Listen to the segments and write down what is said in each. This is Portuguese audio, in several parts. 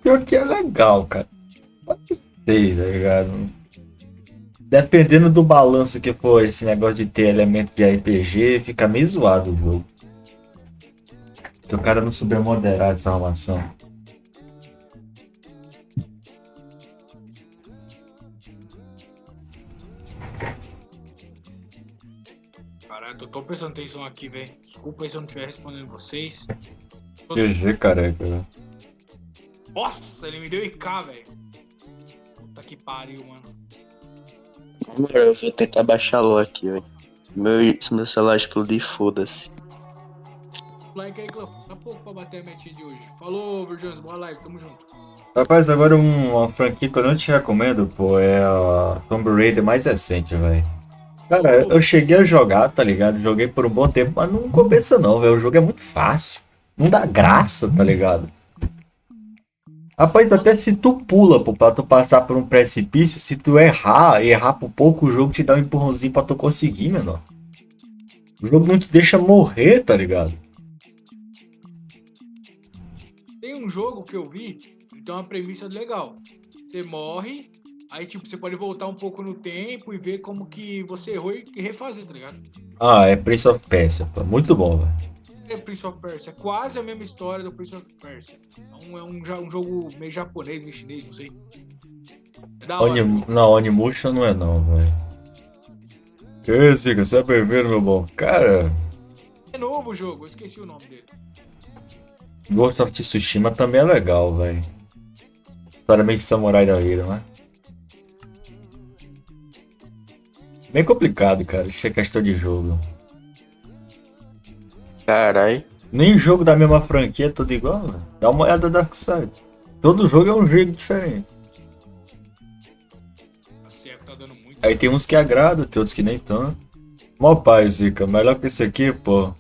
Pior que é legal, cara. Pode ser, tá ligado? Dependendo do balanço que for esse negócio de ter elemento de RPG, fica meio zoado o jogo. Se o cara não souber moderar essa armação. Caralho, tô tão prestando atenção aqui, velho. Desculpa aí se eu não estiver respondendo vocês. GG, careca. Nossa, ele me deu IK, velho. Puta que pariu, mano. Mano, eu vou tentar baixar LOL aqui, velho. Se meu celular explodir, foda-se. Like aí, Clã. Tá pouco pra bater a metinha de hoje. Falou, Virgínios. Boa live, tamo junto. Rapaz, agora uma franquia que eu não te recomendo, pô, é a Tomb Raider mais recente, velho. Cara, Socorro. eu cheguei a jogar, tá ligado? Joguei por um bom tempo, mas não compensa não, velho. O jogo é muito fácil. Não dá graça, tá ligado? Rapaz, até se tu pula, pô, pra tu passar por um precipício, se tu errar por pouco, o jogo te dá um empurrãozinho pra tu conseguir, menor. O jogo não te deixa morrer, tá ligado? Tem um jogo que eu vi, ele tem uma premissa legal. Você morre, aí tipo, você pode voltar um pouco no tempo e ver como que você errou e refazer, tá ligado? Ah, é Prince of Persia, pô. Muito bom, velho. É Prince of Persia, é quase a mesma história do Prince of Persia. Então é um jogo meio japonês, meio chinês, não sei. É da hora o jogo. Não, Onimusha não é não, velho. Que, Zica, você é bem-vindo, meu bom. Cara, É novo o jogo, eu esqueci o nome dele. Ghost of Tsushima também é legal, velho. História meio samurai da vida, né? Bem complicado, cara. Isso é questão de jogo. Carai. Nem jogo da mesma franquia é tudo igual, velho. Dá uma olhada da Dark Side. Todo jogo é um jogo diferente. A CF tá dando muito Aí tem uns que agradam, tem outros que nem tanto. Mó paz, Zica. Melhor que esse aqui, pô.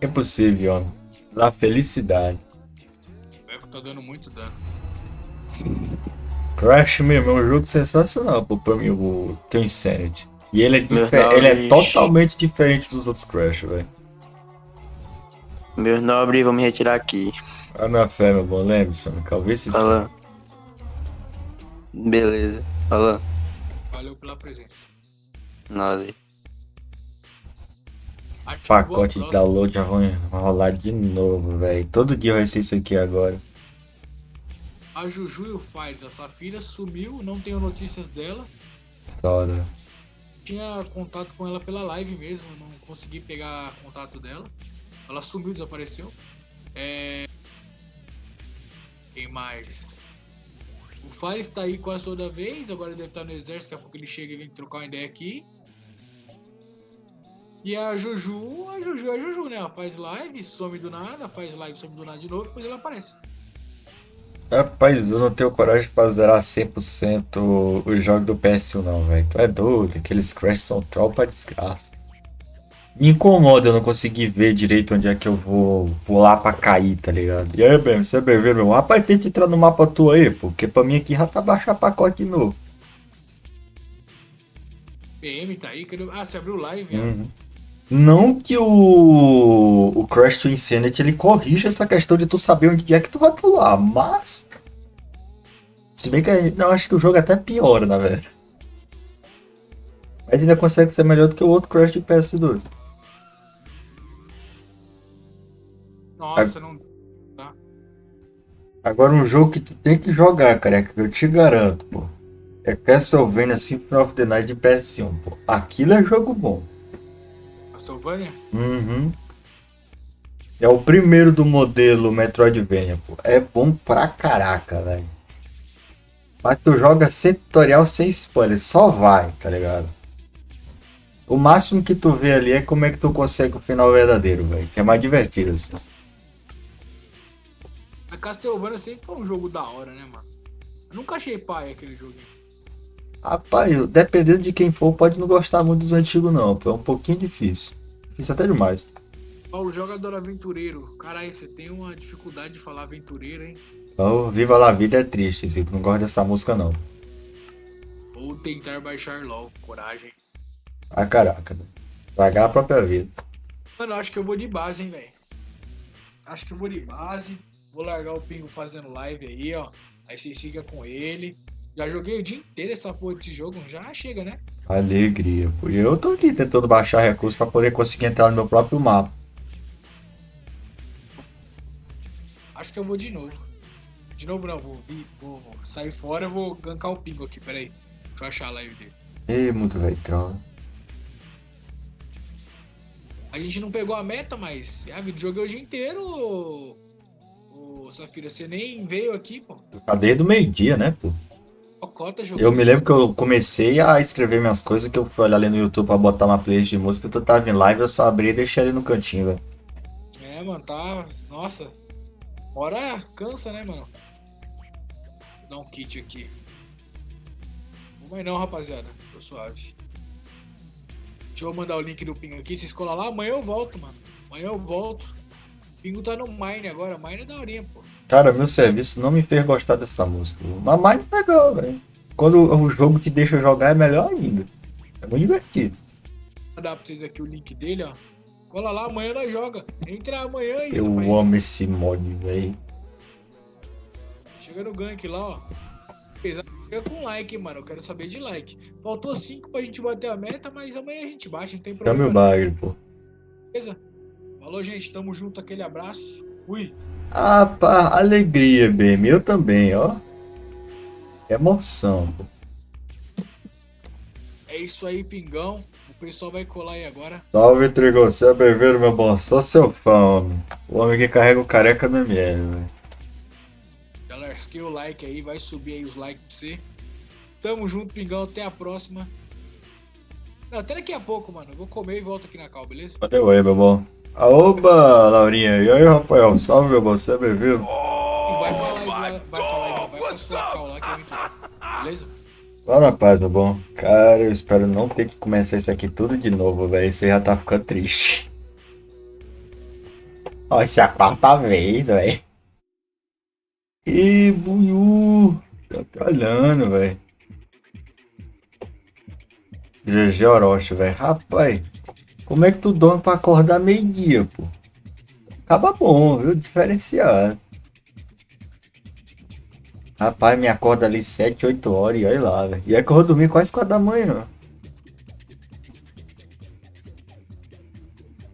Impossível, homem. Dá felicidade. o eco tá dando muito dano. Crash mesmo é um jogo sensacional, pô, pra mim, o Twin Insanity. E Meus ele é nobres. totalmente diferente dos outros Crash, velho. Meus nobres, vou me retirar aqui. Ah, na fé, meu bom, lembre-se, talvez se sim. Falando. Beleza. Falando. Valeu pela presença. Nós aí. Ativou a Pacote de próxima. download já vai rolar de novo, velho. Todo dia vai ser isso aqui agora. A Juju e o Fire da Safira sumiu, não tenho notícias dela. História. Tinha contato com ela pela live mesmo, não consegui pegar contato dela. Ela sumiu, desapareceu. Quem mais? O Fire está aí quase toda vez, agora ele deve estar no exército, daqui a pouco ele chega e vem trocar uma ideia aqui. E a Juju é a Juju, né? Ela faz live, some do nada, faz live, some do nada de novo, depois ela aparece. Rapaz, eu não tenho coragem pra zerar 100% os jogos do PS1 não, velho. Tu é doido, aqueles Crash são troll pra desgraça. Me incomoda eu não conseguir ver direito onde é que eu vou pular pra cair, tá ligado? E aí, bem, você é bem-vindo, meu. Rapaz, tenta entrar no mapa tu aí, porque pra mim aqui já tá baixar pacote de novo. PM tá aí, ah, você abriu live, viado. Uhum. Não que o Crash to Insanity ele corrija essa questão de tu saber onde é que tu vai pular, mas. Se bem que não, acho que o jogo até piora, na verdade. Mas ainda consegue ser melhor do que o outro Crash de PS2. Nossa, não. Tá. Agora um jogo que tu tem que jogar, cara, que eu te garanto, pô. É Castlevania Symphony of the Night de PS1, pô. Aquilo é jogo bom. Castlevania? Uhum. É o primeiro do modelo Metroidvania, pô. É bom pra caraca, velho. Mas tu joga sem tutorial, sem spoiler. Só vai, tá ligado? O máximo que tu vê ali é como é que tu consegue o final verdadeiro, velho. Que é mais divertido, assim. A Castlevania sempre foi um jogo da hora, né, mano? Eu nunca achei pai aquele joguinho. Rapaz, dependendo de quem for, pode não gostar muito dos antigos, não, pô. É um pouquinho difícil. Difícil até demais. Paulo, jogador aventureiro. Caralho, você tem uma dificuldade de falar aventureiro, hein? Então, Viva la Vida é triste, Zico. Não gosto dessa música, não. Ou tentar baixar LOL. Coragem. Ah, caraca, velho. Pagar a própria vida. Mano, eu acho que eu vou de base, hein, velho. Acho que eu vou de base. Vou largar o Pingo fazendo live aí, ó. Aí vocês sigam com ele. Já joguei o dia inteiro essa porra desse jogo. Já chega, né? Alegria, pô. E eu tô aqui tentando baixar recursos pra poder conseguir entrar no meu próprio mapa. Acho que eu vou de novo. De novo não, vou sair fora, eu vou gankar o Pingo aqui, peraí. Deixa eu achar a live dele. Ih, muito velho, troll. A gente não pegou a meta, mas a vida joguei o dia inteiro, ô Safira. Você nem veio aqui, pô. Tá desde o meio-dia, né, pô? Ó, Cota Eu jogando me esse lembro jogo. que eu comecei a escrever minhas coisas, que eu fui olhar ali no YouTube pra botar uma playlist de música, tu tava em live, eu só abri e deixei ali no cantinho, velho. É, mano, tá. Nossa, hora cansa, né, mano? Vou dar um kit aqui. Mas não, rapaziada. Tô suave. Deixa eu mandar o link do Pingo aqui. Vocês colam lá, amanhã eu volto, mano. Amanhã eu volto. O Pingo tá no Mine agora. Mine é daorinha, pô. Cara, meu serviço não me fez gostar dessa música. Mas mais legal, velho. Quando o jogo te deixa jogar é melhor ainda. É muito divertido. Vou mandar pra vocês aqui o link dele, ó. Cola lá, amanhã nós joga. Entra amanhã aí, Eu pra gente amo jogar. esse mod, velho. Chega no gank lá, ó. Apesar que chega com like, mano. Eu quero saber de like. Faltou 5 pra gente bater a meta, mas amanhã a gente baixa, não tem Chame o problema não. bagre, pô. Beleza? Falou, gente. Tamo junto. Aquele abraço. Fui. Ah, pá, alegria, BM. Eu também, ó. Emoção, pô. É isso aí, Pingão. O pessoal vai colar aí agora. Salve, Trigo. Você é bem-vindo, meu bom. Sou seu fã, homem. O homem que carrega o careca no ML, velho. Galera, esquece o like aí. Vai subir aí os likes pra você. Tamo junto, Pingão. Até a próxima. Não, até daqui a pouco, mano. Eu vou comer e volto aqui na cal, beleza? Valeu aí, meu bom. Aoba, Laurinha. E aí, Rafael? Salve, meu bom. Você é bem-vindo. E vai pra live lá. Vai pra live, não. Vai pra sua cal lá que é muito legal. Beleza? Vá na paz, meu bom. Cara, eu espero não ter que começar isso aqui tudo de novo, velho. Você já tá ficando triste. Ó, isso é a quarta vez, velho. Ih, Buiú. Tá trolhando, velho. GG Orochi, velho. Rapaz, como é que tu dorme pra acordar meio-dia, pô? Acaba bom, viu? Diferenciado. Rapaz, me acorda ali 7, 8 horas e olha lá, velho. E é que eu vou dormir quase 4 da manhã.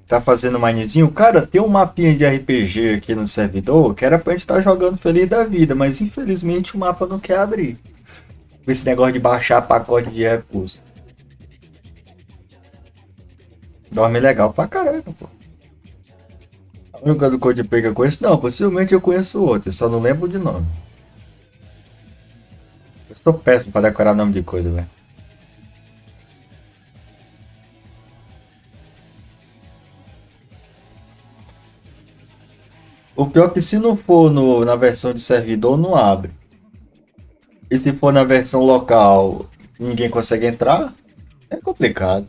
Tá fazendo minezinho? Cara, tem um mapinha de RPG aqui no servidor que era pra gente estar jogando feliz da vida, mas infelizmente o mapa não quer abrir. Com esse negócio de baixar pacote de recursos. Dorme legal pra caramba, pô. A única do Codeplay que eu conheço? Não, possivelmente eu conheço outro, eu só não lembro de nome. Eu sou péssimo pra decorar nome de coisa, velho. O pior é que se não for na versão de servidor, não abre. E se for na versão local, ninguém consegue entrar, é complicado.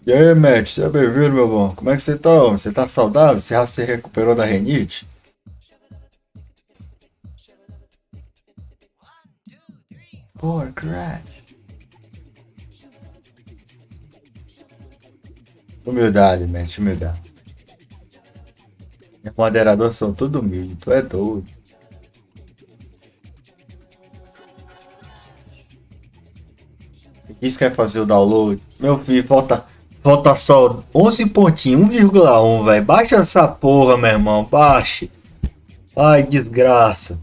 E aí, Matt, seja bem-vindo, meu bom. Como é que você tá, homem? Você tá saudável? Você já se recuperou da renite? Poor crash. Humildade, Matt, humildade. Meus moderadores são tudo humildes, tu é doido. Isso quer fazer o download? Meu filho, falta só 11 pontinhos, 1,1, velho. Baixa essa porra, meu irmão, baixe. Ai, desgraça.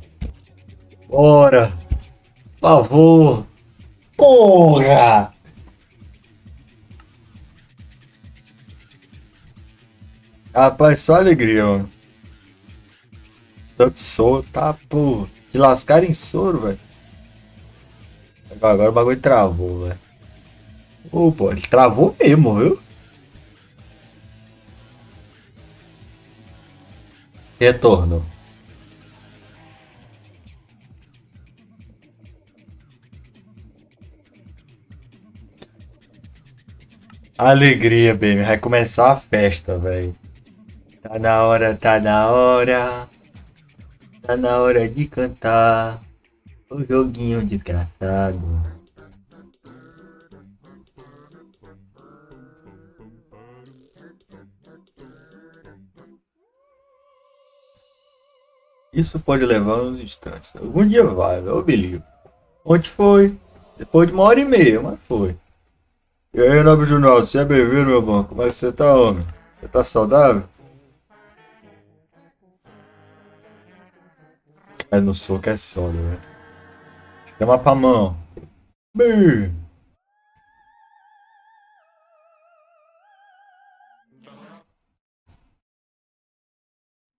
Bora, por favor. Porra! Rapaz, só alegria, mano. Tanto soro, tá, pô. Que lascaram em soro, velho. Agora o bagulho travou, velho. Ô, pô, ele travou mesmo, viu? Retorno. Alegria, baby. Vai começar a festa, velho. Tá na hora, tá na hora. Tá na hora de cantar. O joguinho desgraçado. Isso pode levar uns instantes. Algum dia vai, eu believe. Onde foi? Depois de 1h30, mas foi. E aí, Nobre Junior, você é bem-vindo, meu bom. Como é que você tá, homem? Você tá saudável? É no soco é sólido, velho. Chama pra mão. Bem.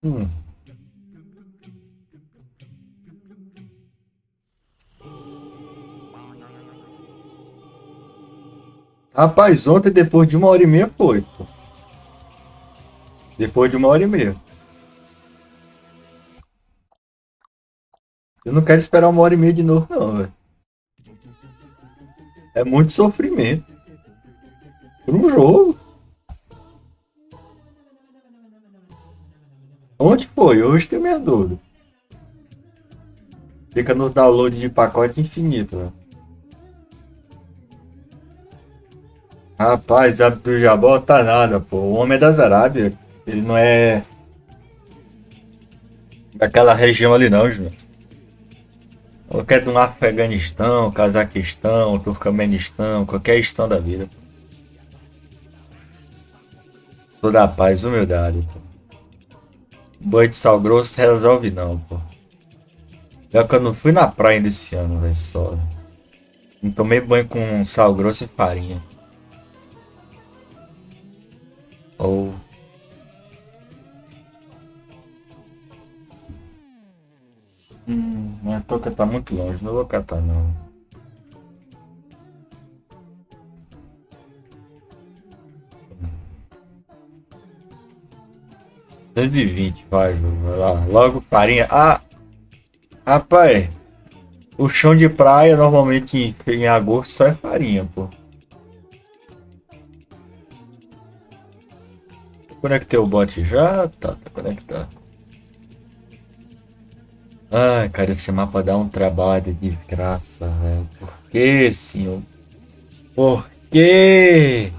Hum. Rapaz, ontem depois de 1h30 foi, pô. Depois de 1h30. Eu não quero esperar 1h30 de novo, não, velho. É muito sofrimento. Por um jogo. Ontem foi, hoje tem minha dúvida. Fica no download de pacote infinito, velho. Rapaz, Abdul Jabbar tá nada, pô. O homem é das Arábias. Ele não é daquela região ali, não, Júnior. Qualquer do Afeganistão, Cazaquistão, Turcomenistão, qualquer estão da vida. Sou da paz, humildade, pô. Banho de sal grosso resolve não, pô. Pior que eu não fui na praia desse ano, velho, só. Não tomei banho com sal grosso e farinha. Ou... a touca tá muito longe, não vou catar não. 220, vai lá. Logo farinha. Ah, rapaz, o chão de praia normalmente em agosto só é farinha, pô. Conectei o bot já? Tá conectado. Ai, cara, esse mapa dá um trabalho de desgraça, velho. Por que, senhor? Por quê?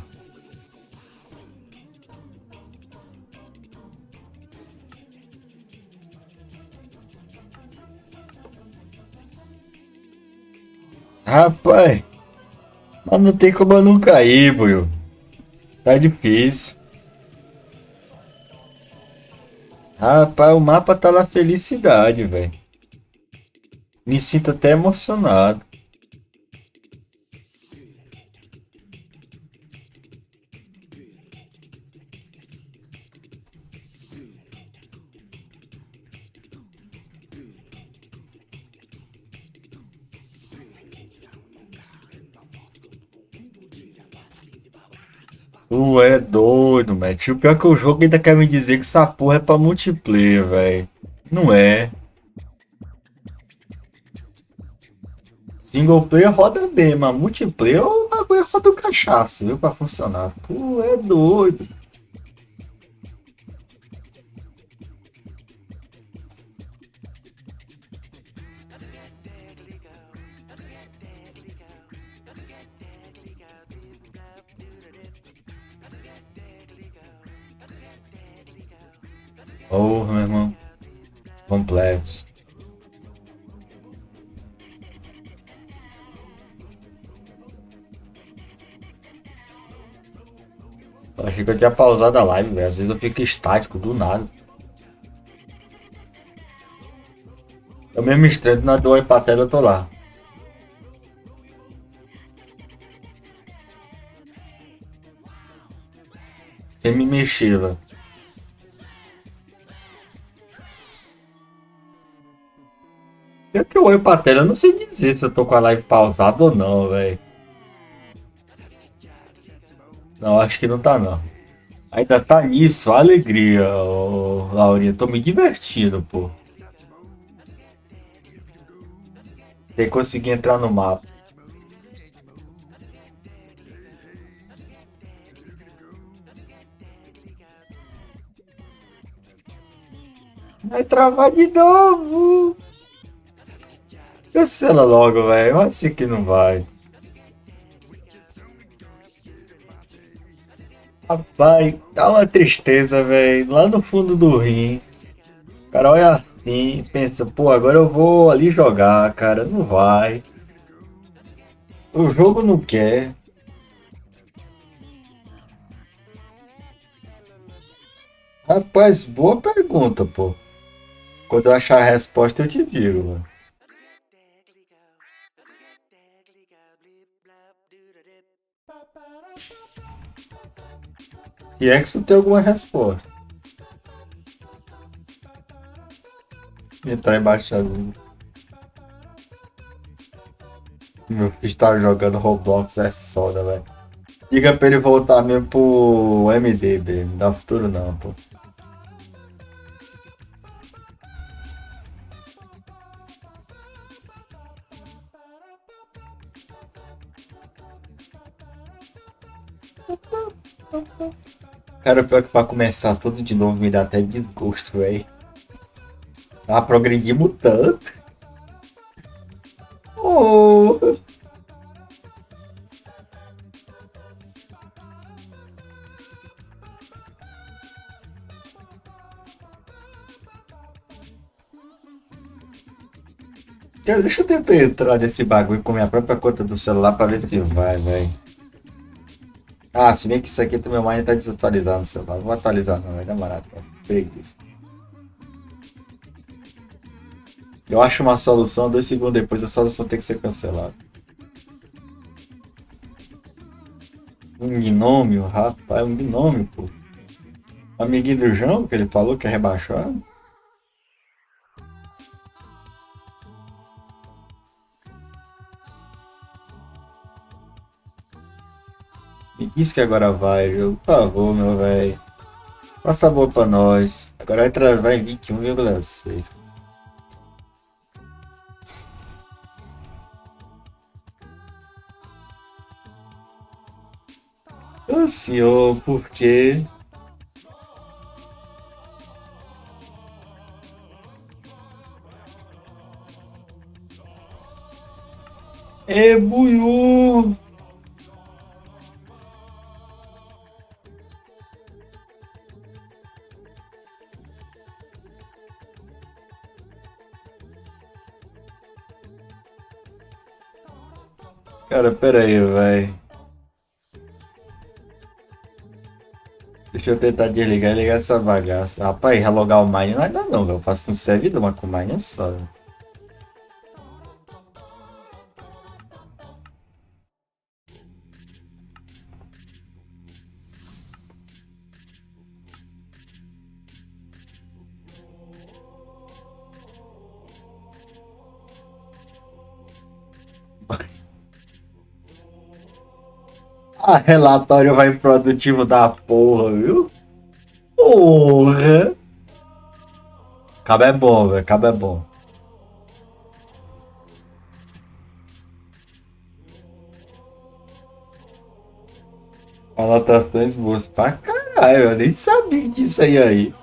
Rapaz, mas não tem como eu não cair, boio. Tá difícil. Rapaz, o mapa tá na felicidade, velho. Me sinto até emocionado. Tu é doido, velho. O pior que o jogo ainda quer me dizer que essa porra é pra multiplayer, velho. Não é. Single player roda bem, mas multiplayer o bagulho roda o cachaço, viu? Pra funcionar. Tu é doido. Porra, meu irmão. Complexo. Eu achei que eu tinha pausado a live, velho. Às vezes eu fico estático do nada. Eu mesmo estranho, na dor pra tela eu tô lá. Sem me mexer, velho. Eu que eu olho pra tela, eu não sei dizer se eu tô com a live pausada ou não, velho. Não, acho que não tá não. Ainda tá nisso, a alegria, ô, Laurinha. Tô me divertindo, pô. Tem que conseguir entrar no mapa. Vai travar de novo. Cancela logo, velho. Eu sei que não vai. Rapaz, dá uma tristeza, velho. Lá no fundo do rim. Cara, olha. Sim, pensa, pô, agora eu vou ali jogar, cara. Não vai. O jogo não quer. Rapaz, boa pergunta, pô. Quando eu achar a resposta, eu te digo, mano. E é que você tem alguma resposta. Entrar embaixado. Meu filho tá jogando Roblox, é soda, velho. Diga pra ele voltar mesmo pro MD, não dá futuro não, pô. Cara, pior que pra começar tudo de novo me dá até desgosto, velho. Ah, progredimos tanto. Oh. Cara, deixa eu tentar entrar nesse bagulho com minha própria conta do celular pra ver se vai, velho. Ah, se bem que isso aqui também o Mine tá desatualizado no celular. Não vou atualizar não, vai demorar, tá? Preguiça. Eu acho uma solução, 2 segundos depois a solução tem que ser cancelada. Um gnômio, rapaz, um gnômio, pô. Amiguinho do João, que ele falou que é rebaixado. Me diz que agora vai, viu? Por favor, meu velho. Faça boa pra nós. Agora vai em 21,6. Ô senhor, por quê? É buiú! Cara, pera aí, velho. Deixa eu tentar desligar e ligar essa bagaça. Rapaz, relogar o Mine não dá não, velho. Eu faço com servidor, mas com o Mine é só, velho. Ah, relatório vai produtivo da porra, viu? Porra! Cabo é bom, velho. Cabo é bom. Anotações boas pra caralho. Eu nem sabia disso aí.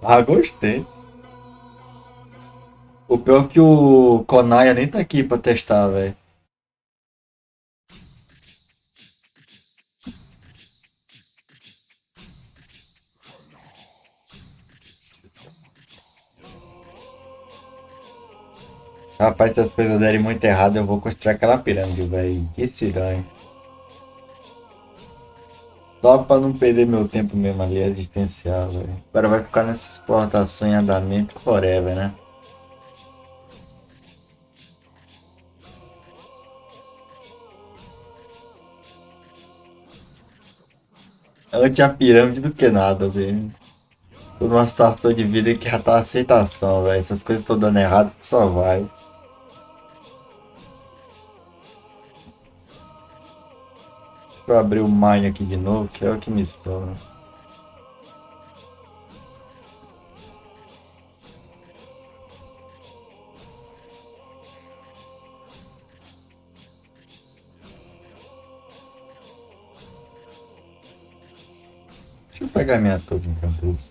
Ah, gostei. O pior é que o Konaya nem tá aqui pra testar, velho. Rapaz, se as coisas derem muito errado, eu vou construir aquela pirâmide, velho. Que estranho. Só pra não perder meu tempo mesmo ali, existencial, velho. Agora vai ficar nessa exportação em andamento forever, né? Antes a pirâmide do que nada, velho. Tô numa situação de vida que já tá aceitação, velho. Essas coisas estão dando errado, só vai. Deixa eu abrir o Mine aqui de novo, que é o que me sobra. Deixa eu pegar minha torre enquanto isso.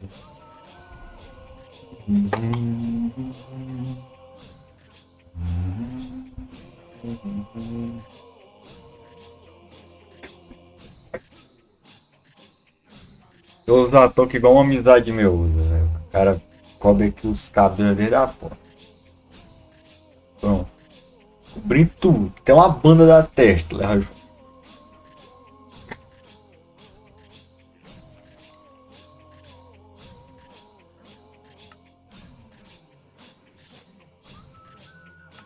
Eu uso a toque igual uma amizade meu usa, velho. O cara cobre aqui os cabelos dele. Ah, pô. Pronto. Cobri tudo. Tem uma banda da testa. Leva junto.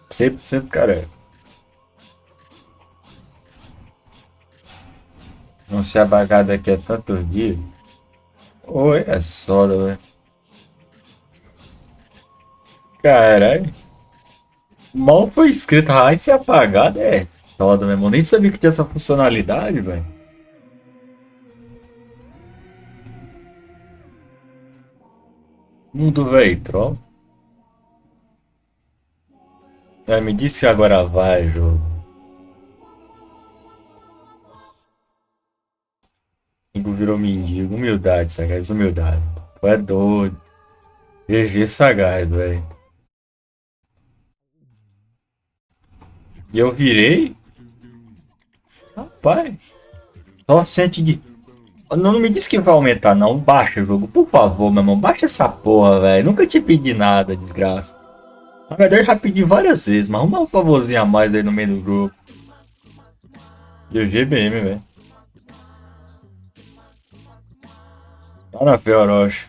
Cem por cento careca. Não se abagar daqui a tantos dias. Oi, é soda, velho. Caralho. Mal foi escrito raiz se apagado. É soda, meu irmão. Nem sabia que tinha essa funcionalidade, velho. Mundo, velho, troll. É, me disse que agora vai, jogo. Amigo virou mendigo. Humildade, sagaz, humildade. Tu é doido. GG sagaz, velho. E eu virei? Rapaz. Só sente de. Não me diz que vai aumentar, não. Baixa o jogo, por favor, meu irmão. Baixa essa porra, velho. Nunca te pedi nada, desgraça. Na verdade, já pedi várias vezes, mas arruma um favorzinho a mais aí no meio do grupo. E o GBM, velho. Tá na fé, Orochi.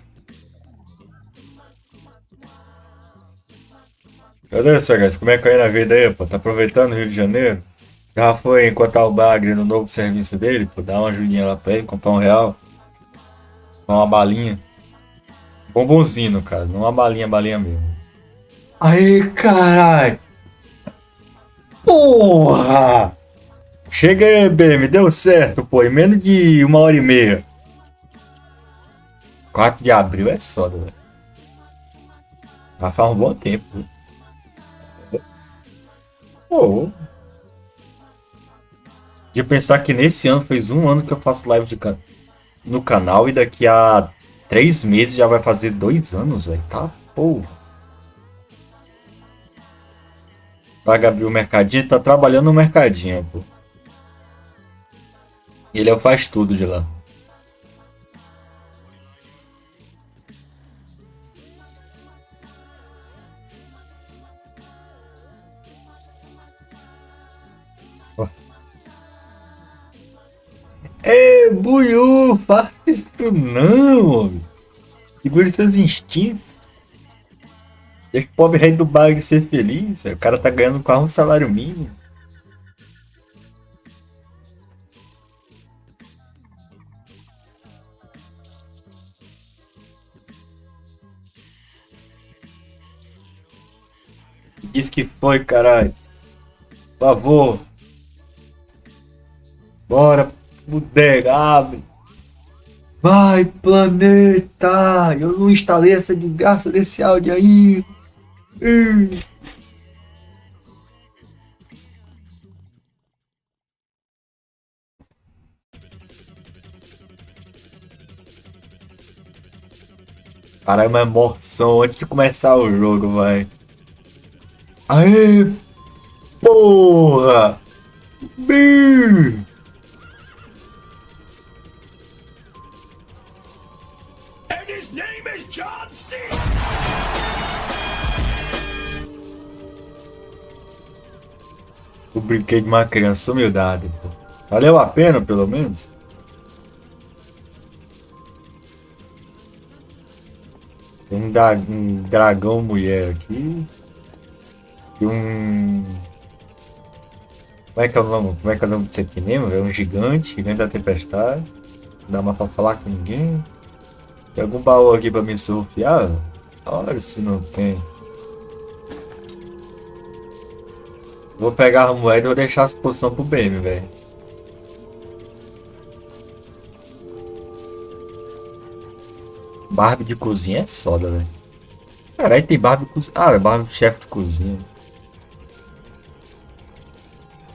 Cadê essa, guys? Como é que é na vida aí, pô? Tá aproveitando o Rio de Janeiro? Já foi encontrar o Bagre no novo serviço dele, pô? Dá uma ajudinha lá pra ele, comprar R$ 1. Comprar uma balinha. Bombonzinho, no caso. Não uma balinha, balinha mesmo. Aí, caralho! Porra! Chega aí, BM, deu certo, pô. Em menos de 1h30. 4 de abril é soda, velho. Já faz um bom tempo, viu? Pô. De pensar que nesse ano fez um ano que eu faço live no canal e daqui a 3 meses já vai fazer 2 anos, velho. Tá, porra. Tá, Gabriel, o mercadinho tá trabalhando no mercadinho, pô. Ele é o faz tudo de lá. É, Buiú, faça isso não, homem. Segure seus instintos. Deixa o pobre rei do bagre ser feliz. O cara tá ganhando quase um salário mínimo. Diz que foi, caralho. Por favor. Bora, bodega, abre. Vai, planeta! Eu não instalei essa desgraça desse áudio aí. Caralho, uma emoção antes de começar o jogo, vai. Aê, porra! Bi! O brinquedo de uma criança, humildade, pô. Valeu a pena, pelo menos? Tem um dragão mulher aqui. Tem um. Como é que é o nome? Como é que é o nome disso aqui mesmo? É um gigante, gigante da tempestade. Não dá mais pra falar com ninguém. Tem algum baú aqui pra me surfear? Olha se não tem. Vou pegar a moeda e vou deixar as poções pro BM, velho. Barbie de cozinha é soda, velho. Caralho, tem Barbie de cozinha. Ah, é Barbie chefe de cozinha.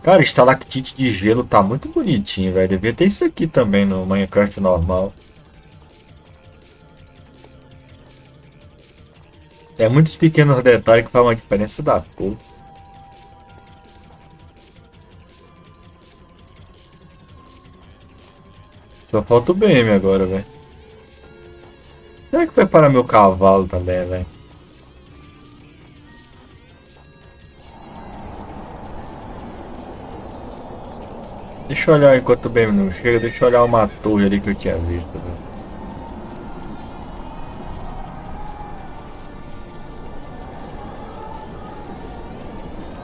Cara, estalactite de gelo tá muito bonitinho, velho. Devia ter isso aqui também no Minecraft normal. É muitos pequenos detalhes que fazem uma diferença da cor. Só falta o BM agora, velho. Será que foi para meu cavalo também, velho? Deixa eu olhar enquanto o bem não chega. Deixa eu olhar uma torre ali que eu tinha visto, velho.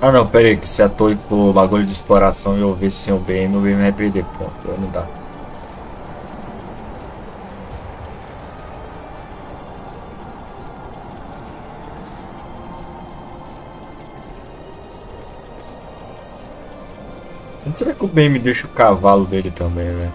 Ah não, pera aí, que se a torre for bagulho de exploração e eu ver sem o BM vai perder ponto. Não dá. Onde será que o BM deixa o cavalo dele também, velho?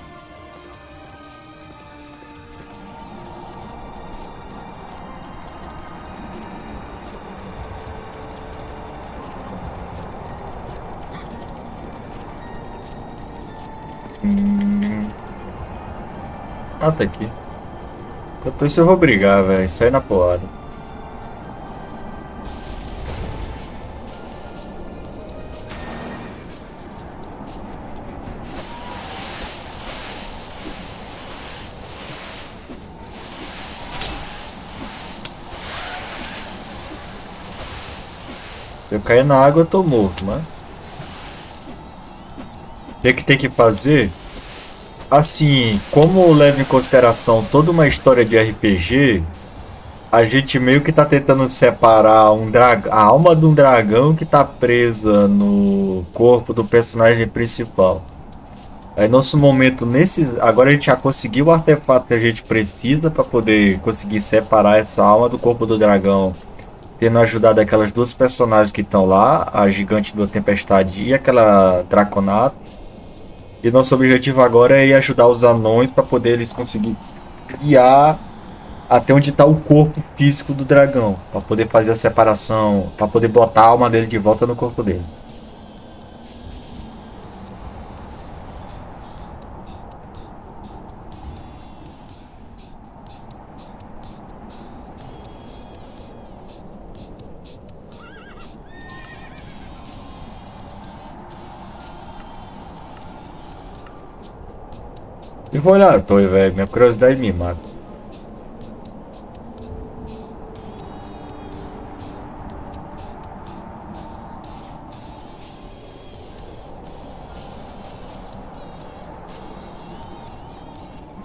Hum... Ah, tá aqui. Enquanto isso eu vou brigar, velho. Sai na porrada. Se eu cair na água eu tô morto, mano. O que tem que fazer? Assim, como leva em consideração toda uma história de RPG, a gente meio que tá tentando separar a alma de um dragão que tá presa no corpo do personagem principal. Aí nosso momento agora a gente já conseguiu o artefato que a gente precisa para poder conseguir separar essa alma do corpo do dragão, tendo ajudado aquelas duas personagens que estão lá, a gigante da tempestade e aquela draconato. E nosso objetivo agora é ir ajudar os anões para poder eles conseguir guiar até onde está o corpo físico do dragão, para poder fazer a separação, para poder botar a alma dele de volta no corpo dele. E vou olhar, tô, velho, minha curiosidade me mata.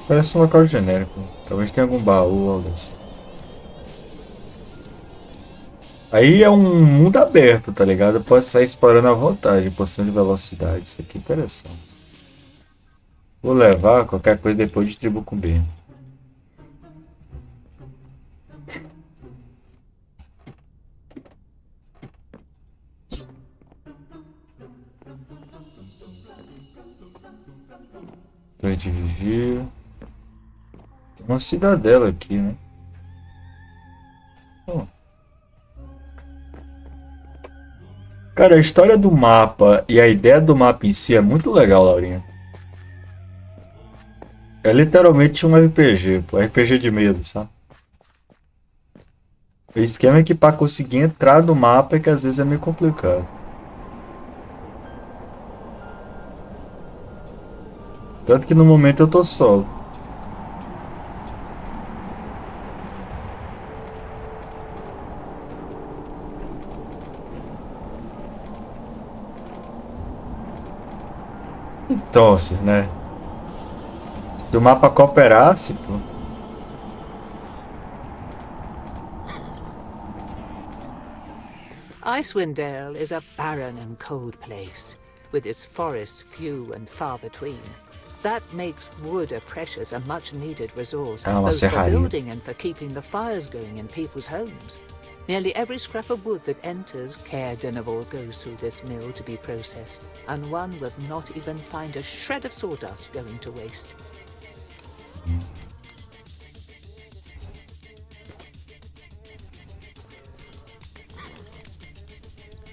Parece um local genérico. Talvez tenha algum baú ou algo assim. Aí é um mundo aberto, tá ligado? Eu posso sair explorando à vontade, poção de velocidade. Isso aqui é interessante. Vou levar, qualquer coisa depois distribuo com B. Torre de vigia. Tem uma cidadela aqui, né? Oh. Cara, a história do mapa e a ideia do mapa em si é muito legal, Laurinha. É literalmente um RPG, pô. RPG de medo, sabe? O esquema é que para conseguir entrar no mapa é que às vezes é meio complicado. Tanto que no momento eu tô solo. Então, assim, né? Se o mapa cooperasse, pô. Icewind Dale is a barren and cold place, with its forests few and far between. That makes wood a precious and much-needed resource, Ah, uma both for serraria. building and for keeping the fires going in people's homes. Nearly every scrap of wood that enters Caer Dineval goes through this mill to be processed, and one would not even find a shred of sawdust going to waste.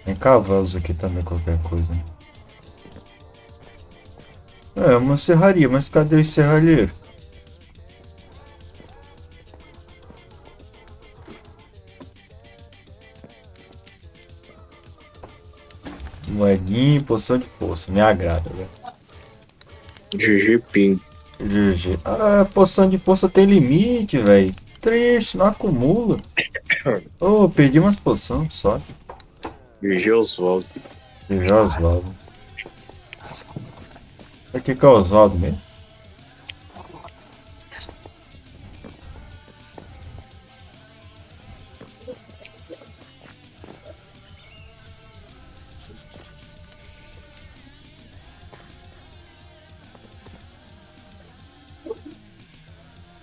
Tem cavalos aqui também, qualquer coisa. É uma serraria, mas cadê o serralheiro? Moedinha, poção de força, me agrada, velho. GG Ping. GG. Ah, poção de força tem limite, velho. triste, não acumula. Oh, perdi umas poções só. GG Oswaldo. Já Osvaldo. Aqui que é o Osvaldo mesmo.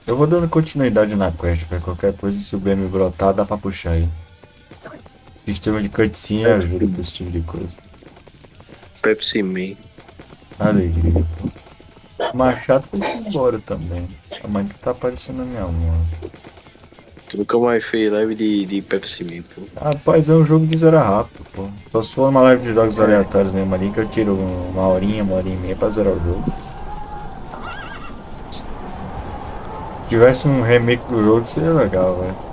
Eu vou dando continuidade na quest, pra qualquer coisa, se o BM brotar, dá pra puxar aí. Sistema de cutscene ajuda pra esse tipo de coisa. Pepsi Man. Alegria, pô. O Machado foi-se embora também. A mãe que tá aparecendo na minha mão. Tu nunca mais fez live de Pepsi Man, pô. Rapaz, é um jogo de zerar rápido, pô. Só se for uma live de jogos aleatórios mesmo ali, que eu tiro uma horinha e meia pra zerar o jogo. Se tivesse um remake do jogo, seria legal, velho.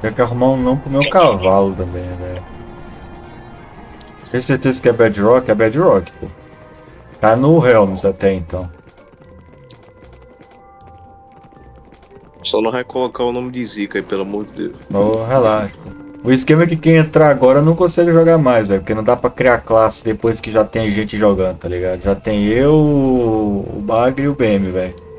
Tem que arrumar um nome pro meu cavalo também, velho. Tem certeza que é Bedrock? É Bedrock, pô. Tá no Helms até então. Só não vai colocar o nome de Zica aí, pelo amor de Deus. Oh, relaxa, pô. O esquema é que quem entrar agora não consegue jogar mais, velho. Porque não dá pra criar classe depois que já tem gente jogando, tá ligado? Já tem eu, o Bagre e o BM, velho.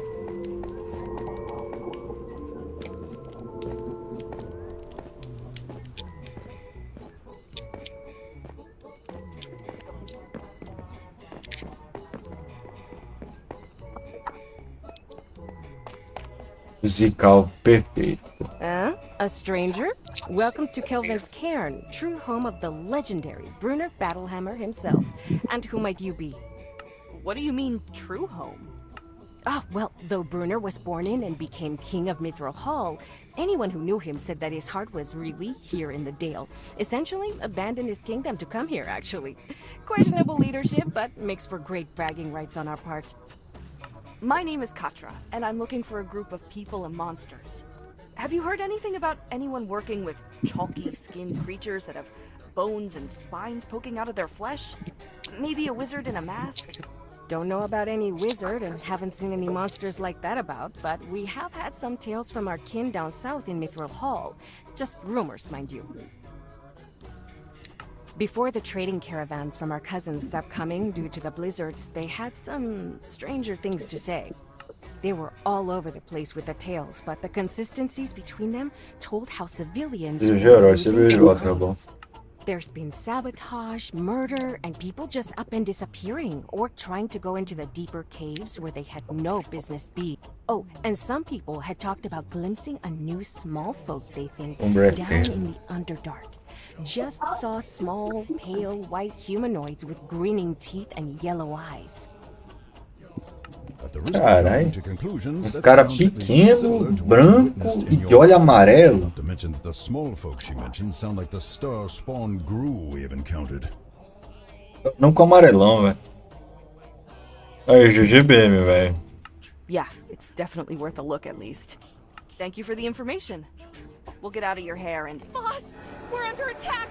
Musical perfeito. A stranger? Welcome to Kelvin's cairn, true home of the legendary Brunner Battlehammer himself. And who might you be? What do you mean, true home? Ah, well, though Brunner was born in and became king of Mithril Hall, anyone who knew him said that his heart was really here in the Dale. Essentially, abandoned his kingdom to come here, actually. Questionable leadership, but makes for great bragging rights on our part. My name is Katra, and I'm looking for a group of people and monsters. Have you heard anything about anyone working with chalky-skinned creatures that have bones and spines poking out of their flesh? Maybe a wizard in a mask? Don't know about any wizard and haven't seen any monsters like that about, but we have had some tales from our kin down south in Mithril Hall. Just rumors, mind you. Before the trading caravans from our cousins stopped coming due to the blizzards, they had some stranger things to say. They were all over the place with the tales, but the consistencies between them told how civilians were losing their minds. There's been sabotage, murder, and people just up and disappearing, or trying to go into the deeper caves where they had no business being. Oh, and some people had talked about glimpsing a new small folk they think down in the Underdark. Just saw small, pale, white humanoids with grinning teeth and yellow eyes. Caralho, os caras pequenos, branco e de olho amarelo. Não com amarelão, velho. Aí, GGBM, velho. Yeah, it's definitely worth a look at least. Thank you for the information. We'll get out of your hair and... Boss, we're under attack!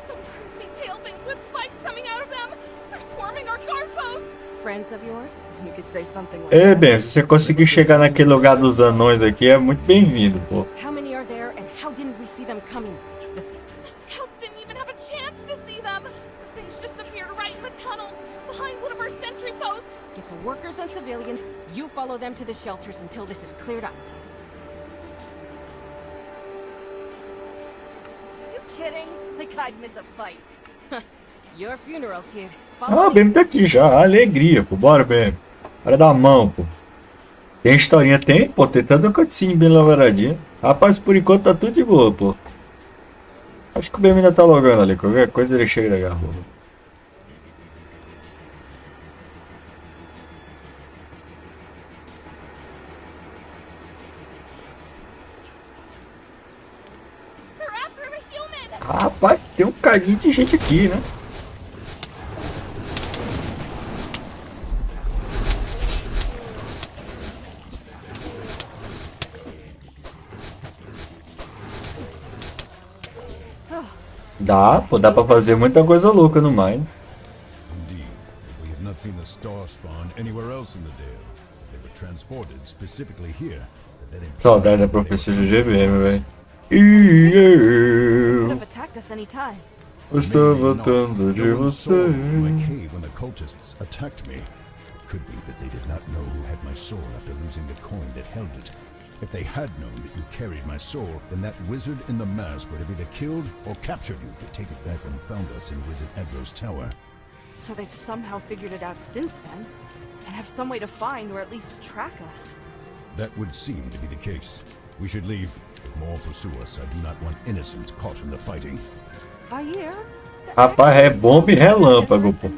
Some creepy pale things with spikes coming out of them! They're swarming our guard posts! Friends of yours? You could say something like É, that. bem, se você conseguir chegar naquele lugar dos anões aqui, é muito bem-vindo, pô. How many are there and how didn't we see them coming? The scouts didn't even have a chance to see them! The things just appeared right in the tunnels, behind one of our sentry posts! Get the workers and civilians, you follow them to the shelters until this is cleared up. You kidding? Like I'd miss a fight. Your funeral, kid. Ah, o BM tá aqui já, alegria, pô. Bora, BM. Bora dar a mão, pô. Tem historinha? Tem, pô. Tem tanto cutscene bem lavradinha. Rapaz, por enquanto tá tudo de boa, pô. Acho que o BM ainda tá logando ali. Qualquer coisa ele chega e agarra. They're after a human! Rapaz, tem um cadinho de gente aqui, né? Dá, pô, dá pra fazer muita coisa louca no Mine. not seen the star spawn anywhere else in the Dale. They were transported specifically here. Saudade da professora de GVM, velho. Could have attacked us any time. Eu estou voltando de você. My cave when the cultists attacked me. Could be that they did not know who had my soul after losing the coin that held it. If they had known that you carried my soul, then that wizard in the mask would have either killed or captured you to take it back and found us in Wizard Edro's tower. So they've somehow figured it out since then, and have some way to find or at least track us. That would seem to be the case. We should leave. If more pursue us, I do not want innocents caught in the fighting. Fazer? Rapaz, é bomba e relâmpago, pô.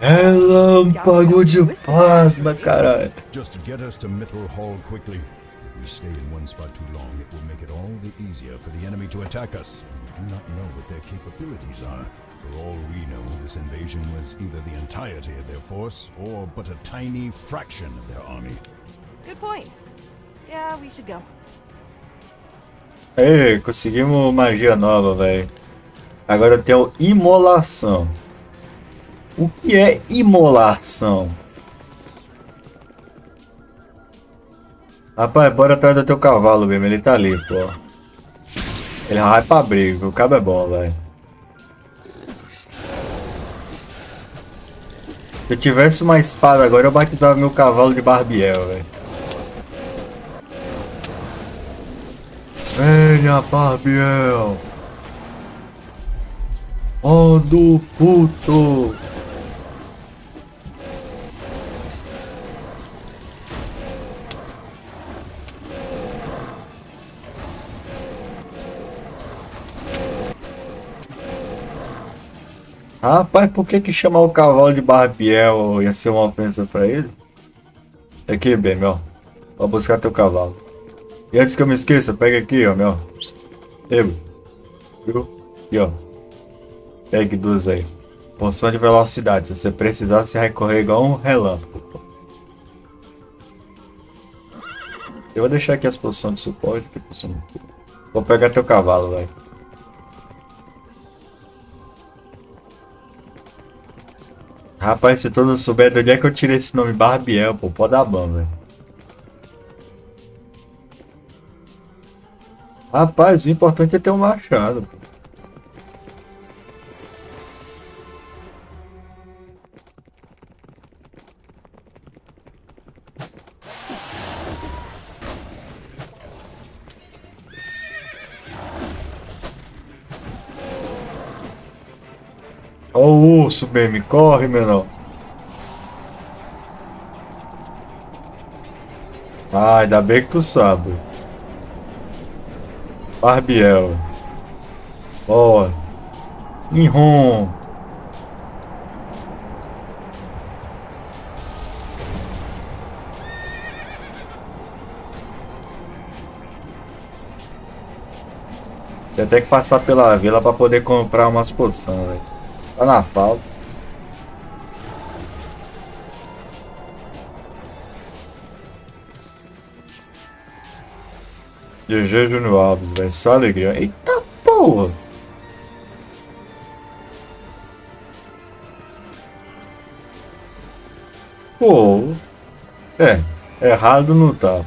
Relâmpago de plasma, caralho. Just get us to Mithril Hall quickly. If we stay in one spot too long, it will make it all the easier for the enemy to attack us. We do not know what their capabilities are. For all we know, this invasion was either the entirety of their force or but a tiny fraction of their army. Good point. Yeah, we should go. Ei, conseguimos magia nova, velho. Agora eu tenho imolação. O que é imolação? Rapaz, bora atrás do teu cavalo mesmo, ele tá ali, pô. Ele vai pra briga, o cabo é bom, velho. Se eu tivesse uma espada agora, eu batizava meu cavalo de Barbiel, velho. Venha, Barbiel! Ó do puto! Rapaz, por que chamar o cavalo de Barbiel ia ser uma ofensa pra ele? Aqui, bem, meu. Vou buscar teu cavalo. E antes que eu me esqueça, pega aqui, ó, meu. Viu? Aqui, ó. Pegue duas aí. Poção de velocidade. Se você precisar, você vai correr igual um relâmpago. Eu vou deixar aqui as poções de suporte. Vou pegar teu cavalo, velho. Rapaz, se todos souberem de onde é que eu tirei esse nome Barbiel, pô, pode dar bom, velho. Rapaz, o importante é ter um machado, pô. Ó o urso, bem, corre, menor. Ah, ainda bem que tu sabe. Barbiel. Ó. Inhom. Tem até que passar pela vila pra poder comprar umas poções, velho. Tá na pauta. GG Júnior Alves, velho. Só alegria. Eita porra! Pô. É. Errado não tá.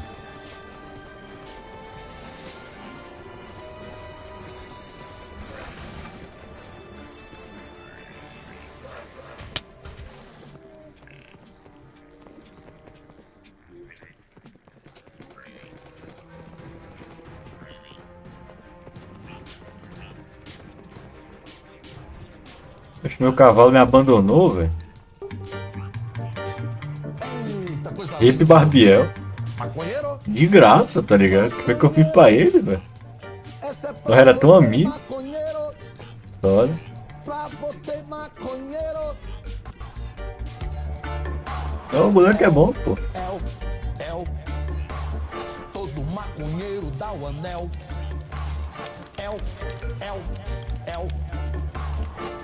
Acho que meu cavalo me abandonou, velho. Hip Barbiel. De graça, tá ligado? Que foi que eu fiz pra ele, velho? Eu era tão amigo. Olha. Não, o moleque é bom, pô. Todo maconheiro dá o anel.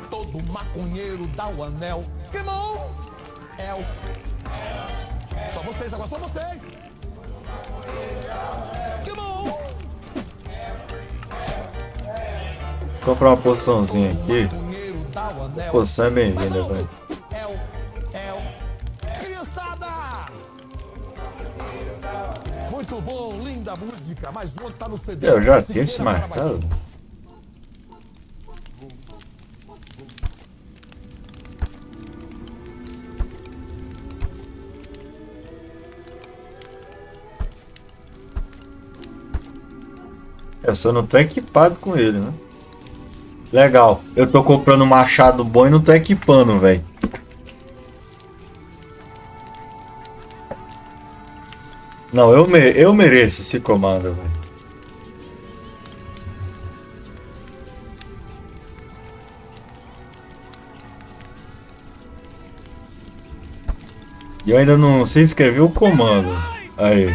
Todo maconheiro dá o anel. Que bom! Só vocês, agora só vocês! Que bom! Vou comprar uma poçãozinha aqui. Poção é bem-vinda, velho. Muito bom, linda música, mas o outro tá no CD. Eu já Se tenho esse vira para marcado. Eu só não tô equipado com ele, né? Legal. Eu tô comprando um machado bom e não tô equipando, velho. Não, eu mereço esse comando, velho. E eu ainda não sei escrever o comando. Aí.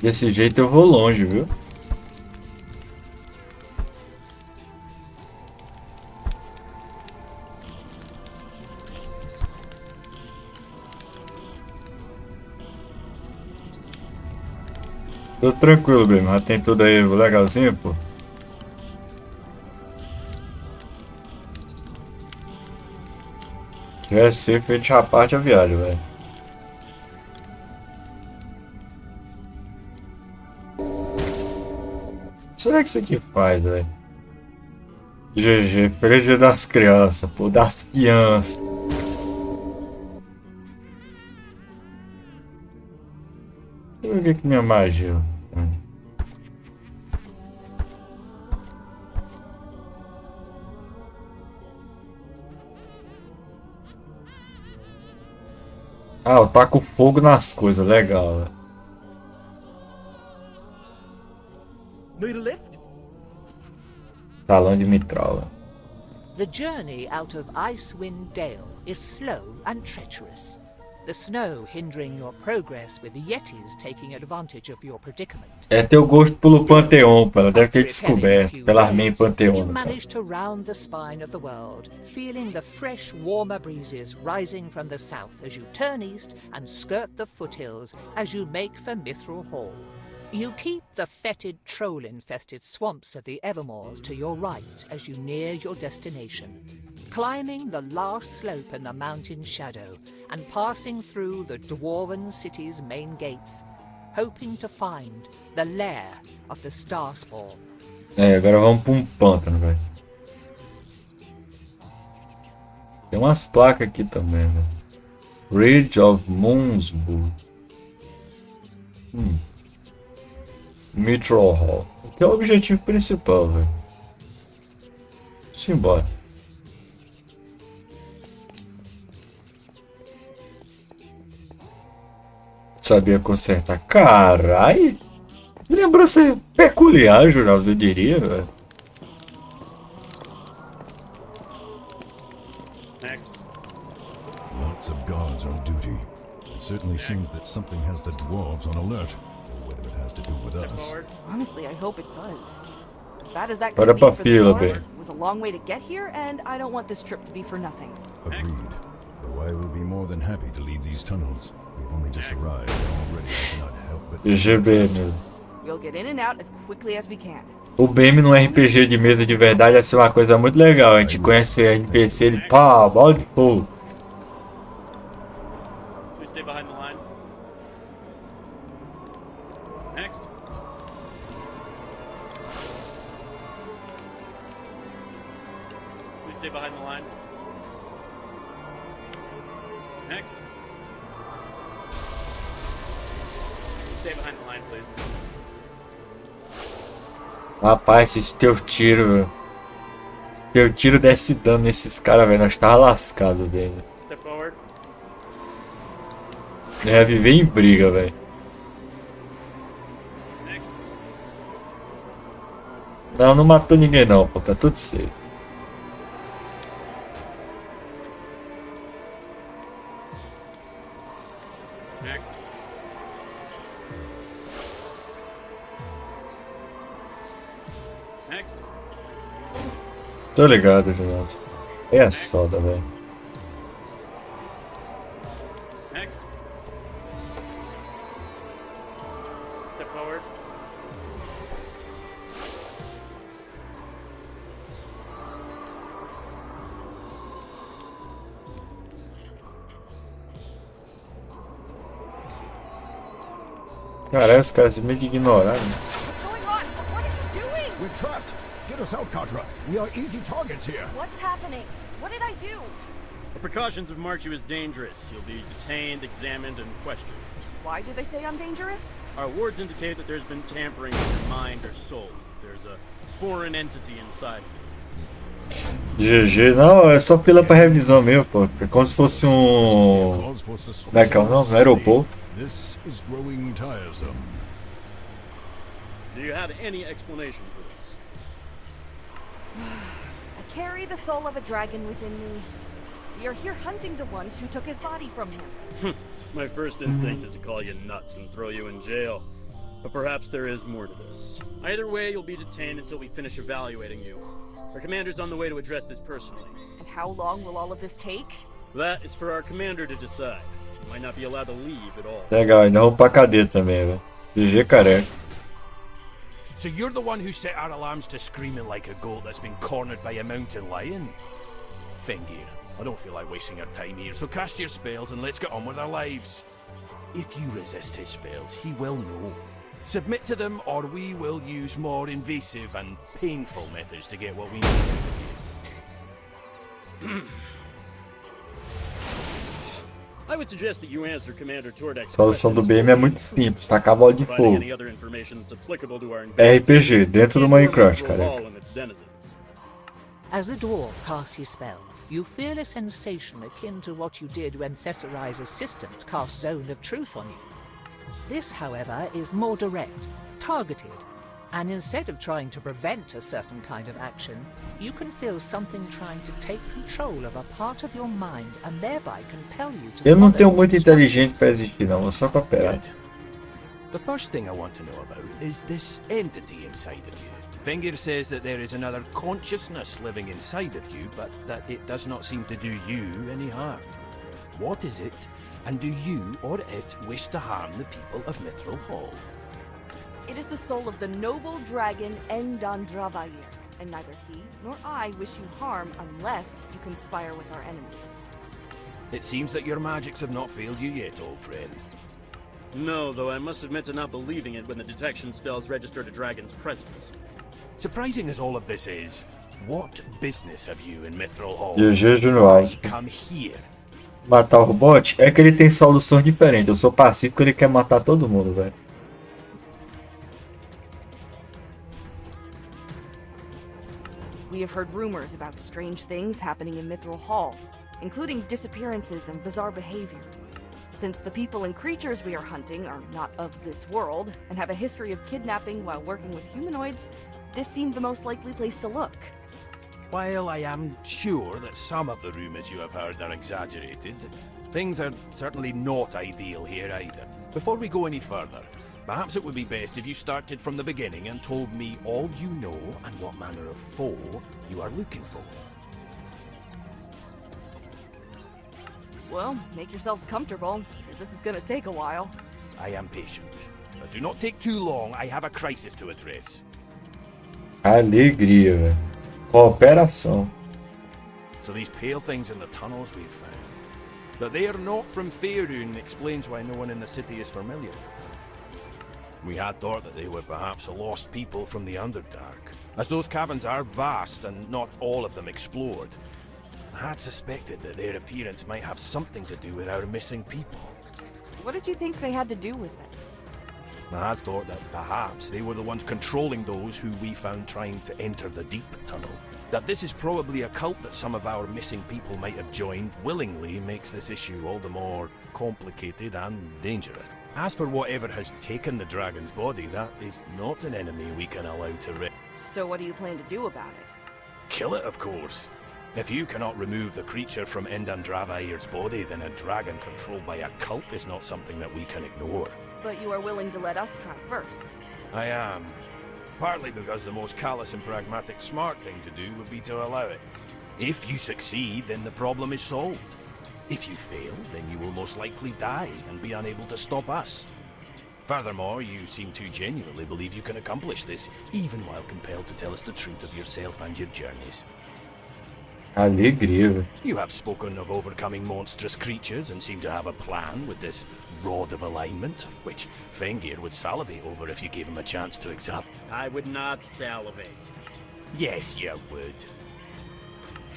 Desse jeito eu vou longe, viu? Tô tranquilo, bem, mas tem tudo aí legalzinho, pô. Tivesse ser feito a parte a viagem, velho. Será que isso aqui faz, velho? GG, perder das crianças, pô, das crianças. Deixa eu ver que minha magia. Ah, eu taco fogo nas coisas, legal, velho. Need a lift? Talão de mitral, velho. The journey out of Icewind Dale is slow and treacherous. The snow hindering your progress, with yetis taking advantage of your predicament. É teu gosto pelo Panteão, pô. Ela deve ter descoberto. Pela armei You Panteão. manage to round the spine of the world, feeling the fresh, warmer breezes rising from the south as you turn east and skirt the foothills as you make for Mithril Hall. You keep the fetid, troll-infested swamps of the Evermoors to your right as you near your destination, climbing the last slope in the mountain shadow and passing through the dwarven city's main gates, hoping to find the lair of the Starspawn. É, agora vamos pra um pântano, velho. Tem umas placas aqui também, velho. Ridge of Moonsburg. Mithril Hall. Que é o objetivo principal, velho. Simbora. Sabia consertar. Carai! Lembrança peculiar, Juraus, eu diria, velho. Lots of guards on duty. It certainly seems that something has the dwarves on alert. Or whether it has to do with us. Honestly, I hope it does. As bad as that Bora could be pra for the fila, dwarves, bem. it was a long way to get here, and I don't want this trip to be for nothing. Agreed. Though I will be more than happy to leave these tunnels. We've only just arrived, and already I cannot help but... GGB, meu. We'll get in and out as quickly as we can. O BM no RPG de mesa de verdade vai ser uma coisa muito legal. A gente conhece o NPC, ele pá, bola de fogo. Please stay behind the line. Next. Please stay behind the line. Next. Stay behind the line, please. Rapaz, esse teu tiro, velho. Se teu tiro desse dano nesses caras, velho, nós tava lascado, velho. Step forward. É viver em briga, velho. Next. Não, não matou ninguém não, pô, tá tudo certo. Next. Next. Tô ligado, Jonathan. É a soda, velho. Next. Step forward. Caralho, os caras meio que ignoraram. What's going on? What are you doing? We're trapped. Get us out, Katra. We are easy targets here. What's happening? What did I do? The precautions have marked you as dangerous. You'll be detained, examined, and questioned. Why do they say I'm dangerous? Our wards indicate that there's been tampering with your mind or soul. There's a foreign entity inside of you. GG, não, é só fila pra revisão mesmo, pô. É como se fosse um. Como é que é o nome? Um aeroporto. This is growing tiresome. Do you have any explanation for this? I carry the soul of a dragon within me. We are here hunting the ones who took his body from him. My first instinct is to call you nuts and throw you in jail. But perhaps there is more to this. Either way, you'll be detained until we finish evaluating you. Our commander's on the way to address this personally. And how long will all of this take? That is for our commander to decide. You might not be allowed to leave at all. Legal, ainda vamos pra cadeia também, velho. GG careca. So you're the one who set our alarms to screaming like a goat that's been cornered by a mountain lion? Fengir, I don't feel like wasting our time here, so cast your spells and let's get on with our lives. If you resist his spells, he will know. Submit to them, or we will use more invasive and painful methods to get what we need out of you. I would suggest that you answer Commander Tordek's A solução do BM é muito simples, tacar a bola de providing fogo. any other information that's applicable to our RPG, dentro do Minecraft, Hall cara. and its denizens. As the dwarf casts his spell, you feel a sensation akin to what you did when Thessari's assistant cast Zone of Truth on you. This, however, is more direct, targeted, and instead of trying to prevent a certain kind of action, you can feel something trying to take control of a part of your mind and thereby compel you to Eu não follow tenho its muito inteligente instructions. pra existir, não. Vou só cooperar. Good. The first thing I want to know about is this entity inside of you. Fengir says that there is another consciousness living inside of you, but that it does not seem to do you any harm. What is it, and do you or it wish to harm the people of Mithril Hall? It is the soul of the noble dragon Endandravair, and neither he nor I wish you harm unless you conspire with our enemies. It seems that your magics have not failed you yet, old friend. No, though I must admit to not believing it when the detection spells registered a dragon's presence. Surprising as all of this is, what business have you in Mithril Hall? GG Junior. Come here. Matar o robot é que ele tem soluções diferentes. Eu sou pacífico, ele quer matar todo mundo, velho. We have heard rumors about strange things happening in Mithril Hall, including disappearances and bizarre behavior. Since the people and creatures we are hunting are not of this world and have a history of kidnapping while working with humanoids, this seemed the most likely place to look. While I am sure that some of the rumors you have heard are exaggerated, things are certainly not ideal here either. Before we go any further, perhaps it would be best if you started from the beginning and told me all you know and what manner of foe you are looking for. Well, make yourselves comfortable, because this is gonna take a while. I am patient. But do not take too long, I have a crisis to address. Alegria, velho. Cooperação. So these pale things in the tunnels we've found. That they are not from Faerun explains why no one in the city is familiar with them. We had thought that they were perhaps a lost people from the Underdark, as those caverns are vast and not all of them explored. I had suspected that their appearance might have something to do with our missing people. What did you think they had to do with this? I had thought that perhaps they were the ones controlling those who we found trying to enter the deep tunnel. That this is probably a cult that some of our missing people might have joined willingly makes this issue all the more complicated and dangerous. As for whatever has taken the dragon's body, that is not an enemy we can allow to So what do you plan to do about it? kill it, of course. If you cannot remove the creature from Endandravair's body, then a dragon controlled by a cult is not something that we can ignore. But you are willing to let us try first. I am. Partly because the most callous and pragmatic smart thing to do would be to allow it. If you succeed, then the problem is solved. If you fail, then you will most likely die and be unable to stop us. Furthermore, you seem to genuinely believe you can accomplish this, even while compelled to tell us the truth of yourself and your journeys. Alegria, velho. You have spoken of overcoming monstrous creatures and seem to have a plan with this rod of alignment, which Fengir would salivate over if you gave him a chance to examine. I would not salivate. Yes, you would.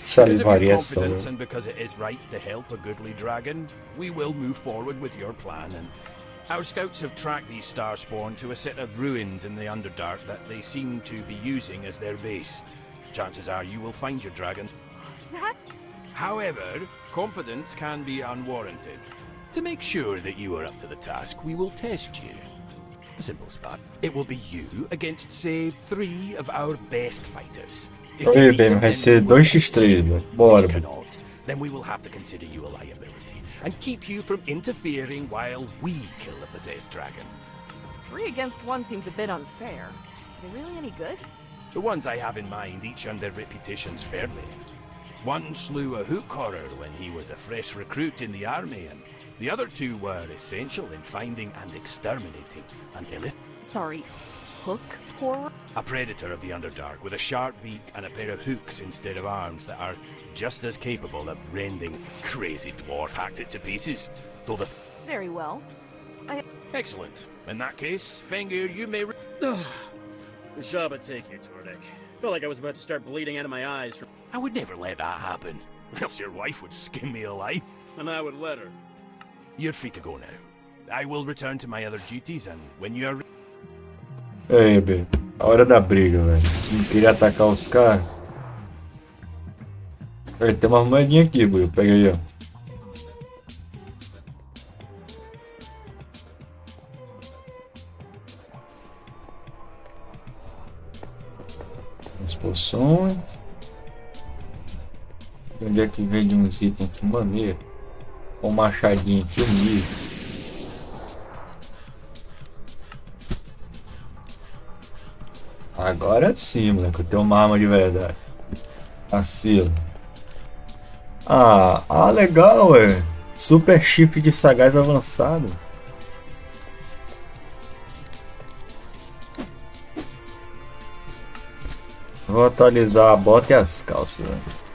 Because of your Salivaria confidence só. and because it is right to help a goodly dragon, we will move forward with your plan. And our scouts have tracked these starspawn to a set of ruins in the Underdark that they seem to be using as their base. Chances are you will find your dragon. That's... However, confidence can be unwarranted. To make sure that you are up to the task, we will test you. A simple spot. It will be you against, say, 3 of our best fighters. If Ei, you beat bem, them, vai then ser we will 2x3, velho. If Bora, you velho. cannot, then we will have to consider you a liability and keep you from interfering while we kill the possessed dragon. 3 against 1 seems a bit unfair. Are they really any good? The ones I have in mind each earned their reputations fairly. One slew a hook horror when he was a fresh recruit in the army, and the other 2 were essential in finding and exterminating an illithid. Sorry, hook horror? A predator of the Underdark with a sharp beak and a pair of hooks instead of arms that are just as capable of rending crazy dwarf hacked it to pieces. Though the... Very well. Excellent. In that case, Fengir, you may... The Shabba take you, Tordek. Felt like I was about to start bleeding out of my eyes. I would never let that happen. Else your wife would skin me alive. And I would let her. You're free to go now. I will return to my other duties, and when you are... Ei, bem. A hora da briga, velho. Não queria atacar os caras. Ei, tem uma moedinha aqui, Buiu. Pega aí, ó. As poções. Onde é que vende uns itens aqui? Maneiro. Um machadinho aqui, um livro. Agora sim, moleque. Eu tenho uma arma de verdade. Vacilo. Legal, ué. Super chifre de sagaz avançado. Vou atualizar a bota e as calças, velho.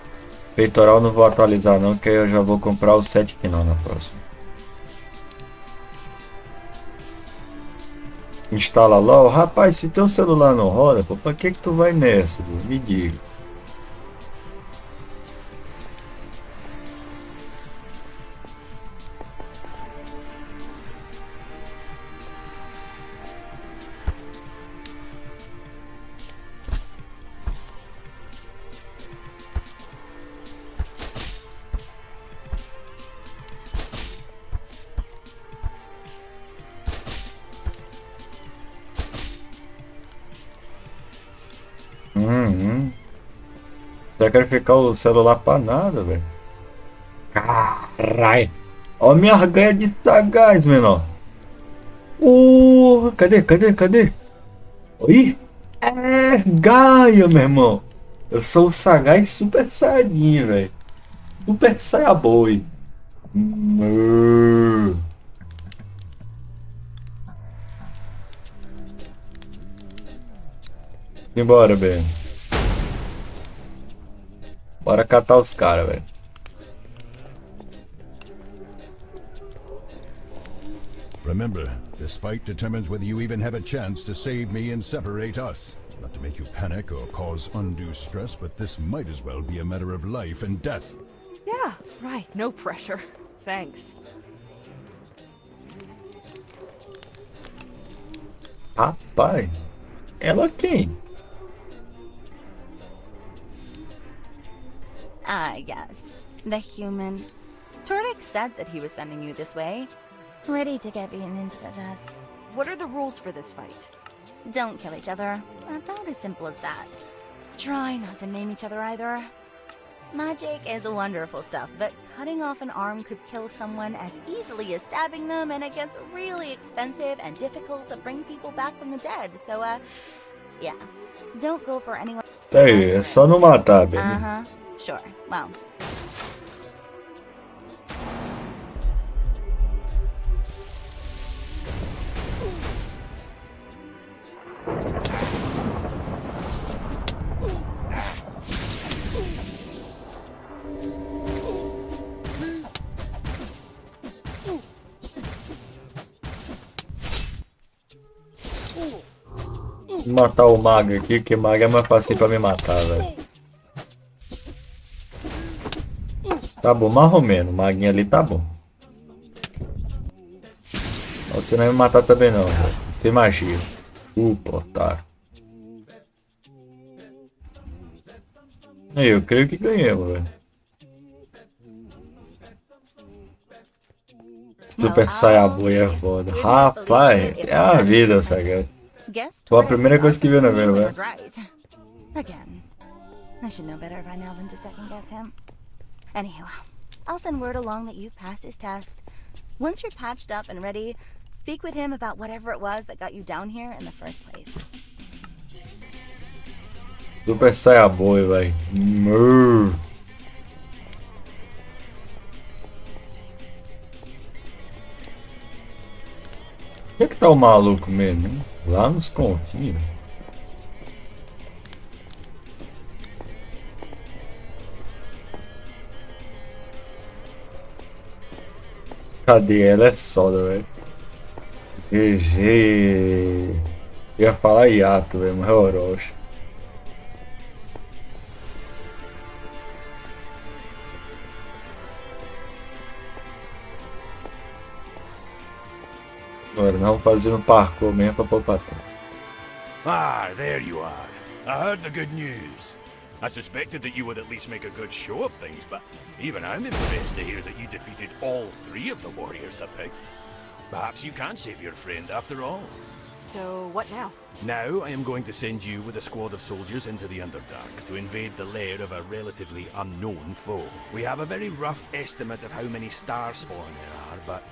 Peitoral não vou atualizar não, que aí eu já vou comprar o set final na próxima. Instala LOL. Rapaz, se teu celular não roda, pô, pra que tu vai nessa, viu? Me diga. Sacrificar o celular pra nada, velho. Caralho. Ó minha arganha de sagaz, menor. Cadê? Oi? É Gaia, meu irmão. Eu sou o sagaz super saiyajin, velho. Super saiyaboi. Embora, velho. Bora catar os caras, velho. Remember, this fight determines whether you even have a chance to save me and separate us. Not to make you panic or cause undue stress, but this might as well be a matter of life and death. Yeah, right. No pressure. Thanks. Rapaz, ela quem? Yes. The human. Tordek said that he was sending you this way. Ready to get beaten into the dust. What are the rules for this fight? Don't kill each other. About as simple as that. Try not to maim each other either. Magic is wonderful stuff, but cutting off an arm could kill someone as easily as stabbing them, and it gets really expensive and difficult to bring people back from the dead. So, yeah. Don't go for anyone. Aí, é só não matar, beleza? Sure. Well. Vou matar o mago aqui, que o mago é mais fácil pra me matar, velho. Tá bom, mais ou menos. O maguinho ali tá bom. Você não vai me matar também não, velho. Sem magia. Otário. Eu creio que ganhamos, velho. Super Saiyan Boy é foda. Rapaz, é a vida essa cara. Foi a primeira coisa que viu na vida, velho. Again. I should know better by now than to second guess him. Anyhow, I'll send word along that you've passed his test. Once you're patched up and ready, speak with him about whatever it was that got you down here in the first place. Super Saiyan Boy, velho. Onde é que tá o maluco mesmo, hein? Lá nos continhos. Cadê ela? É soda, velho. GG. Eu ia falar hiato, velho, mas é Orochi. Agora não fazendo parkour mesmo pra pôr pra trás. Ah, there you are. I heard the good news. I suspected that you would at least make a good show of things, but even I'm impressed to hear that you defeated all 3 of the warriors I picked. Perhaps you can save your friend after all. So, what now? Now I am going to send you with a squad of soldiers into the Underdark to invade the lair of a relatively unknown foe. We have a very rough estimate of how many star spawn there are, but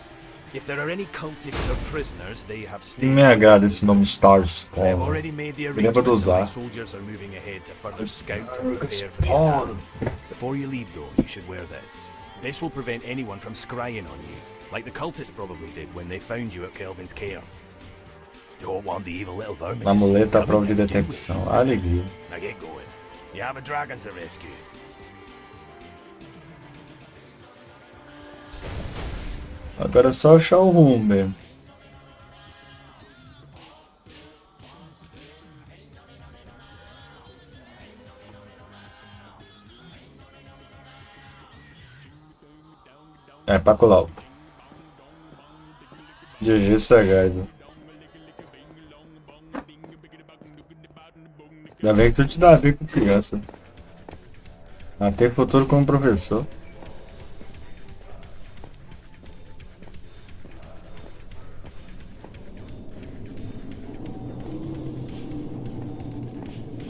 if there are any cultists or prisoners, they have stayed. Me agrada esse nome Star Spawn. I have already made the Lembra de arrangements, and my usar. soldiers are moving ahead to further scout and prepare for the attack. Before you leave though, you should wear this. This will prevent anyone from scrying on you, like the cultists probably did when they found you at Kelvin's care. Don't want the evil little vermin to see you Amuleta à prova coming de now, do we? detecção. Alegria. Now get going. You have a dragon to rescue. Agora é só achar o rumo mesmo. É, pra colar. GG sagaz. Ainda bem que tu te dá a ver com criança. Até futuro como professor.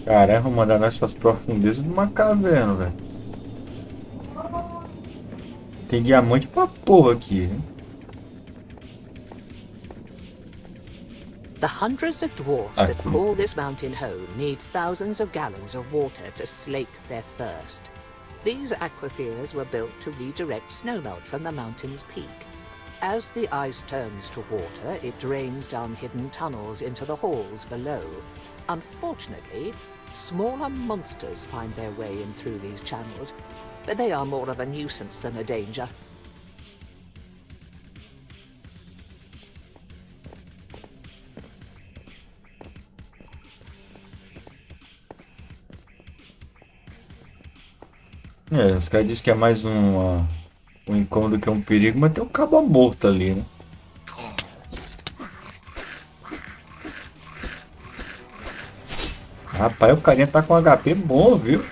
Caramba, vou mandar nós para as profundezas de uma caverna, velho. Tem diamante pra porra aqui, hein? The hundreds of dwarfs that call this mountain home need thousands of gallons of water to slake their thirst. These aquifers were built to redirect snowmelt from the mountain's peak. As the ice turns to water, it drains down hidden tunnels into the halls below. Unfortunately, smaller monsters find their way in through these channels, but they are more of a nuisance than a danger. É, os caras dizem que é mais um incômodo que um perigo, mas tem um cabo morto ali, né? Rapaz, o carinha tá com HP bom, viu?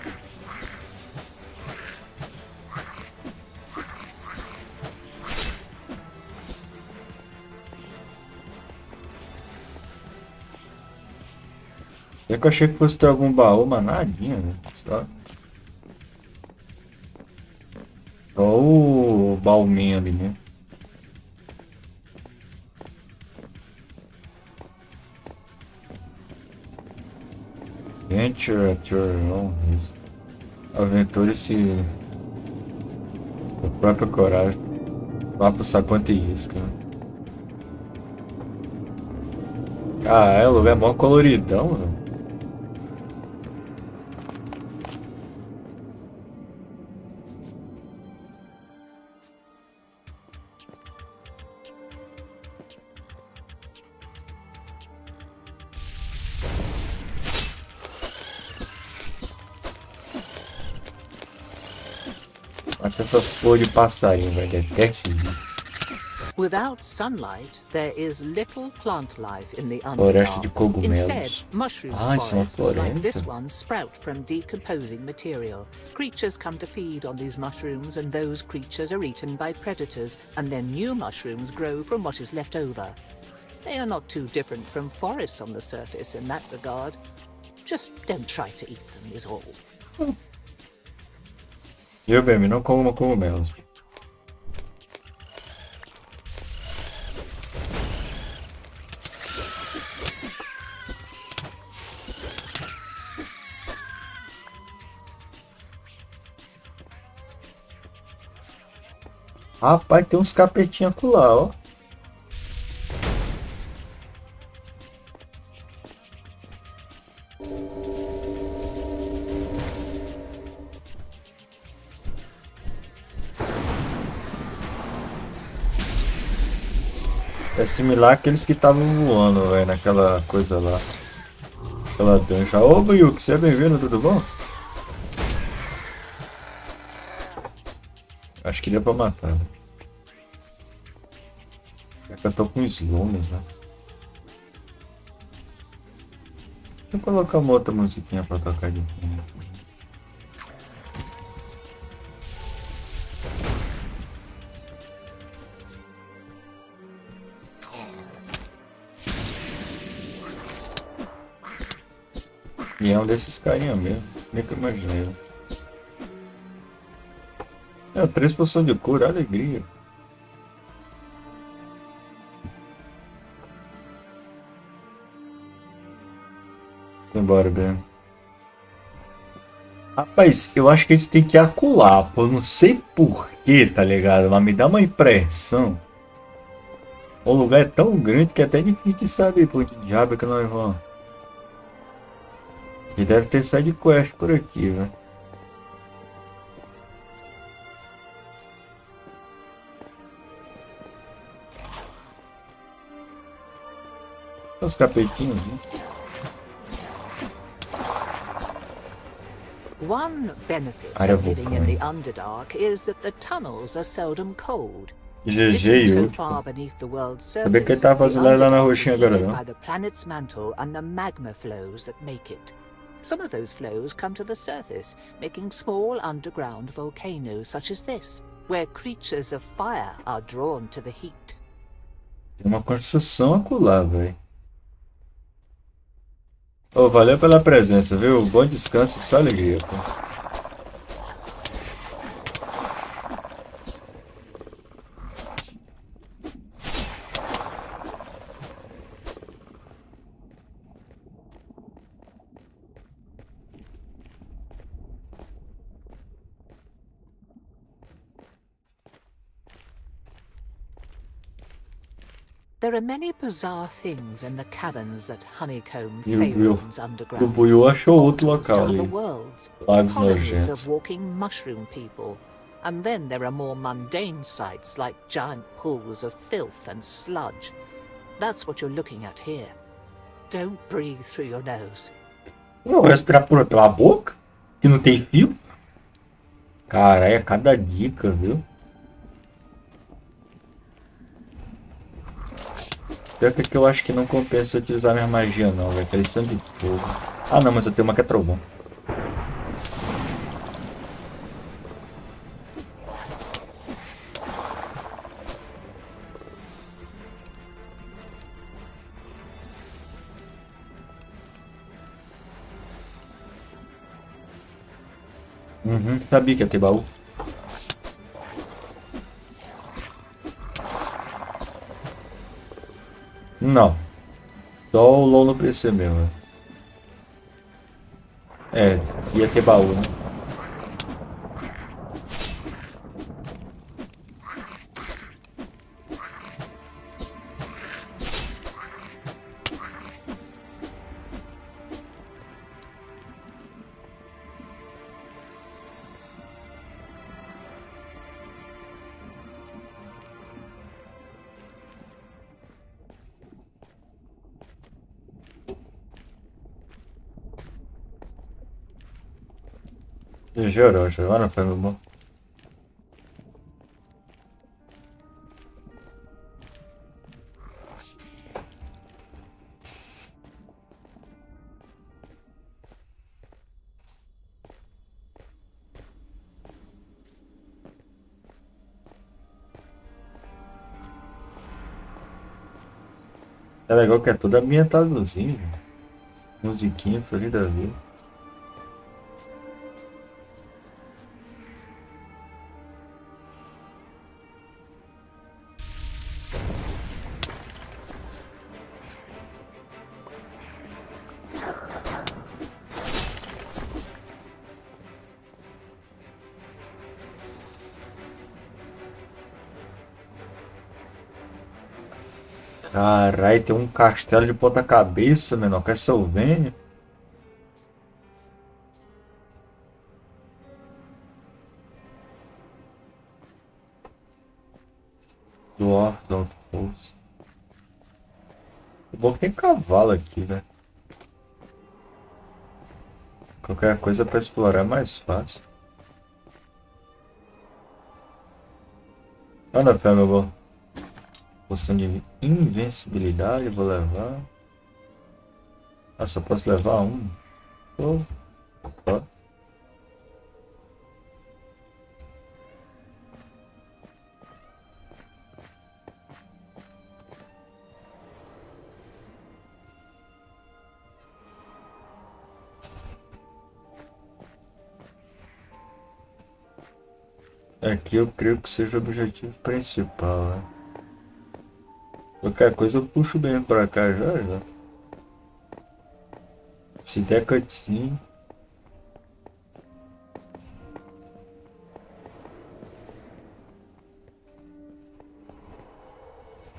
É que eu achei que fosse ter algum baú, mas nadinha, né? Só o baúminho ali, né? Entre, aventure-se com a própria coragem. Vá pro saquante e isca. Ah, é, o lugar é mó coloridão, velho. Mata essas flores de passarinho, velho. Deteste isso. Without sunlight, there is little plant life in the Floresta de Underdark. Instead, cogumelos. mushroom Ah, isso é uma forests like floresta? this one sprout from decomposing material. Creatures come to feed on these mushrooms, and those creatures are eaten by predators, and then new mushrooms grow from what is left over. They are not too different from forests on the surface in that regard. Just don't try to eat them, is all. Eu, bem, não como cogumelos. Rapaz, tem uns capetinhos acolá, ó. É similar àqueles que estavam voando, velho, naquela coisa lá. Aquela dungeon. Ô, Bayuki, você é bem-vindo, tudo bom? Acho que deu pra matar. É que eu tô com os lumes, né? Deixa eu colocar uma outra musiquinha pra tocar de fundo. E é um desses carinha mesmo. Nem que eu imaginei. É, 3 poções de cura, alegria. Embora, bem. Rapaz, eu acho que a gente tem que acular, pô. Eu não sei porquê, tá ligado? Mas me dá uma impressão. O lugar é tão grande que é até difícil de saber por que diabo é que nós vamos. E deve ter side quest por aqui, velho. Os capetinhos, né? One benefit Área of living in the vulcânica. Underdark is that the tunnels are seldom cold. GG, Sitting so Yuki. far beneath the world's Sabia que ele surface, tava the fazendo lá na Underdark is roxinha agora, heated não? by the planet's mantle and the magma flows that make it. Some of those flows come to the surface, making small underground volcanoes such as this, where creatures of fire are drawn to the heat. Tem uma construção acolá, velho. Ô, valeu pela presença, viu? Bom descanso e só alegria, pô. There are many bizarre things in the caverns that honeycomb E o Faerun's underground. Buiu achou outro Portals to local other ali. worlds, Lagos colonies nojentos. of walking mushroom people. And then there are more mundane sights like giant pools of filth and sludge. That's what you're looking at here. Don't breathe through your nose. Eu vou respirar pela boca? Que não tem fio? Cara, é cada dica, viu? Pior que eu acho que não compensa utilizar minha magia não, velho. Aquele sangue de fogo. Ah não, mas eu tenho uma que é trovão. Uhum, sabia que ia ter baú. Não. Só o LOL no PC mesmo. É, ia ter baú, né? Gerou, agora foi meu bom. É legal que é tudo ambientadozinho, velho. Musiquinha, feliz da vida. Caralho, tem um castelo de ponta cabeça, menor. Castlevania. Dwarf Outpost. O bom que tem cavalo aqui, né? Qualquer coisa pra explorar é mais fácil. Anda, fé, meu bom. Poção de invencibilidade, vou levar. Ah, só posso levar um. Oh. Oh. Aqui eu creio que seja o objetivo principal, né? Qualquer coisa eu puxo bem pra cá já. Se der cutscene.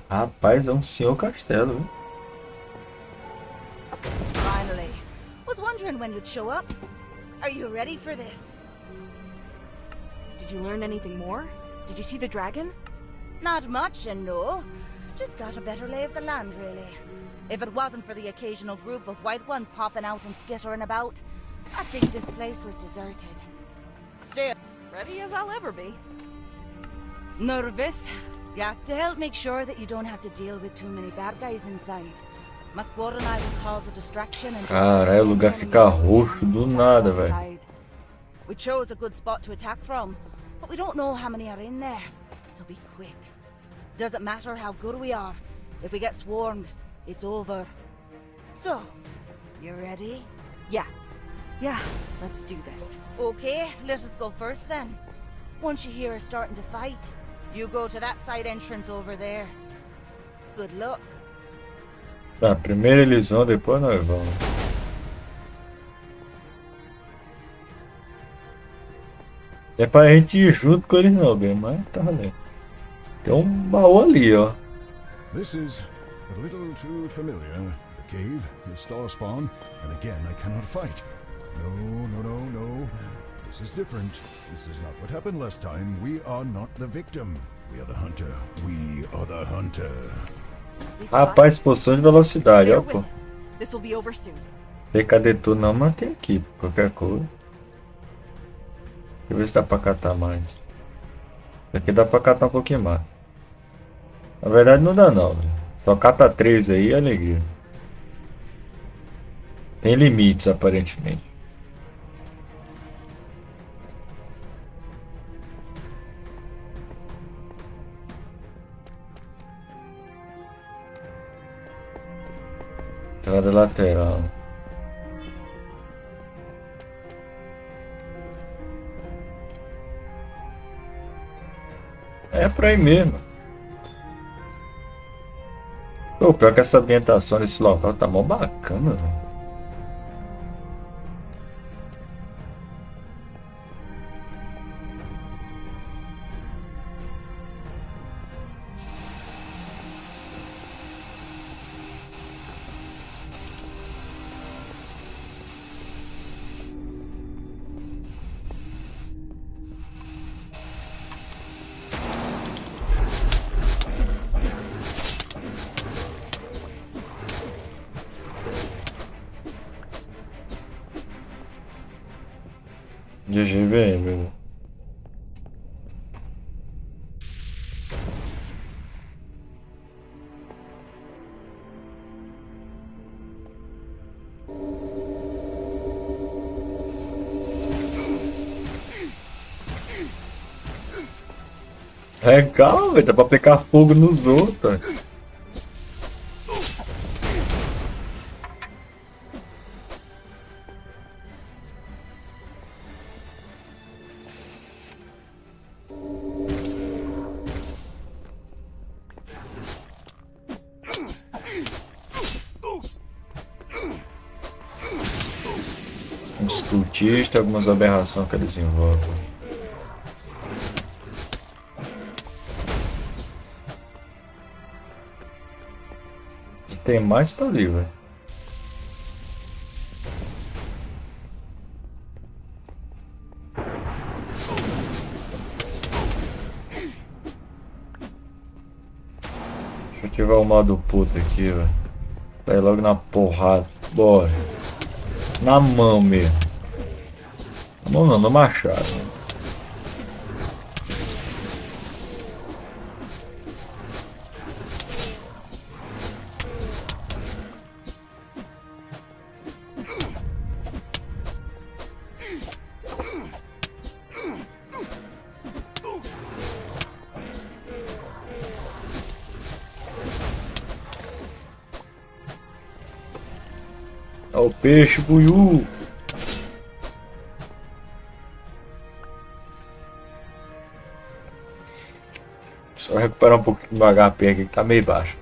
Rapaz, é um senhor castelo, viu? Finally. Was wondering when you'd show up. Are you ready for this? Did you learn anything more? Did you see the dragon? Not much, and no. Just got a better lay of the land, really. If it wasn't for the occasional group of white ones popping out and skittering about, I think this place was deserted. Still, Ready as I'll ever be. nervous. Yeah, to help make sure that you don't have to deal with too many bad guys inside. My squad and I will cause a distraction and... Caralho, o lugar fica roxo do nada, velho. We chose a good spot to attack from, but we don't know how many are in there, so be quick. Doesn't matter how good we are. If we get swarmed, it's over. So, you ready? Yeah, let's do this. Okay, let us go first then. Once you hear us starting to fight, you go to that side entrance over there. Good luck. Tá, primeiro eles vão, depois nós vamos. É pra gente ir junto com eles não, bem, mas tá valendo. Tem um baú ali, ó. This is a little too familiar. The cave, the star spawn, and again I cannot fight. No. This is different. This is not what happened last time. We are not the victim. We are the hunter. We are the hunter. Rapaz, poção de velocidade, ó, pô. This will be over soon. Sei cadê tu não, mas tem aqui, qualquer coisa. Deixa eu ver se dá pra catar mais. Isso aqui dá pra catar um pouquinho mais. Na verdade não dá não, velho. Só cata 3 aí, alegria. Tem limites, aparentemente. Entrada lateral. É pra aí mesmo. Pô, pior que essa ambientação nesse local tá mó bacana, velho. GG, velho. Legal, velho. Dá pra aplicar fogo nos outros. cultista e algumas aberrações que eles invocam. E tem mais pra ali, velho. Deixa eu ativar o modo puta aqui, velho. Sai logo na porrada. Bora. Na mão mesmo. Na mão não, no machado. Olha o peixe, buiú. Só recuperar um pouquinho do HP aqui que tá meio baixo.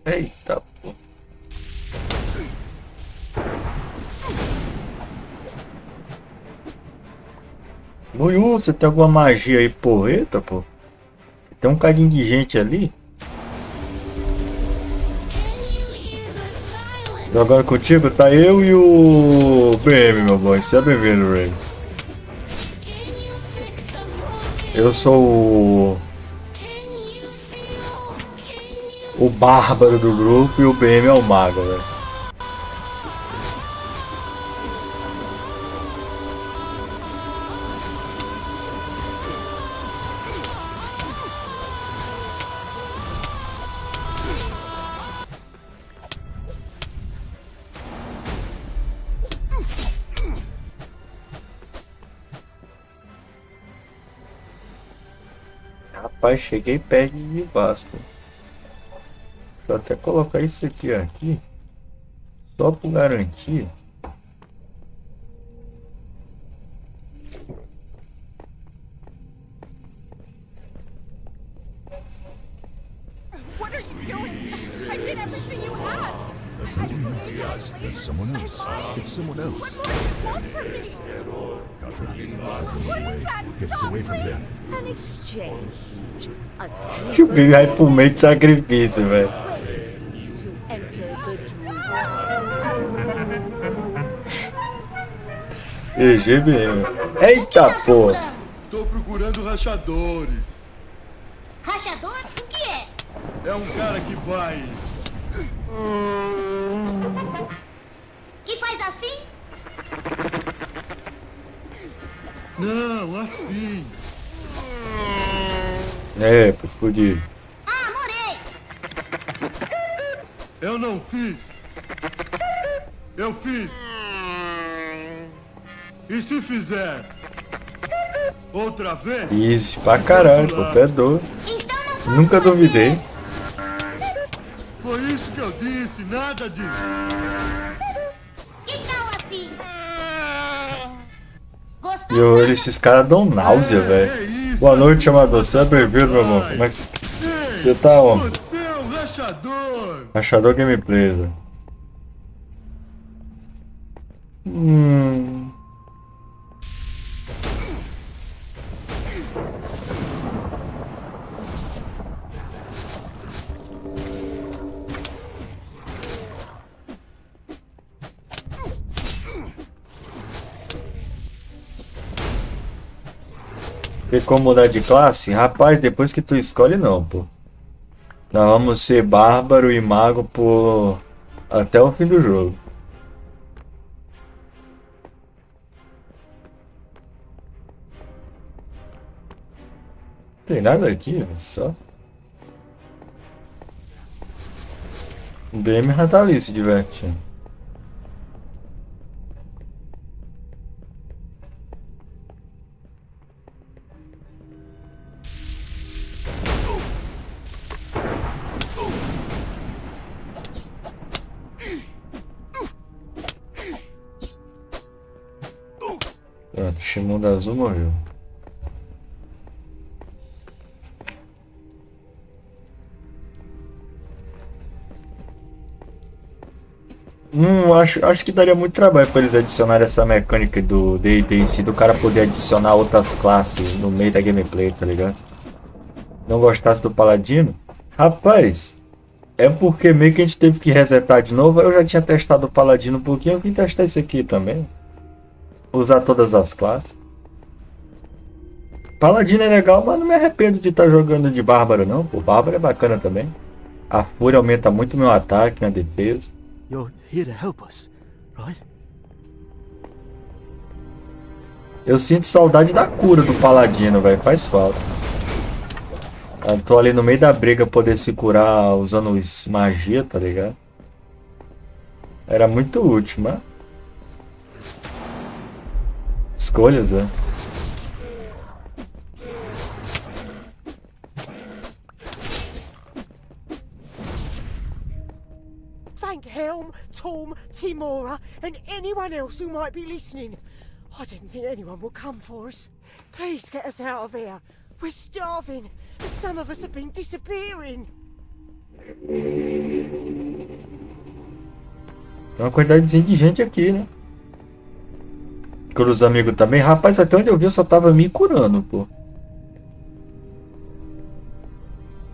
Eita, pô. Buiú, você tem alguma magia aí, porreta, pô? Tem um cadinho de gente ali. Jogando contigo, tá eu e o BM, meu boy. Seja bem-vindo, Ray. Eu sou o bárbaro do grupo e o BM é o mago, velho. Rapaz, cheguei perto de Vasco. Deixa eu até colocar isso aqui, só por garantir. What are you doing? I did everything you asked. That's not you. That's someone else. It's someone else. What more do you want from me? Contra, What is that? get us Stop, away from please. them. An exchange. A Que o BM vai pro meio de sacrifício, velho. to enter the dream. EGBM. Eita porra! Estou procurando rachadores. Rachador? O que é? É um cara que vai. E faz assim? Não, assim. É, pra explodir. Ah, morei! Eu não fiz. Eu fiz. E se fizer? Outra vez? Isso, pra caralho, pô, até doido. Nunca duvidei. Foi isso que eu disse, nada disso. Que tal assim? E hoje esses caras dão náusea, velho. Boa noite, amador. Seja bem-vindo, meu irmão. Como é que você tá, ó? Você é um rachador. Rachador gameplay, velho. Tem como mudar de classe? Rapaz, depois que tu escolhe não, pô. Nós vamos ser bárbaro e mago por até o fim do jogo. Tem nada aqui, olha só. O BM já tá ali se divertindo. Pronto, o Shimundo azul morreu. Acho que daria muito trabalho para eles adicionarem essa mecânica do D&D em si, do cara poder adicionar outras classes no meio da gameplay, tá ligado? Não gostasse do Paladino? Rapaz, é porque meio que a gente teve que resetar de novo. Eu já tinha testado o Paladino um pouquinho, eu vim testar esse aqui também. Usar todas as classes. Paladino é legal, mas não me arrependo de estar jogando de Bárbaro não. O Bárbaro é bacana também. A fúria aumenta muito meu ataque, minha defesa. You're here to help us, right? Eu sinto saudade da cura do Paladino, velho. Faz falta. Eu tô ali no meio da briga poder se curar usando magia, tá ligado? Era muito útil, mas... Escolhas, velho. Thank Helm, Tom, Timora, and anyone else who might be listening. I didn't think anyone would come for us. Please get us out of here. We're starving. Some of us have been disappearing. Tem uma quantidadezinha de gente aqui, né? Cura os amigos também. Rapaz, até onde eu vi eu só tava me curando, pô.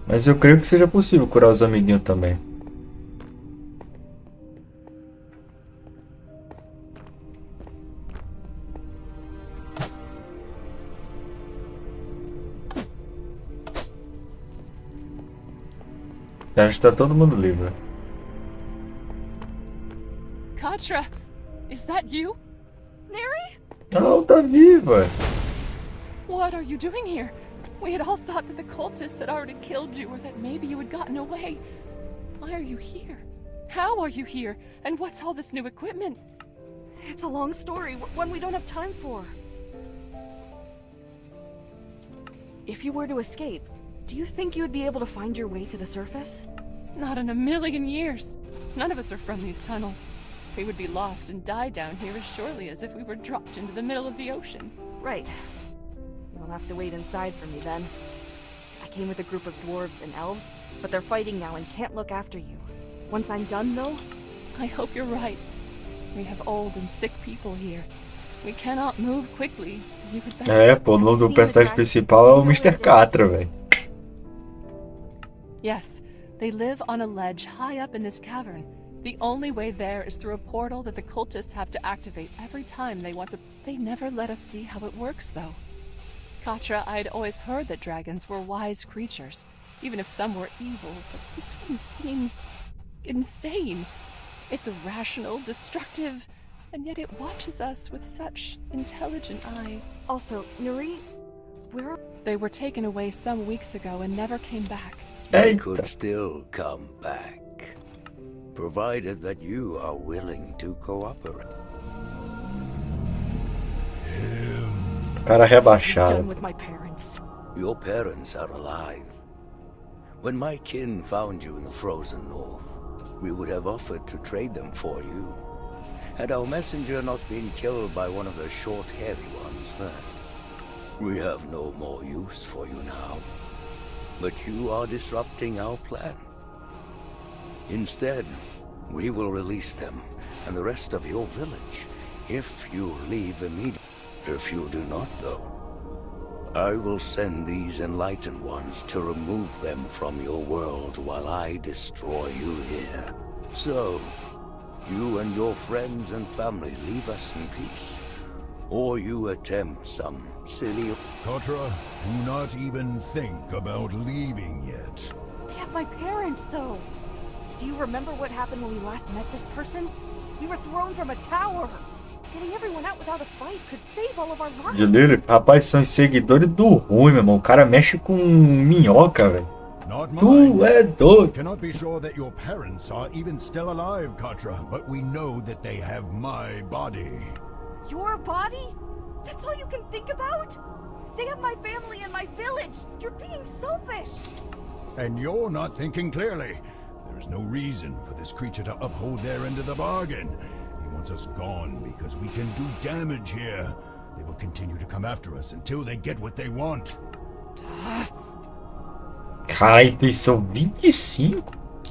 Mas eu creio que seja possível curar os amiguinhos também. Acho que tá todo mundo livre. Katra, is that you? Neri? Não, tá viva. What are you doing here? We had all thought that the cultists had already killed you, or that maybe you had gotten away. Why are you here? How are you here? And what's all this new equipment? It's a long story, one we don't have time for. If you were to escape, do you think you would be able to find your way to the surface? Not in a million years. None of us are from these tunnels. We would be lost and die down here as surely as if we were dropped into the middle of the ocean. Right. You'll have to wait inside for me then. I came with a group of dwarves and elves, but they're fighting now and can't look after you. Once I'm done though... I hope you're right. We have old and sick people here. We cannot move quickly, so you would best... Pô, o nome do personagem principal é o Mr. Catra, velho. Yes, they live on a ledge high up in this cavern. The only way there is through a portal that the cultists have to activate every time they want to... They never let us see how it works, though. Katra, I'd always heard that dragons were wise creatures, even if some were evil, but this one seems... insane. It's irrational, destructive, and yet it watches us with such intelligent eye. Also, Nuri, where are... They were taken away some weeks ago and never came back. They could still come back, provided that you are willing to cooperate. Cara rebaixado. Done with my parents. Your parents are alive. When my kin found you in the frozen north, we would have offered to trade them for you, had our messenger not been killed by one of the short-hairy ones first. We have no more use for you now. But you are disrupting our plan. Instead, we will release them and the rest of your village, if you leave immediately. If you do not, though, I will send these enlightened ones to remove them from your world while I destroy you here. So, you and your friends and family leave us in peace, or you attempt some silly... Katra, do not even think about leaving yet. They have my parents, though. Do you remember what happened when we last met this person? We were thrown from a tower. Getting everyone out without a fight could save all of our lives. Juliano, rapaz, são os seguidores do ruim, meu irmão. O cara mexe com minhoca, velho. Tu é doido. Cannot be sure that your parents are even still alive, Katra, but we know that they have my body. Your body? That's all you can think about? They have my family and my village. You're being selfish. And you're not thinking clearly. There is no reason for this creature to uphold their end of the bargain. He wants us gone because we can do damage here. They will continue to come after us until they get what they want. Caralho, eles são 25?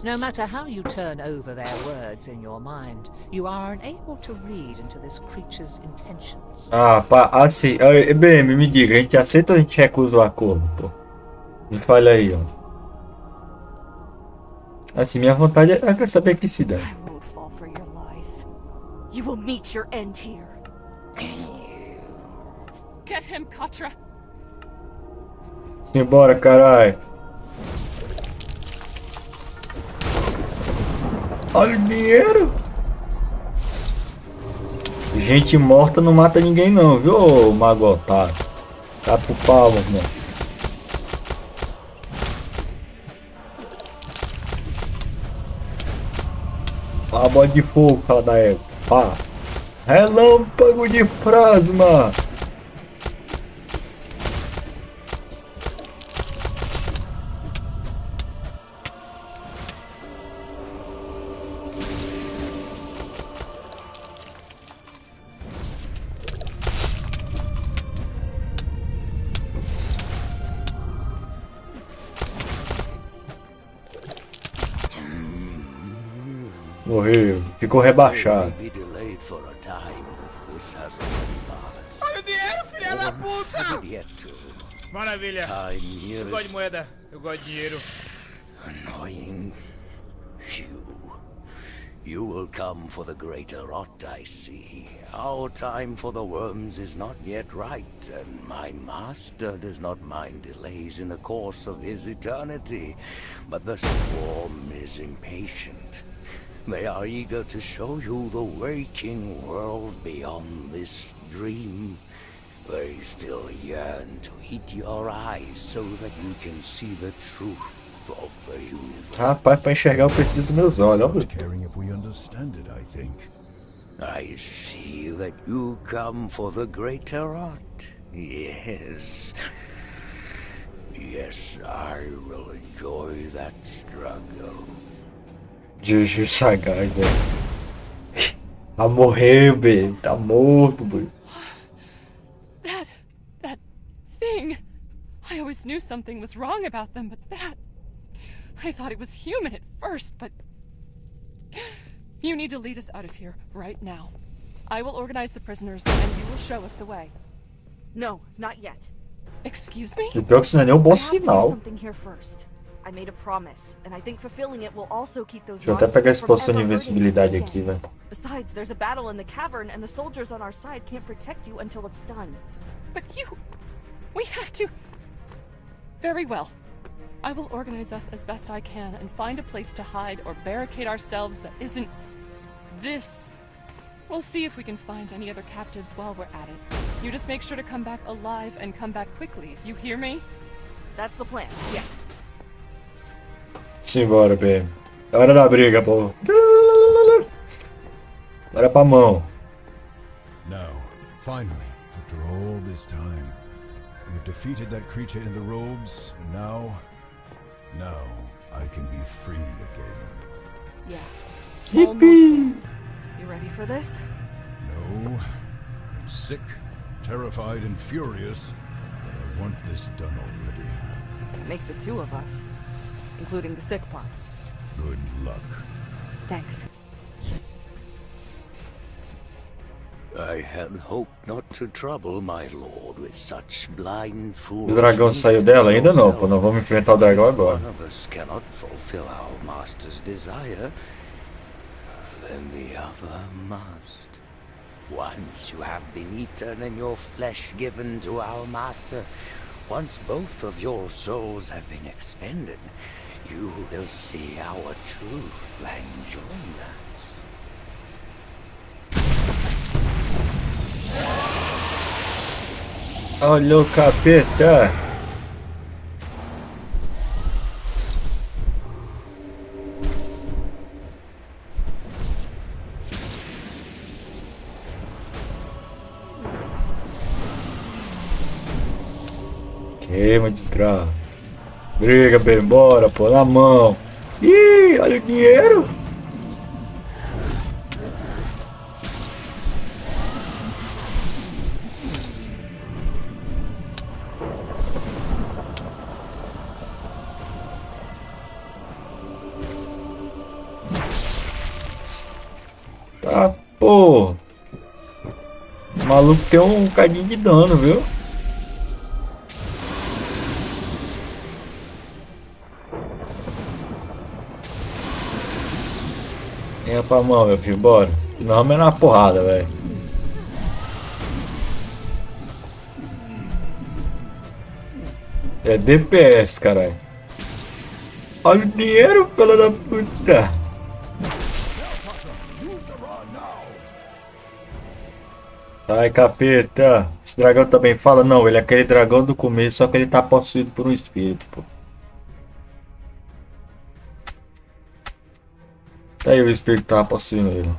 No matter how you turn over their words in your mind, you are unable to read into this creature's intentions. Ah, pá, assim, BM, me diga, a gente aceita ou a gente recusa o acordo, pô? Me fala aí, ó. Assim, minha vontade é saber que se dá. I won't fall for your lies. You will meet your end here. Get him, Katra. Simbora, caralho. Olha o dinheiro. Gente morta não mata ninguém não, viu, ô mago otário? Tá pro pau, mano. A bola de fogo, fala da égua. Pá. Relâmpago de plasma. Morreu, ficou rebaixado. Olha o dinheiro, filha da puta! Maravilha. Eu gosto de moeda, eu gosto de dinheiro. Annoying. You will come for the greater rot, I see. Our time for the worms is not yet right, and my master does not mind delays in the course of his eternity. But the swarm is impatient. They are eager to show you the waking world beyond this dream. They still yearn to eat your eyes so that you can see the truth of the universe. Rapaz, pra enxergar eu preciso dos meus olhos. Caring if we understand it, I think. I see that you come for the greater art. Yes. Yes, I will enjoy that struggle. Juju sagaz, velho. Tá morreu, velho. Tá morto, velho. That thing. I always knew something was wrong about them, but that... I thought it was human at first, but... You need to lead us out of here, right now. I will organize the prisoners, and you will show us the way. No, not yet. Excuse me? O pior que isso não é nem o boss I have to do final. something here first. I made a promise, and I think fulfilling it will also keep those Deixa eu até pegar esse monsters poção de from ever hurting invencibilidade you aqui, again. velho. Besides, there's a battle in the cavern, and the soldiers on our side can't protect you until it's done. But you... We have to... Very well. I will organize us as best I can and find a place to hide or barricade ourselves that isn't... this. We'll see if we can find any other captives while we're at it. You just make sure to come back alive and come back quickly. You hear me? That's the plan, yeah. Simbora, BM. É hora da briga, pô. Bora pra mão. Now, finally, after all this time, we have defeated that creature in the robes, and now I can be free again. Yeah. Almost there. You ready for this? No, I'm sick, terrified, and furious, but I want this done already. It makes the two of us, including the sick part. Good luck. Thanks. I had hoped not to trouble my lord with such blind O dragão saiu dela? Ainda não, pô. Não vamos enfrentar o dragão agora. One of us cannot fulfill our master's desire, then the other must. Once you have been eaten and your flesh given to our master, once both of your souls have been expended, you will see our truth and join us. Olha o capeta. Queima, desgraça. Briga, bem, bora, pô, na mão. Ih, olha o dinheiro. Ah, pô. O maluco tem um cadinho de dano, viu? Venha pra mão, meu filho, bora. Não, é na porrada, velho. É DPS, caralho. Olha o dinheiro, pela da puta. Sai, capeta. Esse dragão também fala? Não, ele é aquele dragão do começo, só que ele tá possuído por um espírito, pô. Tá aí o espírito que tava possuindo ele.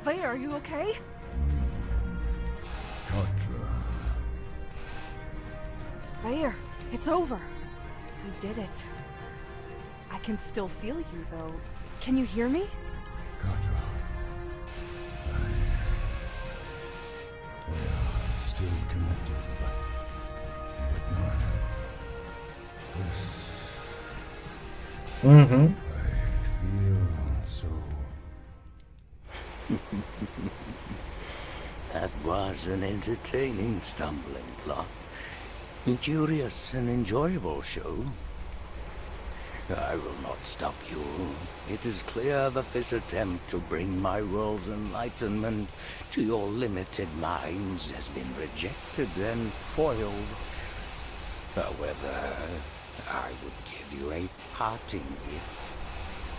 Vaya, are you okay? Vaya, it's over. We did it. I can still feel you, though. Can you hear me? Still connected, but not this. Uhum. I feel so. That was an entertaining stumbling block. A curious and enjoyable show. I will not stop you. It is clear that this attempt to bring my world's enlightenment to your limited minds has been rejected and foiled. However, I would give you a parting gift.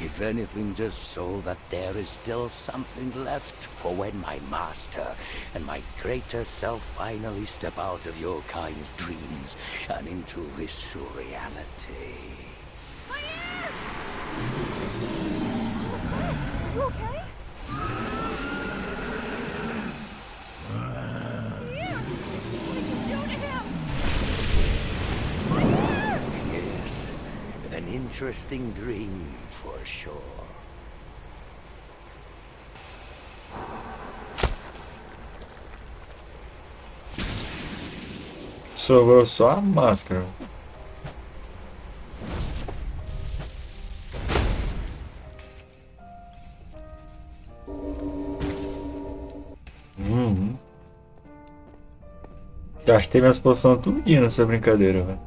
If anything, just so that there is still something left for when my master and my greater self finally step out of your kind's dreams and into this reality. You okay? Yes, an interesting dream for sure. Sobrou só a máscara. Gastei minhas poções tudinho nessa brincadeira, velho.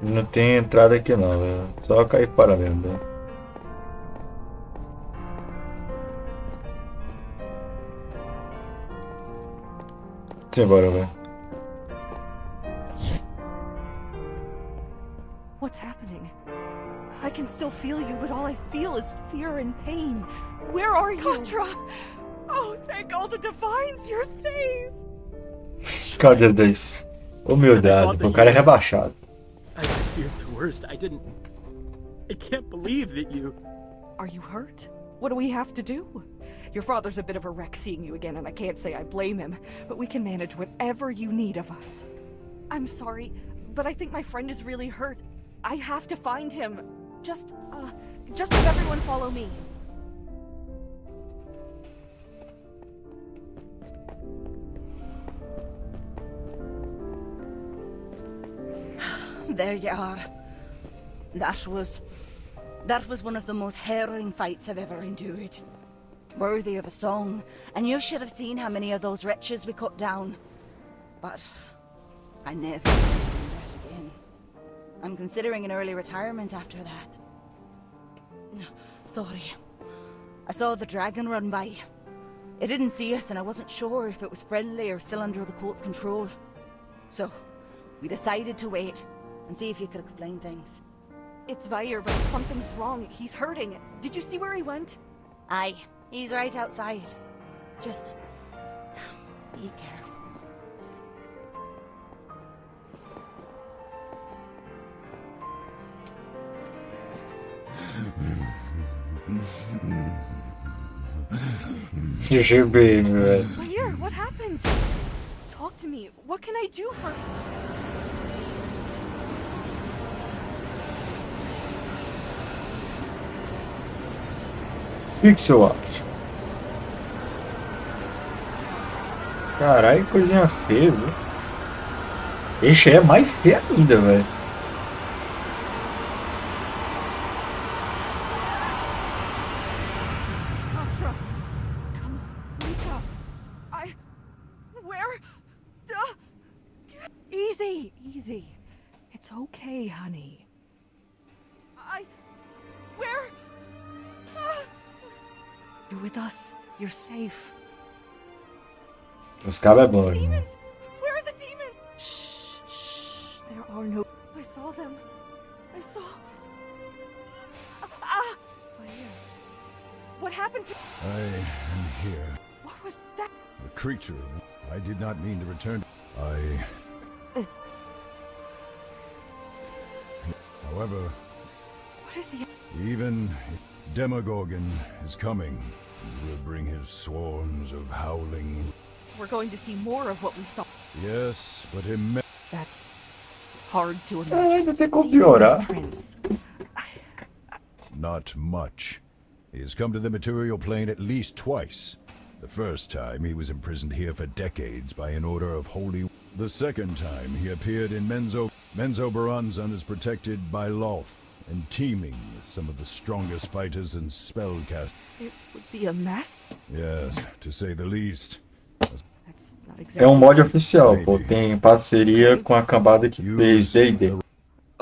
Não tem entrada aqui não, velho. Só cair fora mesmo, velho. Embora, velho. What's happening? I can still feel you, but all I feel is fear and pain. Where are you? Contra! Oh, thank all the divines, you're safe! Cadê desse? Humildade, o cara é rebaixado. I feared the worst. I can't believe that you... Are you hurt? What do we have to do? Your father's a bit of a wreck seeing you again, and I can't say I blame him, but we can manage whatever you need of us. I'm sorry, but I think my friend is really hurt. I have to find him. Just have everyone follow me. There you are. That was one of the most harrowing fights I've ever endured. Worthy of a song, and you should have seen how many of those wretches we cut down. But I never want to do that again. I'm considering an early retirement after that. Sorry. I saw the dragon run by. It didn't see us, and I wasn't sure if it was friendly or still under the cult's control. So, we decided to wait and see if you could explain things. It's Vair, but something's wrong. He's hurting. Did you see where he went? Aye, he's right outside. Just be careful. You should be, right? Vair, what happened? Talk to me. What can I do for... Pixel art. Caralho, coisinha feia, viu? Esse aí é mais feio ainda, velho. Contra, come, wake up. Where the... Easy, easy. It's okay, honey. Where? You're with us. You're safe. Os cabos é bom, né? Demons! Where are the demons? Shh, shh. There are no... I saw them. I saw... Fire. What happened to... I am here. What was that? The creature. I did not mean to return. It's... However, What is the... even Demogorgon is coming. He will bring his swarms of howling. So we're going to see more of what we saw. Yes, but That's hard to Ainda tem imagine. como piorar. Prince. not much. He has come to the material plane at least twice. The first time he was imprisoned here for decades by an order of holy... The second time he appeared in Menzo Baranzan is protected by Loth and teeming with some of the strongest fighters and spellcasters. It would be a mess. Yes, to say the least. That's not É exactly... um mod oficial, pô. Tem parceria com a cambada que fez D&D.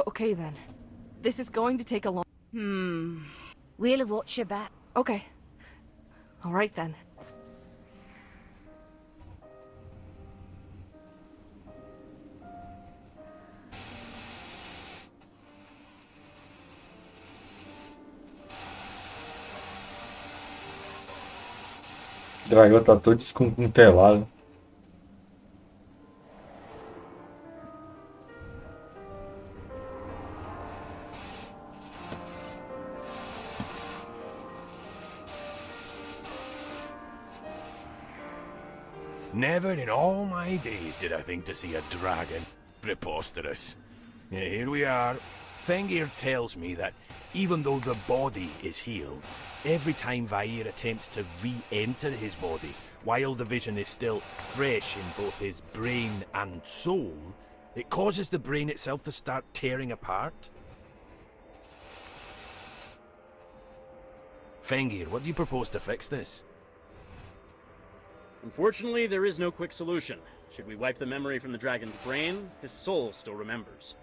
Okay then. This is going to take a long... We'll watch your back. Okay. All right then. O dragão tá todo descontelado. Never in all my days did I think to see a dragon. Preposterous. Yeah, here we are. Fengir tells me that even though the body is healed, every time Vair attempts to re-enter his body, while the vision is still fresh in both his brain and soul, it causes the brain itself to start tearing apart. Fengir, what do you propose to fix this? Unfortunately, there is no quick solution. Should we wipe the memory from the dragon's brain, his soul still remembers.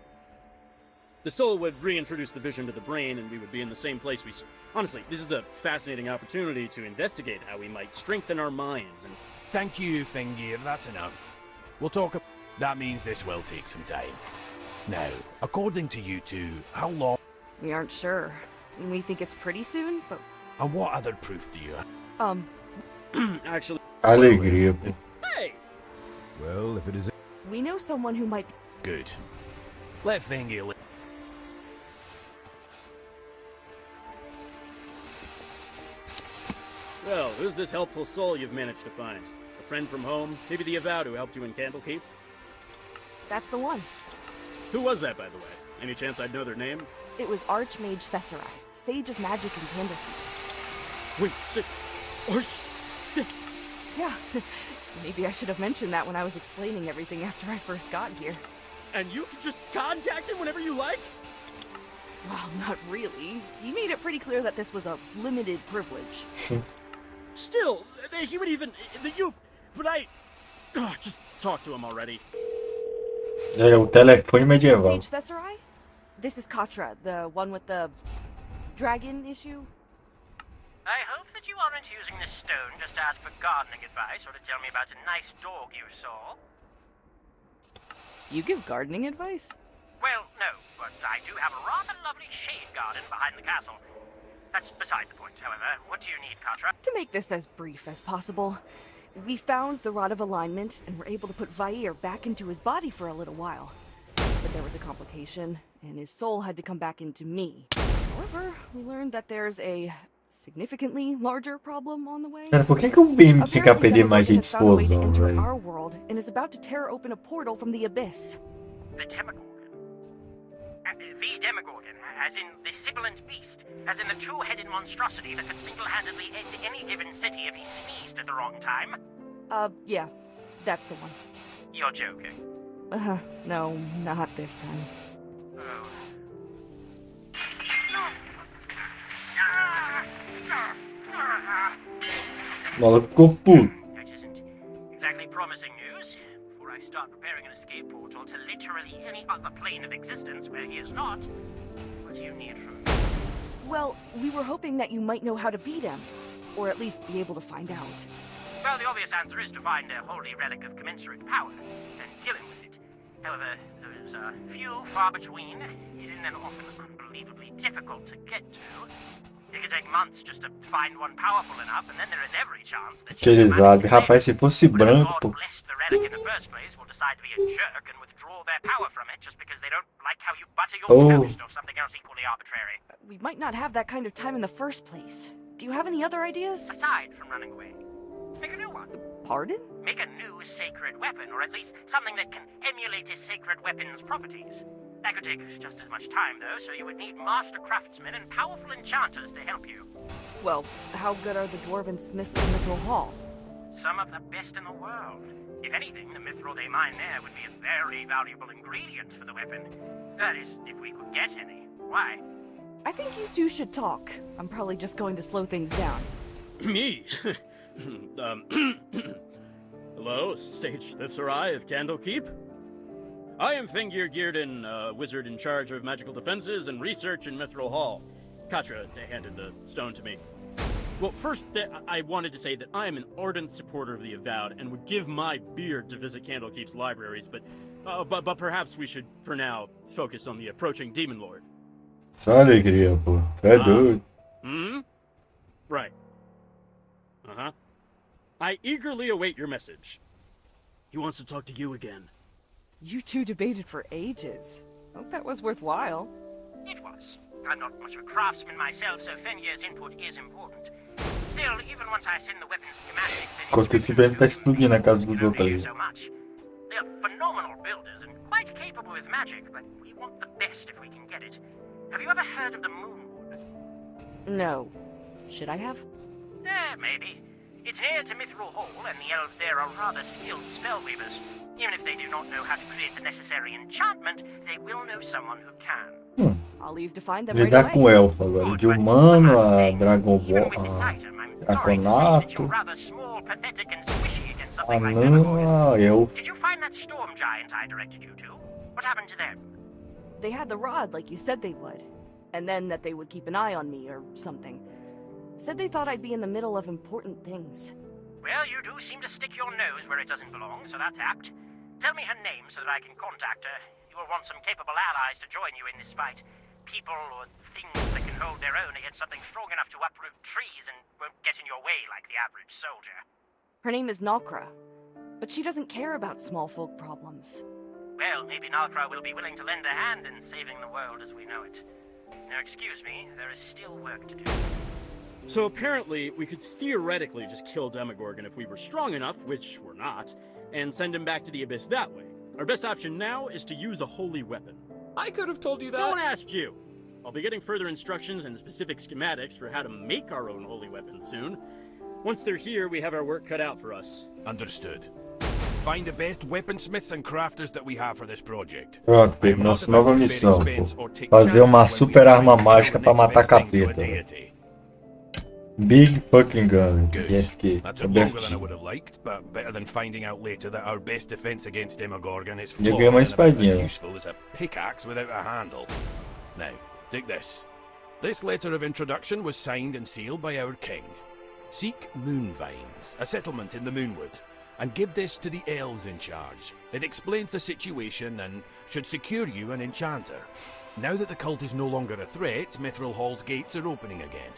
The soul would reintroduce the vision to the brain, and we would be in the same place we... Honestly, this is a fascinating opportunity to investigate how we might strengthen our minds and... Thank you, Fengir, that's enough. We'll talk... That means this will take some time. Now, according to you two, how long... We aren't sure. We think it's pretty soon, but... And what other proof do you have? Actually... Alegria, pô. Hey! Well, if it is... We know someone who might... Good. Let Fengir... Well, who's this helpful soul you've managed to find? A friend from home? Maybe the Avowed who helped you in Candlekeep? That's the one. Who was that, by the way? Any chance I'd know their name? It was Archmage Thesserai, Sage of Magic in Candlekeep. Wait, shit. Yeah. Maybe I should have mentioned that when I was explaining everything after I first got here. And you can just contact him whenever you like? Well, not really. He made it pretty clear that this was a limited privilege. Still, he would even... But I... just talk to him already. É o telefone medieval. Sage Thesserai? This is Katra, the one with the... dragon issue? I hope that you aren't using this stone just to ask for gardening advice or to tell me about a nice dog you saw. You give gardening advice? Well, no, but I do have a rather lovely shade garden behind the castle. That's beside the point, however. What do you need, Katra? To make this as brief as possible, we found the Rod of Alignment and were able to put Vair back into his body for a little while. But there was a complication, and his soul had to come back into me. However, we learned that there's a significantly larger problem on the way. Cara, por que o BM fica a pedir magia de Has found a way to explosão, enter velho? our world and is about to tear open a portal from the abyss. The Demogorgon. The Demogorgon, as in the sibilant beast, as in the two-headed monstrosity that could single-handedly end any given city if he sneezed at the wrong time? Yeah, that's the one. You're joking. No, not this time. Oh. Maluco ficou puto. That isn't exactly promising news. Before I start preparing an escape portal to literally any other plane of existence where he is not, what do you need from me? Well, we were hoping that you might know how to beat him. Or at least be able to find out. Well, the obvious answer is to find a holy relic of commensurate power and kill him with it. However, those are few, far between, and then often unbelievably difficult to get to. It could take months just to find one powerful enough, and then there is every chance that Aqueles lábios. Rapaz, se fosse branco, pô. blessed the relic in the first place will decide to be a jerk and withdraw their power from it just because they don't like how you butter your toast or something else equally arbitrary. We might not have that kind of time in the first place. Do you have any other ideas? Aside from running away, make a new one. Pardon? Make a new sacred weapon, or at least something that can emulate his sacred weapon's properties. That could take just as much time, though, so you would need master craftsmen and powerful enchanters to help you. Well, how good are the dwarven smiths in Mithril Hall? Some of the best in the world. If anything, the mithril they mine there would be a very valuable ingredient for the weapon. That is, if we could get any. Why? I think you two should talk. I'm probably just going to slow things down. Me? Hello, Sage the Sarai of Candlekeep. I am Fengir Gearden, wizard in charge of magical defenses and research in Mithril Hall. Katra handed the stone to me. Well, first, I wanted to say that I am an ardent supporter of the Avowed and would give my beard to visit Candlekeep's libraries, but perhaps we should, for now, focus on the approaching Demon Lord. Só alegria, pô. É doido. Right. Uh-huh. I eagerly await your message. He wants to talk to you again. You two debated for ages. Hope that was worthwhile. It was. I'm not much of a craftsman myself, so Fenrir's input is important. Still, even once I send the weapons schematics... Enquanto esse velho tá explodindo na casa dos outros ali. So much. They're phenomenal builders and quite capable with magic, but we want the best if we can get it. Have you ever heard of the Moonwood? No. Should I have? Maybe. It's near to Mithril Hall, and the elves there are rather skilled spellweavers. Even if they do not know how to create the necessary enchantment, they will know someone who can. I'll leave to find them right Lidar away. com elfo agora. De humano a Dragon Ball, a Draconato. Anã, elfo. Did you find that storm giant I directed you to? What happened to them? They had the rod like you said they would. And then that they would keep an eye on me or something. Said they thought I'd be in the middle of important things. Well, you do seem to stick your nose where it doesn't belong, so that's apt. Tell me her name so that I can contact her. You will want some capable allies to join you in this fight. People or things that can hold their own against something strong enough to uproot trees and won't get in your way like the average soldier. Her name is Nalkra, but she doesn't care about small folk problems. Well, maybe Nalkra will be willing to lend a hand in saving the world as we know it. Now, excuse me, there is still work to do. So apparently, we could theoretically just kill Demogorgon if we were strong enough, which we're not, and send him back to the Abyss that way. Our best option now is to use a holy weapon. I could have told you that. No one asked you. I'll be getting further instructions and specific schematics for how to make our own holy weapon soon. Once they're here, we have our work cut out for us. Understood. Find the best weaponsmiths and crafters that we have for this project. Pronto, peguei nossa nova missão, pô. Fazer uma super arma mágica pra matar capeta. Big fucking gun. Good. That took longer than I would have liked, but better than finding out later that our best defense against Demogorgon is flawed and about as useful as a pickaxe without a handle. Now, take this. This letter of introduction was signed and sealed by our king. Seek Moonvines, a settlement in the Moonwood, and give this to the elves in charge. It explains the situation and should secure you an enchanter. Now that the cult is no longer a threat, Mithril Hall's gates are opening again.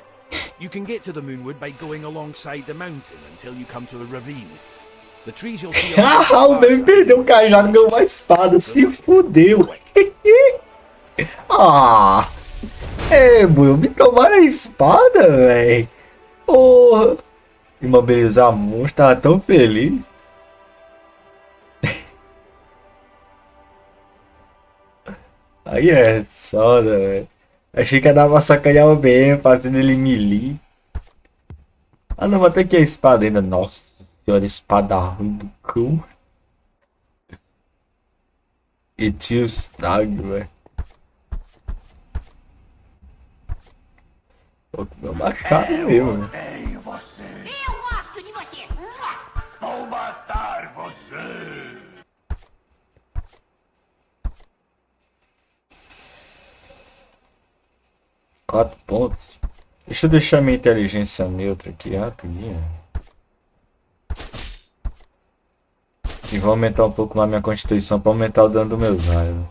You can get to the Moonwood by going alongside the mountain until you come to a ravine. The trees you'll see. Ah, o bem perdeu o cajado, ganhou uma espada, se fudeu. Ah, Buiu, me tomaram a espada, velho. Porra. Imobilizar monstro, tava tão feliz. Aí é soda, velho. Achei que ia dar uma sacanear bem, fazendo ele melee. Ah, não, mas tem aqui a espada ainda. Nossa senhora, espada ruim do cu. E tio Snag, velho. Pô, meu machado mesmo, né? Odeio você. Eu gosto de você! Vou matar você. 4 pontos. Deixa eu deixar minha inteligência neutra aqui rapidinho. E vou aumentar um pouco mais minha constituição para aumentar o dano dos meus raios.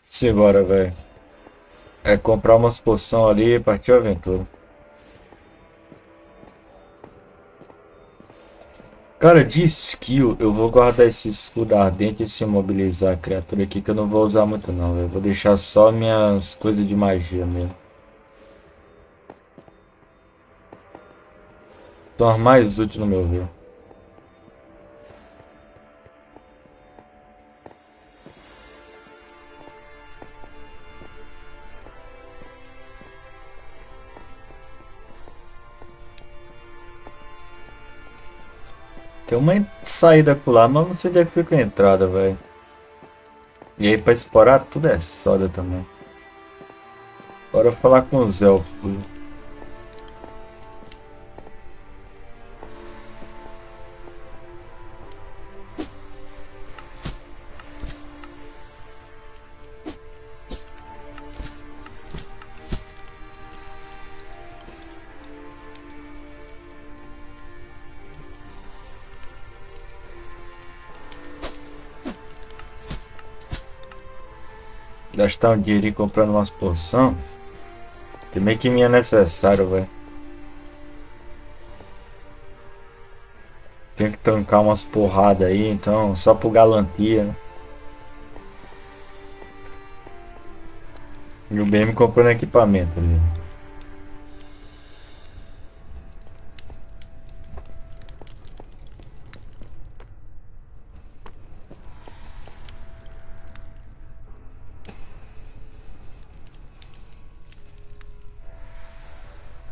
Simbora, velho. É comprar umas poções ali e partir a aventura. Cara, de skill, eu vou guardar esse escudo ardente e se imobilizar a criatura aqui, que eu não vou usar muito não, velho. Vou deixar só minhas coisas de magia mesmo. São as mais úteis no meu ver. Tem uma saída por lá, mas não sei onde é que fica a entrada, velho. E aí pra explorar tudo é soda também. Bora falar com os elfos. Gastar um dinheirinho comprando umas poção. Que meio que me é necessário, velho. Tenho que tancar umas porradas aí, então só por galantia, né? E o BM comprando equipamento ali.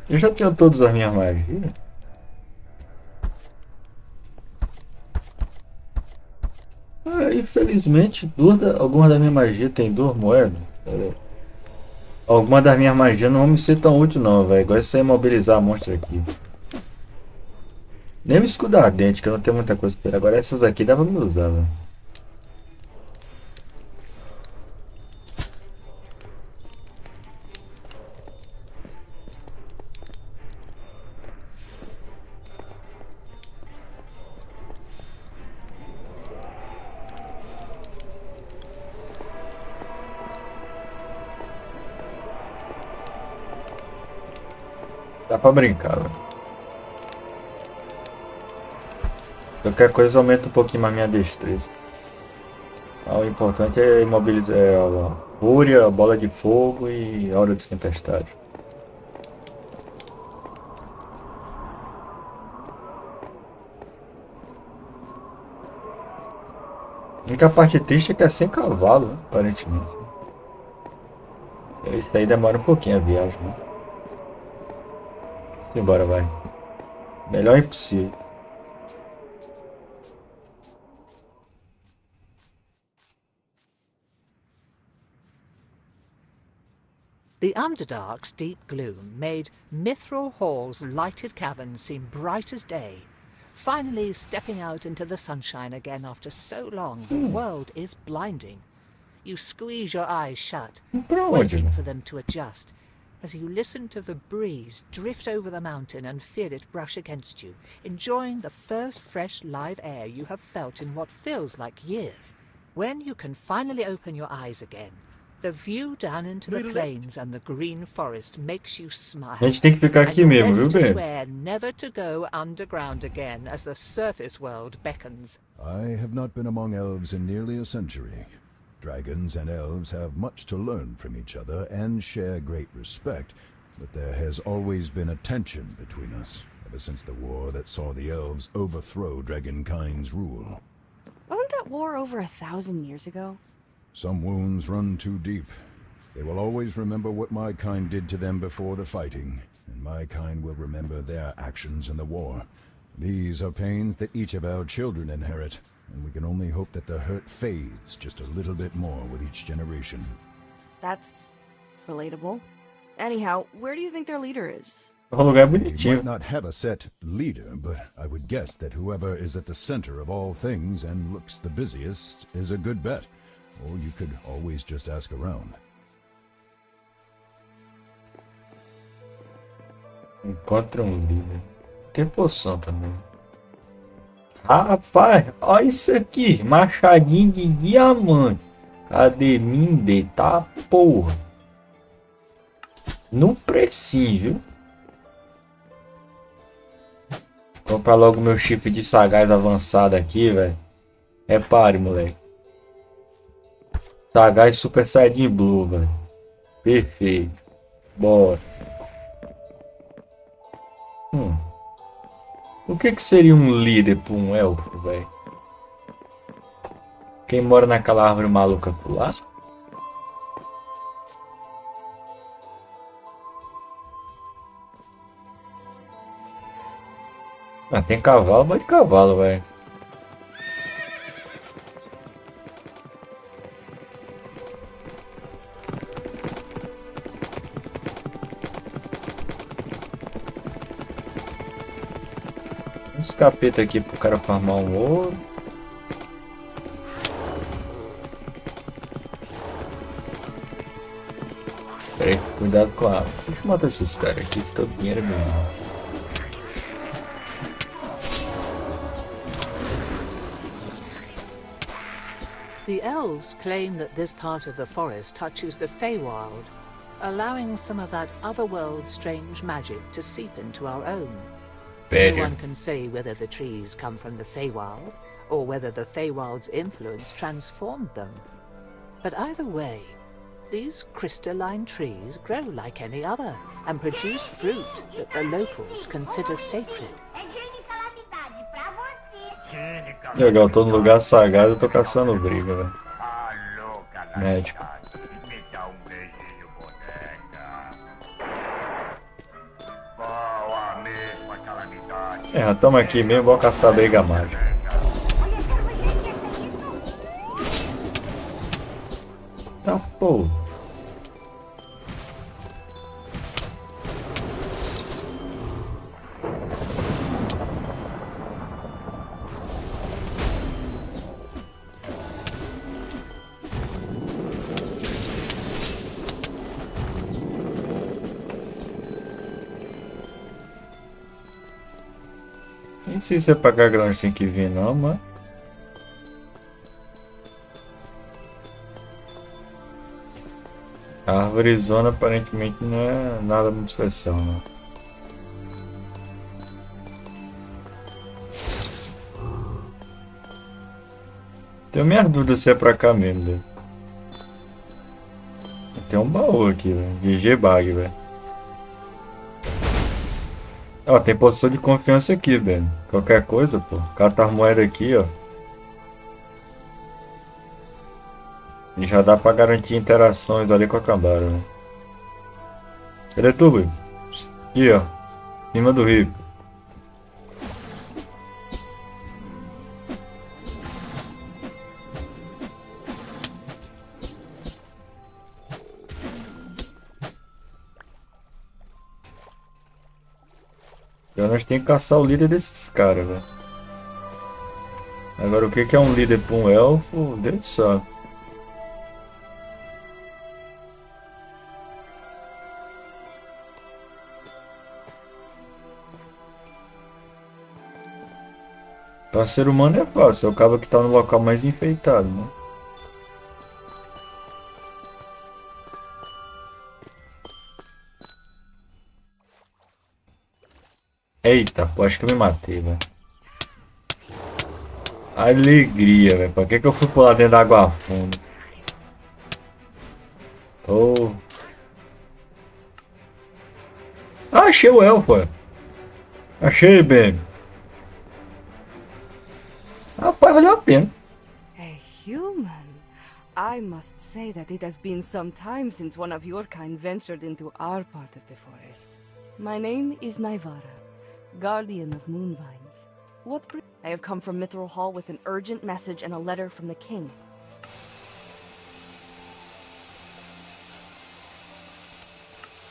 Eu já tenho todas as minhas magias. Infelizmente, algumas da minha magia tem 2 moedas. Algumas das minhas magias não vão me ser tão útil não, velho. Igual essa imobilizar monstro aqui. Nem me escudo ardente, que eu não tenho muita coisa pra ele. Agora essas aqui dá pra me usar, velho. Dá pra brincar, velho. Qualquer coisa aumenta um pouquinho mais minha destreza. O importante é imobilizar a fúria, a bola de fogo e a hora de tempestade. A única parte triste é que é sem cavalo, né? Aparentemente. Isso aí demora um pouquinho a viagem, né? Embora, vai. Melhor impossível. The Underdark's deep gloom made Mithril Hall's lighted caverns seem bright as day. Finally stepping out into the sunshine again after so long, the world is blinding. You squeeze your eyes shut, waiting for them to adjust, as you listen to the breeze drift over the mountain and feel it brush against you, enjoying the first fresh live air you have felt in what feels like years. When you can finally open your eyes again, the view down into the plains and the green forest makes you smile. A gente tem que ficar aqui mesmo, viu, to bem? swear never to go underground again as the surface world beckons. I have not been among elves in nearly a century. Dragons and elves have much to learn from each other and share great respect, but there has always been a tension between us, ever since the war that saw the elves overthrow dragonkind's rule. Wasn't that war over 1,000 years ago? Some wounds run too deep. They will always remember what my kind did to them before the fighting, and my kind will remember their actions in the war. These are pains that each of our children inherit, and we can only hope that the hurt fades just a little bit more with each generation. That's relatable. Anyhow, where do you think their leader is? We might not have a set leader, but I would guess that whoever is at the center of all things and looks the busiest is a good bet. Or you could always just ask around. Encontra líder. Tem poção também. Rapaz, olha isso aqui. Machadinho de diamante. Cadê Minde? Tá porra. No precinho, viu? Comprar logo meu chip de sagaz avançado aqui, velho. Repare, moleque. Sagaz Super Saiyajin Blue, velho. Perfeito. Bora. O que seria um líder para um elfo, velho? Quem mora naquela árvore maluca por lá? Ah, tem cavalo, mas de cavalo, velho. Uns capeta aqui pro cara farmar um ouro. Pera aí, cuidado com a água. Deixa eu matar esses caras aqui, que todo dinheiro é mesmo. The elves claim that this part of the forest touches the Feywild, allowing some of that otherworld strange magic to seep into our own. No one can say whether the trees come from the Feywild, or whether the Feywild's influence transformed them. But either way, these crystalline trees grow like any other, and produce fruit that the locals consider sacred. Legal, tô no lugar sagrado, eu tô caçando briga, velho. Médico. Já estamos aqui mesmo, vou caçar briga mágica. Tá, pô. Nem sei se é pra cá grande tem que vir não, mas... A árvorezona aparentemente não é nada muito especial, não. Tenho minhas dúvidas se é pra cá mesmo, velho. Tem um baú aqui, velho. GG bag, velho. Ó, tem posição de confiança aqui, velho. Qualquer coisa, pô. Cata a moeda aqui, ó. E já dá pra garantir interações ali com a cambada, né? Cadê tu, velho? Aqui, ó. Em cima do rio. Então nós temos que caçar o líder desses caras, velho. Agora o que é um líder para um elfo? Deus sabe. Para ser humano é fácil, é o cara que tá no local mais enfeitado, né? Eita, pô, acho que eu me matei, velho. Alegria, velho. Pra que eu fui pular dentro da água fundo? Oh. Ah, achei o elfo. Achei, bem. Rapaz, valeu a pena. A human? I must say that it has been some time since one of your kind ventured into our part of the forest. My name is Naivara, guardian of moonvines. I have come from Mithril Hall with an urgent message and a letter from the king.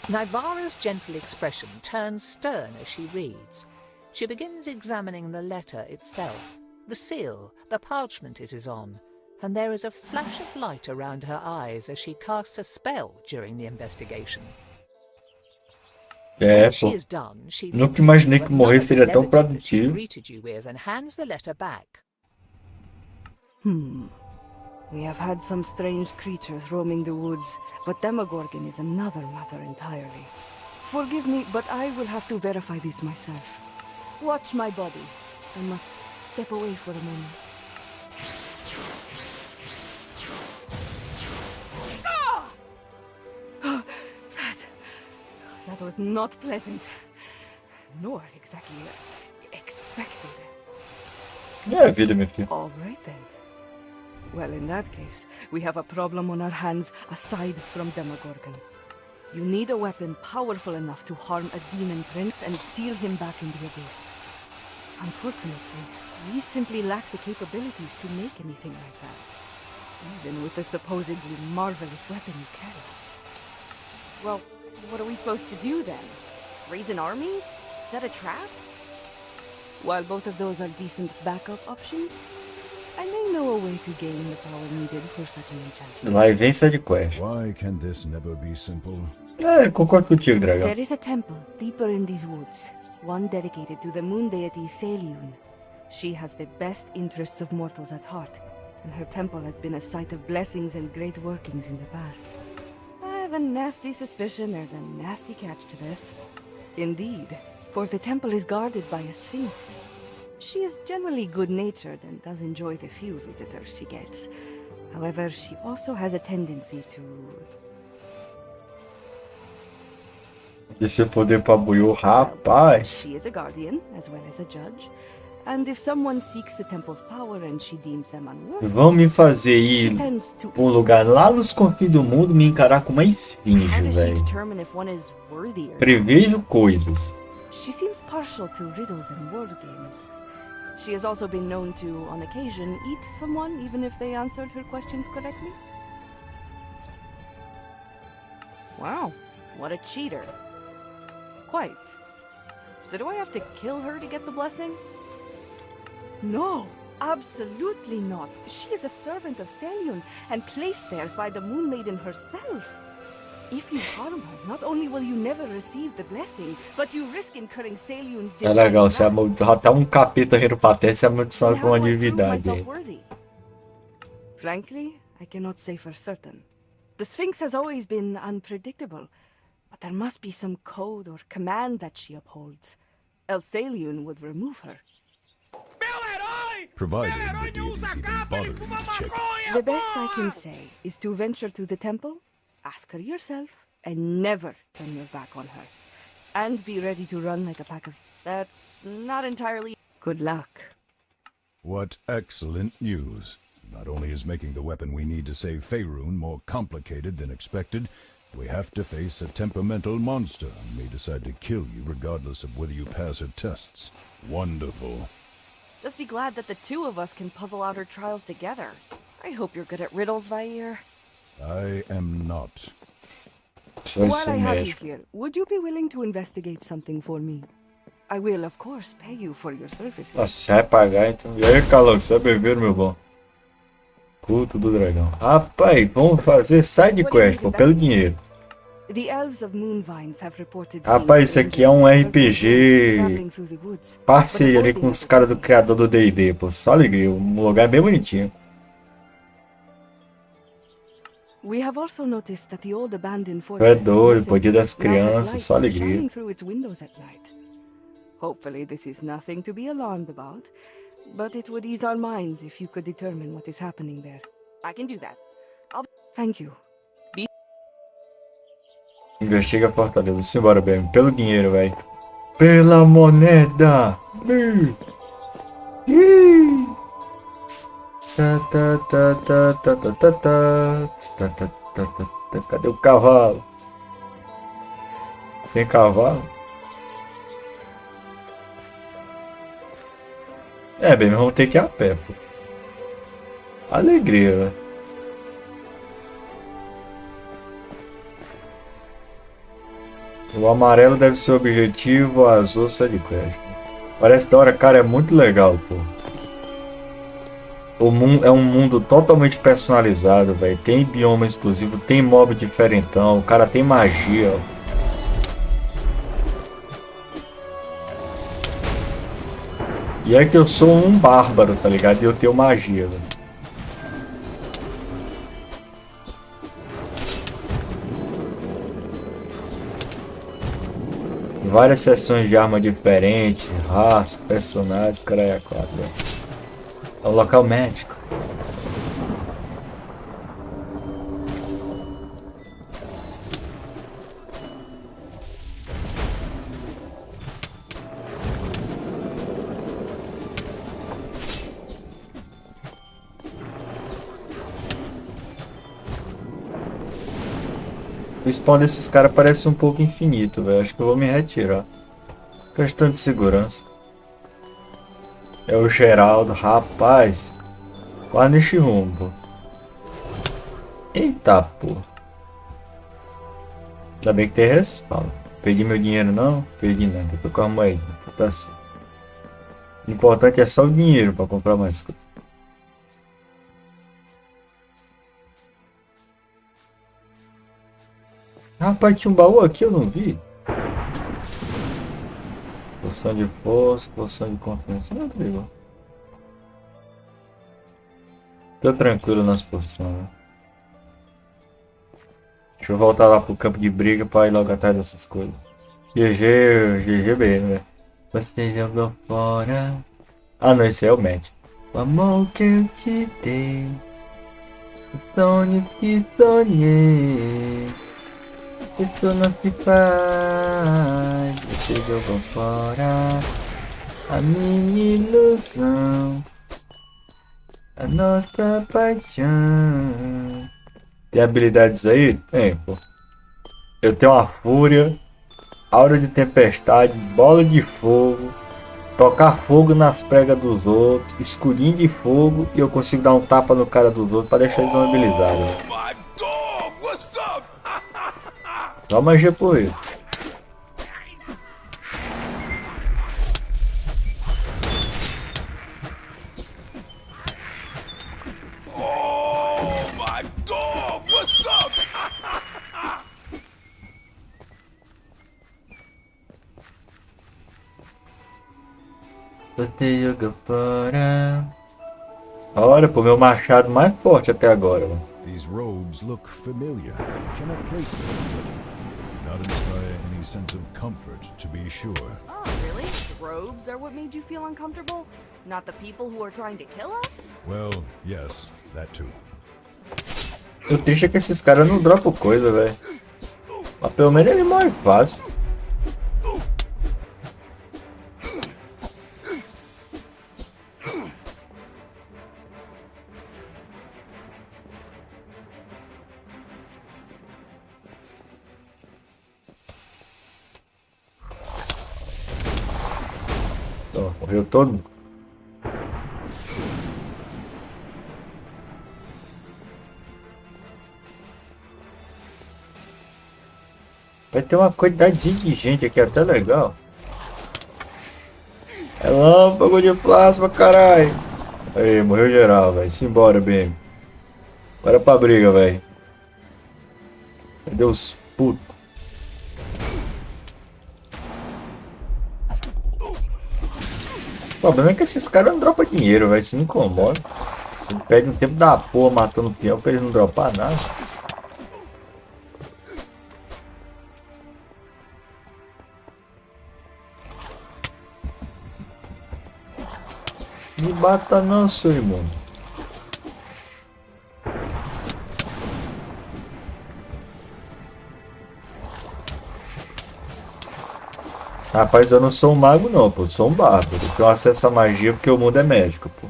Naivara's gentle expression turns stern as she reads. She begins examining the letter itself, the seal, the parchment it is on, and there is a flash of light around her eyes as she casts a spell during the investigation. É, pô. Nunca imaginei que morrer seria tão produtivo. Greeted you with and hands the letter back. We have had some strange creatures roaming the woods, but Demogorgon is another matter entirely. Forgive me, but I will have to verify this myself. Watch my body. I must step away for a moment. That was not pleasant, nor exactly expected. É a vida, minha filha. All right then. Well, in that case, we have a problem on our hands aside from Demogorgon. You need a weapon powerful enough to harm a demon prince and seal him back in the abyss. Unfortunately, we simply lack the capabilities to make anything like that, even with the supposedly marvelous weapon you carry. Well, what are we supposed to do then? Raise an army? Set a trap? While both of those are decent backup options, I may know a way to gain the power needed for such an enchantment. Lá vem side quest. Why can this never be simple? É, concordo contigo, dragão. There is a temple deeper in these woods, one dedicated to the moon deity Selyun. She has the best interests of mortals at heart, and her temple has been a site of blessings and great workings in the past. I have a nasty suspicion there's a nasty catch to this. Indeed, for the temple is guarded by a sphinx. She is generally good-natured and does enjoy the few visitors she gets. However, she also has a tendency to... Esse poder pra buiu, rapaz. She is a guardian, as well as a judge. And if someone seeks the temple's power and she deems them unworthy, Vão me fazer ir pra um lugar lá nos confins do mundo me encarar com uma esfinge, how does she velho. determine if one is worthy or Prevejo coisas. She seems partial to riddles and word games. She has also been known to, on occasion, eat someone even if they answered her questions correctly. Wow, what a cheater. Quite. So do I have to kill her to get the blessing? No, absolutely not. She is a servant of Selyun and placed there by the Moon Maiden herself. If you harm her, not only will you never receive the blessing, but you risk incurring Selyun's É legal, você amaldiçoar até um capeta rindo pra terra, você amaldiçoar com uma divindade. Frankly, I cannot say for certain. The Sphinx has always been unpredictable, but there must be some code or command that she upholds. Else Selyun would remove her. Provided the deities even bothering to check. The best I can say is to venture to the temple, ask her yourself, and never turn your back on her. And be ready to run like a pack of... That's not entirely... Good luck. What excellent news. Not only is making the weapon we need to save Faerun more complicated than expected, we have to face a temperamental monster and may decide to kill you regardless of whether you pass her tests. Wonderful. Just be glad that the two of us can puzzle out her trials together. I hope you're good at riddles, Vair. I am not. While I have you here, would you be willing to investigate something for me? I will, of course, pay you for your services. Nossa, você vai pagar então. E aí, Calão, você vai beber, meu bom? Culto do dragão. Rapaz, vamos fazer side quest, pô, pelo dinheiro. The elves of Moonvines have reported. Rapaz, isso aqui é um RPG parceria ali com os caras do criador do D&D, pô. Só alegria, um lugar bem bonitinho. We have also noticed that the old abandoned É fortress doido, pô, dia das crianças, só alegria. shining through its windows at night. Hopefully this is nothing to be alarmed about, but it would ease our minds if you could determine what is happening there. I can do that. Thank you. Investiga a fortaleza. Simbora, bem. Pelo dinheiro, velho. Pela moneda. Cadê o cavalo? Tem cavalo? É, bem, vamos ter que ir a pé, pô. Alegria, velho. O amarelo deve ser o objetivo, o azul sai de quest. Parece da hora, cara, é muito legal, pô. O mundo é um mundo totalmente personalizado, velho. Tem bioma exclusivo, tem mob diferentão, o cara tem magia, ó. E é que eu sou um bárbaro, tá ligado? E eu tenho magia, velho. Várias seções de arma diferentes, raça, personagens, caralho, é 4, velho. É um local médico. O spawn desses caras parece um pouco infinito, velho. Acho que eu vou me retirar. Questão de segurança. É o Geraldo, rapaz. Quase neste rumo. Eita, porra. Ainda bem que tem respawn. Perdi meu dinheiro não? Perdi nada. Eu tô com a moeda. Tá assim. O importante é só o dinheiro pra comprar mais coisas. Rapaz, tinha um baú aqui, eu não vi. Poção de força, poção de confiança. Não, tá igual. Tô tranquilo nas poções, né? Deixa eu voltar lá pro campo de briga pra ir logo atrás dessas coisas. GG bem, né? Você jogou fora. Ah não, esse é o match. O amor que eu te dei, os sonhos que sonhei, isso não se faz. Você jogou fora a minha ilusão, a nossa paixão. Tem habilidades aí? Tem, pô. Eu tenho a fúria, aura de tempestade, bola de fogo, tocar fogo nas pregas dos outros, escurinho de fogo, e eu consigo dar um tapa no cara dos outros para deixar eles imobilizados. Só magia por ele. Você joga fora. Olha, pô, meu machado mais forte até agora, mano. These robes look familiar. I cannot place them, but do not inspire any sense of comfort, to be sure. Oh, really? The robes are what made you feel uncomfortable? Not the people who are trying to kill us? Well, yes, that too. O triste é que esses caras não dropam coisa, velho. Mas pelo menos ele morre fácil. Morreu todo. Vai ter uma quantidade de gente aqui até legal. É lâmpago de plasma, caralho. Aí, morreu geral, velho. Simbora, bem. Bora pra briga, velho. Cadê os putos? O problema é que esses caras não dropam dinheiro, velho. Isso me incomoda. Ele perde um tempo da porra matando o peão pra eles não dropar nada. Me bata não, seu irmão. Rapaz, eu não sou um mago não, pô. Eu sou um bárbaro. Eu tenho acesso à magia porque o mundo é médico, pô.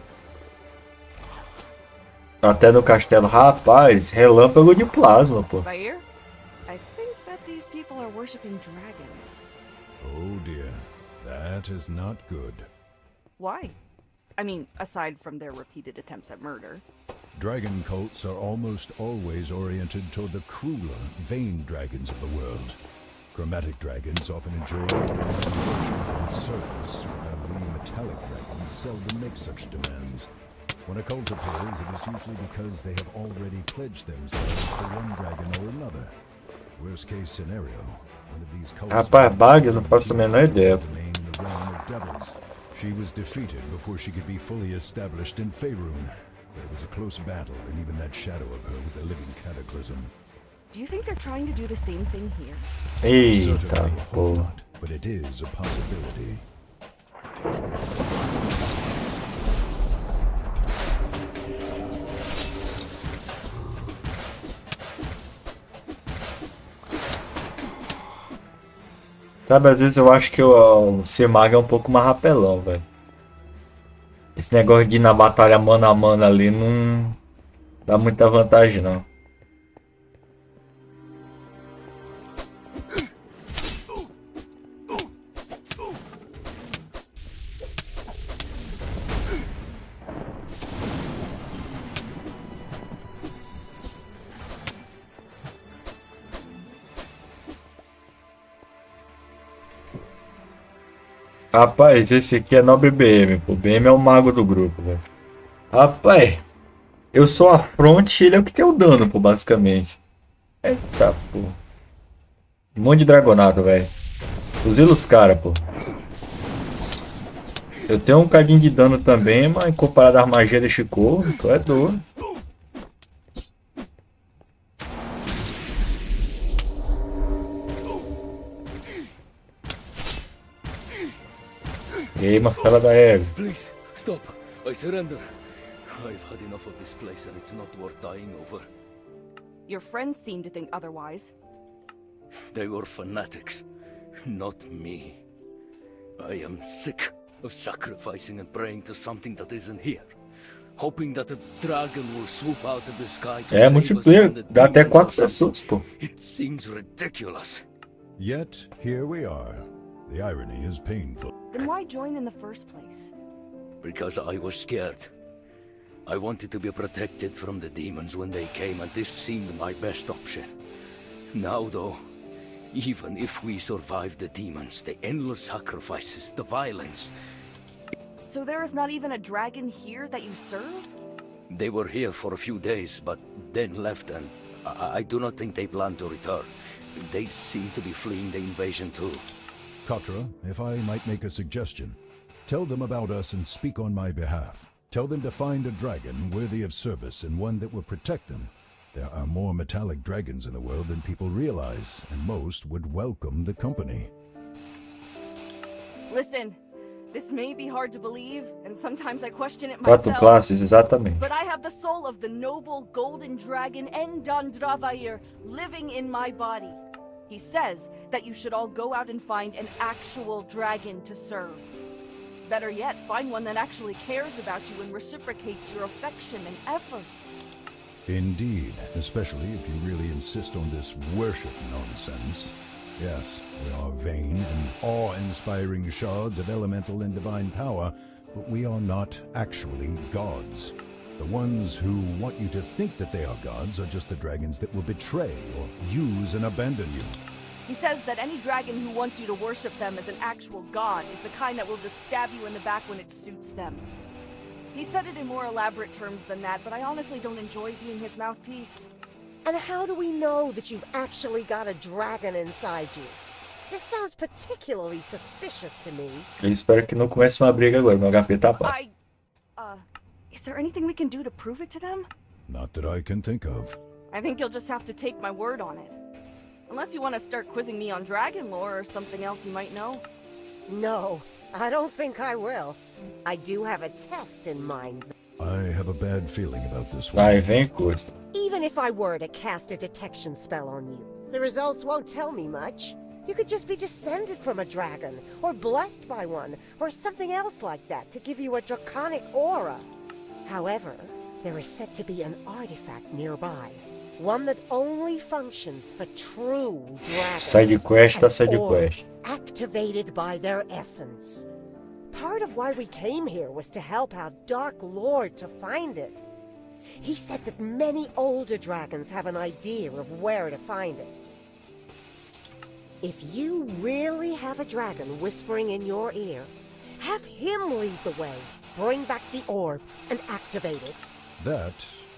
Até no castelo, rapaz, relâmpago de plasma, pô. Bayer, I think that these people are worshipping dragons. Oh dear, that is not good. Why? I mean, aside from their repeated attempts at murder. Dragon cults are almost always oriented toward the crueler, vain dragons of the world. Chromatic dragons often enjoy service, while we metallic dragons seldom make such demands. When a cult appears, it is usually because they have already pledged themselves to one dragon or another. Worst case scenario, one of these cults... Rapaz, bag, eu não faço a menor ideia. The realm of devils. She was defeated before she could be fully established in Faerun. But it was a close battle, and even that shadow of her was a living cataclysm. Do you think they're trying to do the same thing here? Eita, pô. But it is a possibility. Sabe, às vezes eu acho que o ser mago é um pouco mais rapelão, velho. Esse negócio de ir na batalha mano a mano ali não dá muita vantagem, não. Rapaz, esse aqui é nobre BM, pô. BM é o mago do grupo, velho. Rapaz, eu sou a front e ele é o que tem o dano, pô, basicamente. Eita, pô. Um monte de dragonado, velho. Fuzila os caras, pô. Eu tenho um cadinho de dano também, mas comparado à magia de Chico, tu é doido. E aí, Marcela da Eve. Please, stop. I surrender. I've had enough of this place and it's not worth dying over. Your friends seem to think otherwise. They were fanatics, not me. I am sick of sacrificing and praying to something that isn't here. Hoping that a dragon will swoop out of the sky to É save us multiplayer, from the dá até demons 4 or something. pessoas, pô. It seems ridiculous. Yet, here we are. The irony is painful. Then why join in the first place? Because I was scared. I wanted to be protected from the demons when they came, and this seemed my best option. Now, though, even if we survive the demons, the endless sacrifices, the violence... So there is not even a dragon here that you serve? They were here for a few days, but then left, and I do not think they plan to return. They seem to be fleeing the invasion too. Katra, if I might make a suggestion, tell them about us and speak on my behalf. Tell them to find a dragon worthy of service and one that will protect them. There are more metallic dragons in the world than people realize, and most would welcome the company. Listen, this may be hard to believe, and sometimes I question it 4 myself. classes, exatamente. But I have the soul of the noble golden dragon Endandravair living in my body. He says that you should all go out and find an actual dragon to serve. Better yet, find one that actually cares about you and reciprocates your affection and efforts. Indeed, especially if you really insist on this worship nonsense. Yes, we are vain and awe-inspiring shards of elemental and divine power, but we are not actually gods. The ones who want you to think that they are gods are just the dragons that will betray or use and abandon you. He says that any dragon who wants you to worship them as an actual god is the kind that will just stab you in the back when it suits them. He said it in more elaborate terms than that, but I honestly don't enjoy being his mouthpiece. And how do we know that you've actually got a dragon inside you? This sounds particularly suspicious to me. Eu espero que não comece uma briga agora, meu HP tá pau. Is there anything we can do to prove it to them? Not that I can think of. I think you'll just have to take my word on it. Unless you want to start quizzing me on dragon lore or something else you might know. No, I don't think I will. I do have a test in mind. I have a bad feeling about this one. Vai, vem coisa. Even if I were to cast a detection spell on you, the results won't tell me much. You could just be descended from a dragon, or blessed by one, or something else like that to give you a draconic aura. However, there is said to be an artifact nearby. One that only functions for true dragons. Side quest, an side orb quest. activated by their essence. Part of why we came here was to help our Dark Lord to find it. He said that many older dragons have an idea of where to find it. If you really have a dragon whispering in your ear, have him lead the way, bring back the orb, and activate it. That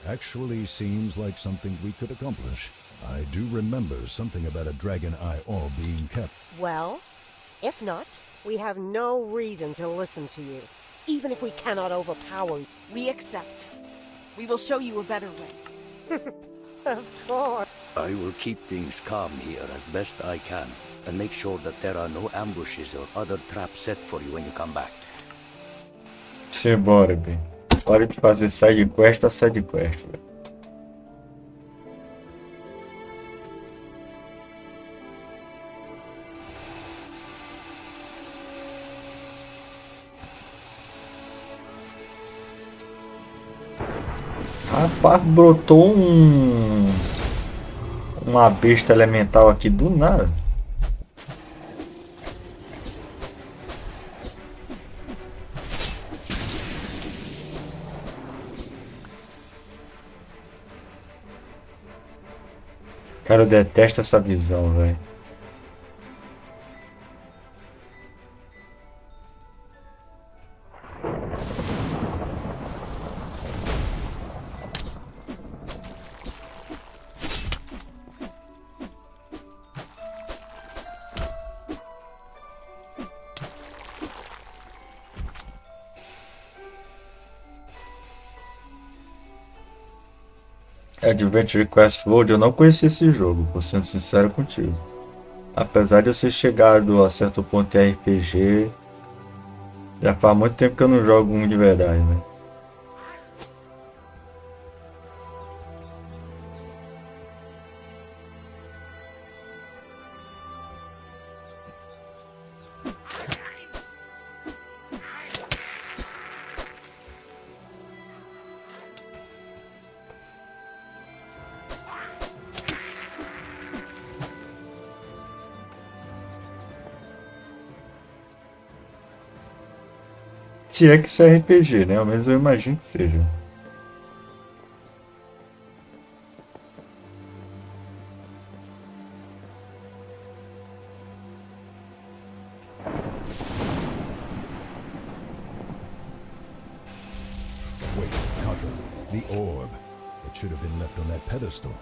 actually seems like something we could accomplish. I do remember something about a dragon eye orb being kept. Well, if not, we have no reason to listen to you, even if we cannot overpower you. We accept. We will show you a better way. Of course. I will keep things calm here as best I can, and make sure that there are no ambushes or other traps set for you when you come back. Simbora, bem. Hora de fazer side quest a side quest, velho. Rapaz, brotou uma besta elemental aqui do nada. Cara, eu detesto essa visão, velho. Adventure Quest World, eu não conheci esse jogo, por sendo sincero contigo. Apesar de eu ser chegado a certo ponto em RPG, já faz muito tempo que eu não jogo um de verdade, né? Se é que isso é RPG, né? Ao menos eu imagino que seja. Wait, Contra, the orb. It should have been left on that pedestal.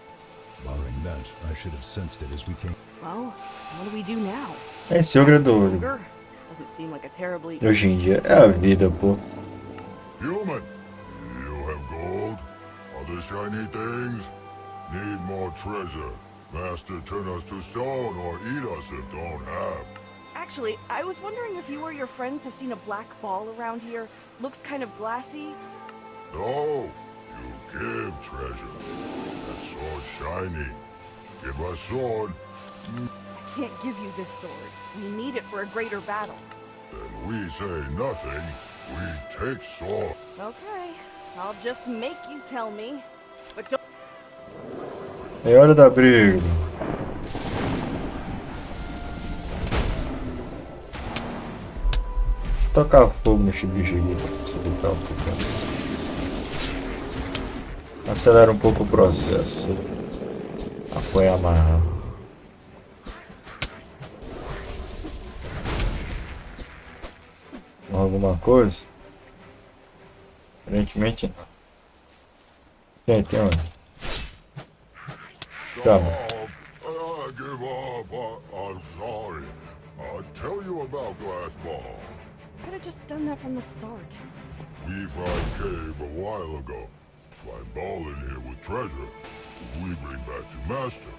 Barring that, I should have sensed it as we came. Well, what do we do now? Esse é o grandolho. Doesn't seem like a terribly... Hoje em dia é a vida, pô. Human, you have gold? Other shiny things? Need more treasure? Master turn us to stone or eat us if don't have. Actually, I was wondering if you or your friends have seen a black ball around here. Looks kind of glassy. No, you give treasure. That sword shiny. Give us sword. I can't give you this sword. We need it for a greater battle. Then we say nothing. We take sword. Okay, I'll just make you tell me. But don't... É hora da briga. Deixa eu tocar fogo nesse bicho aqui pra facilitar um pouquinho. Acelera um pouco o processo. Apoia amarrar. Alguma coisa? Aparentemente não. Tem onde? Calma. Give up. I'm sorry. I'll tell you about glass ball. Could have just done that from the start. We found cave a while ago. Find ball in here with treasure. We bring back to master.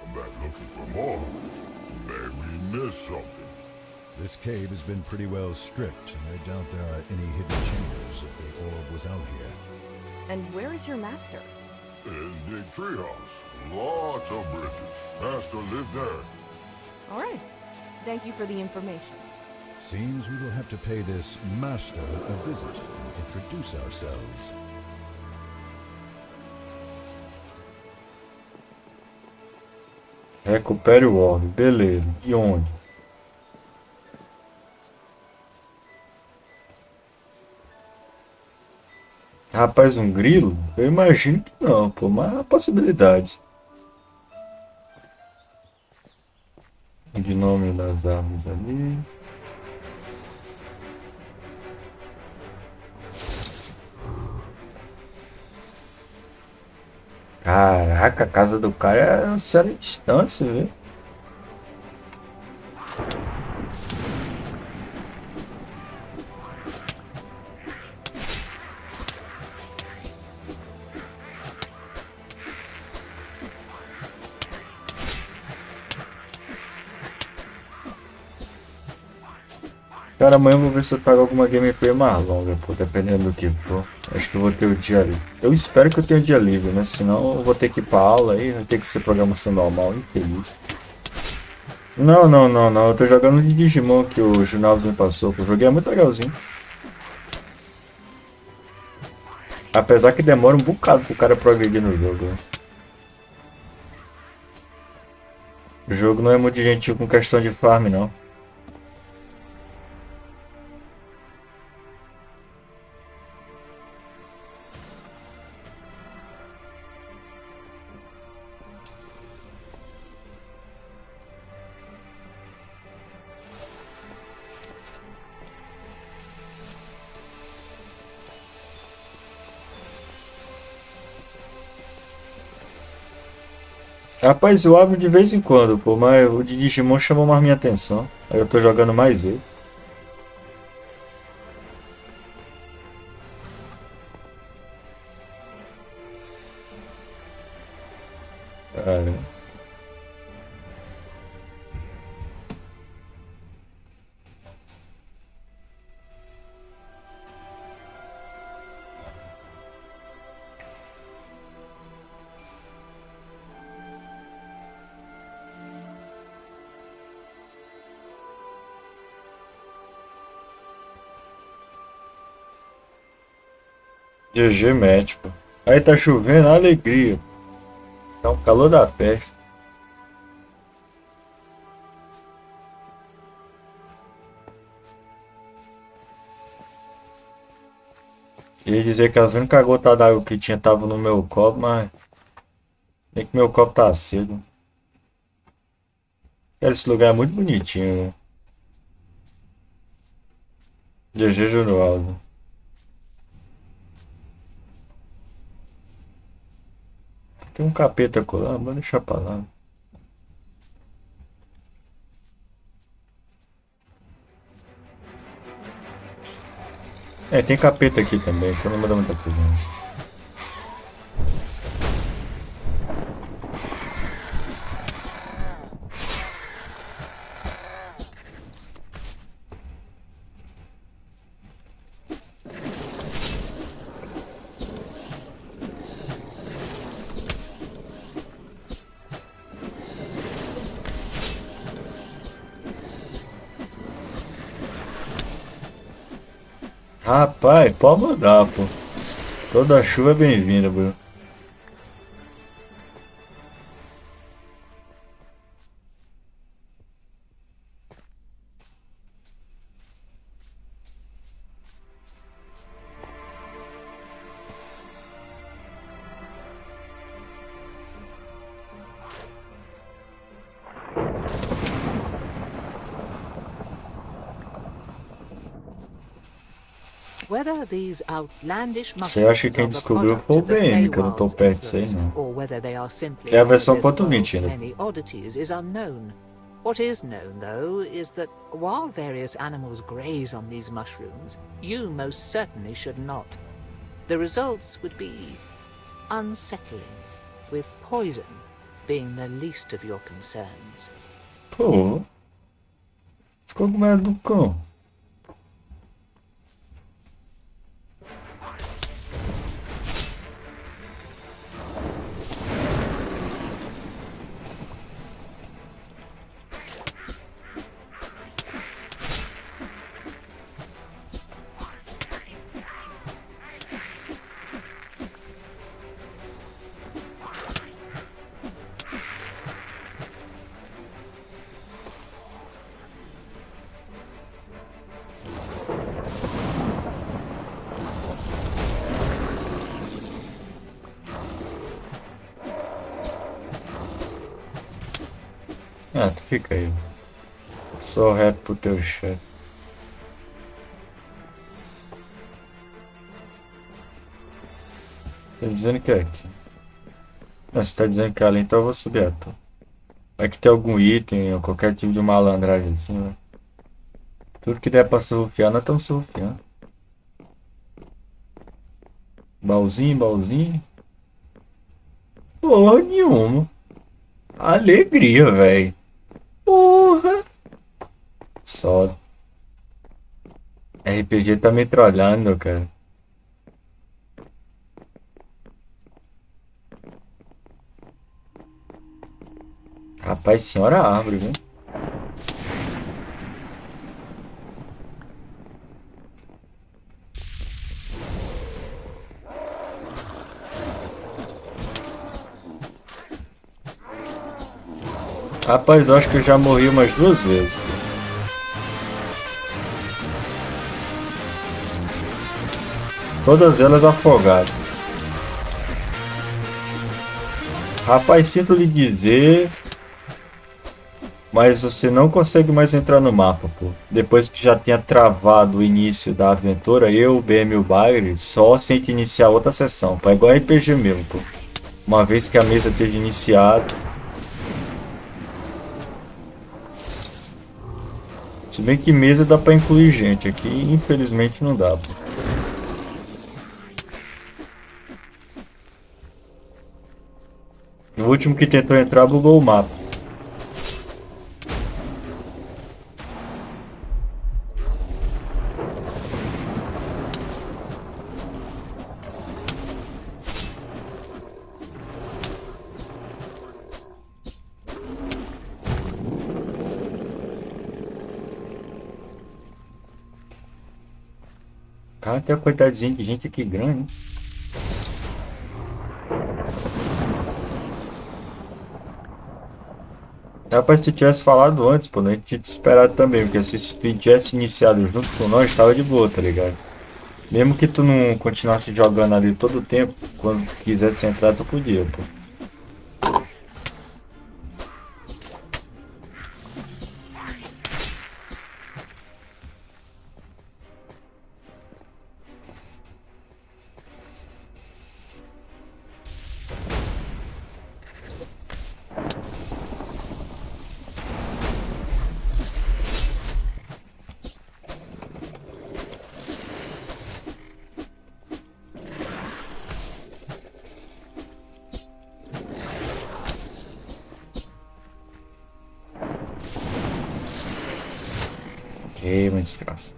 Come back looking for more. May we miss something. This cave has been pretty well stripped, and I doubt there are any hidden chambers if the orb was out here. And where is your master? In big treehouse. Lots of bridges. Master lived there. All right. Thank you for the information. Seems we will have to pay this master a visit and introduce ourselves. Recupere o orbe, beleza. E onde? Rapaz, um grilo? Eu imagino que não, pô, mas há possibilidades. De nome das árvores ali. Caraca, a casa do cara é uma séria distância, viu? Cara, amanhã eu vou ver se eu pego alguma gameplay mais longa, pô, dependendo do que for. Acho que eu vou ter o dia livre. Eu espero que eu tenha o dia livre, né? Senão eu vou ter que ir pra aula aí, vai ter que ser programação normal, infeliz. Não, não, não, não. Eu tô jogando de Digimon que o Junaldo me passou. O jogo é muito legalzinho. Apesar que demora um bocado pro cara progredir no jogo, né? O jogo não é muito gentil com questão de farm, não. Rapaz, eu abro de vez em quando, pô, mas o de Digimon chamou mais minha atenção. Aí eu tô jogando mais ele. Cara. GG médico. Aí tá chovendo, alegria. Tá um calor da peste. Ia dizer que as únicas gotas d'água que tinha tava no meu copo, mas nem que meu copo tá cedo. Esse lugar é muito bonitinho, né? GG Jurualdo. Tem um capeta colando, vou deixar pra lá. É, tem capeta aqui também, então não muda muita coisa. Rapaz, pode mandar, pô. Toda chuva é bem-vinda, bro. Você acha que quem descobriu foi o BM, que eu não tô perto disso aí, não. É a versão quanto 20 ainda. What is known, though, is that while various animals graze on these mushrooms, you most certainly should not. The results would be unsettling, with poison being the least of your concerns. Pô, esse cogumelo do cão. Ah, tu fica aí. Sou reto pro teu chefe. Tá dizendo que é aqui. Ah, se tá dizendo que é ali, então eu vou subir a torre. Vai que tem algum item ou qualquer tipo de malandragem assim, né? Tudo que der pra surfear, nós estamos surfeando. Baúzinho, baúzinho. Porra nenhuma. Alegria, velho. Porra. Só. RPG tá me trollando, cara. Rapaz, senhora árvore, viu? Rapaz, eu acho que eu já morri umas 2 vezes. Todas elas afogadas. Rapaz, sinto lhe dizer, mas você não consegue mais entrar no mapa, pô. Depois que já tinha travado o início da aventura, eu, o BM e o Bagre, só sem que iniciar outra sessão, pô. É igual RPG mesmo, pô. Uma vez que a mesa esteja iniciada. Se bem que mesa dá pra incluir gente, aqui infelizmente não dá, pô. O último que tentou entrar bugou o mapa. Cara, tem uma quantidadezinha de gente aqui grande, hein? Rapaz, se tu tivesse falado antes, pô, né? A gente tinha te esperado também, porque se tu tivesse iniciado junto com nós, tava de boa, tá ligado? Mesmo que tu não continuasse jogando ali todo o tempo, quando tu quisesse entrar, tu podia, pô. Uma desgraça.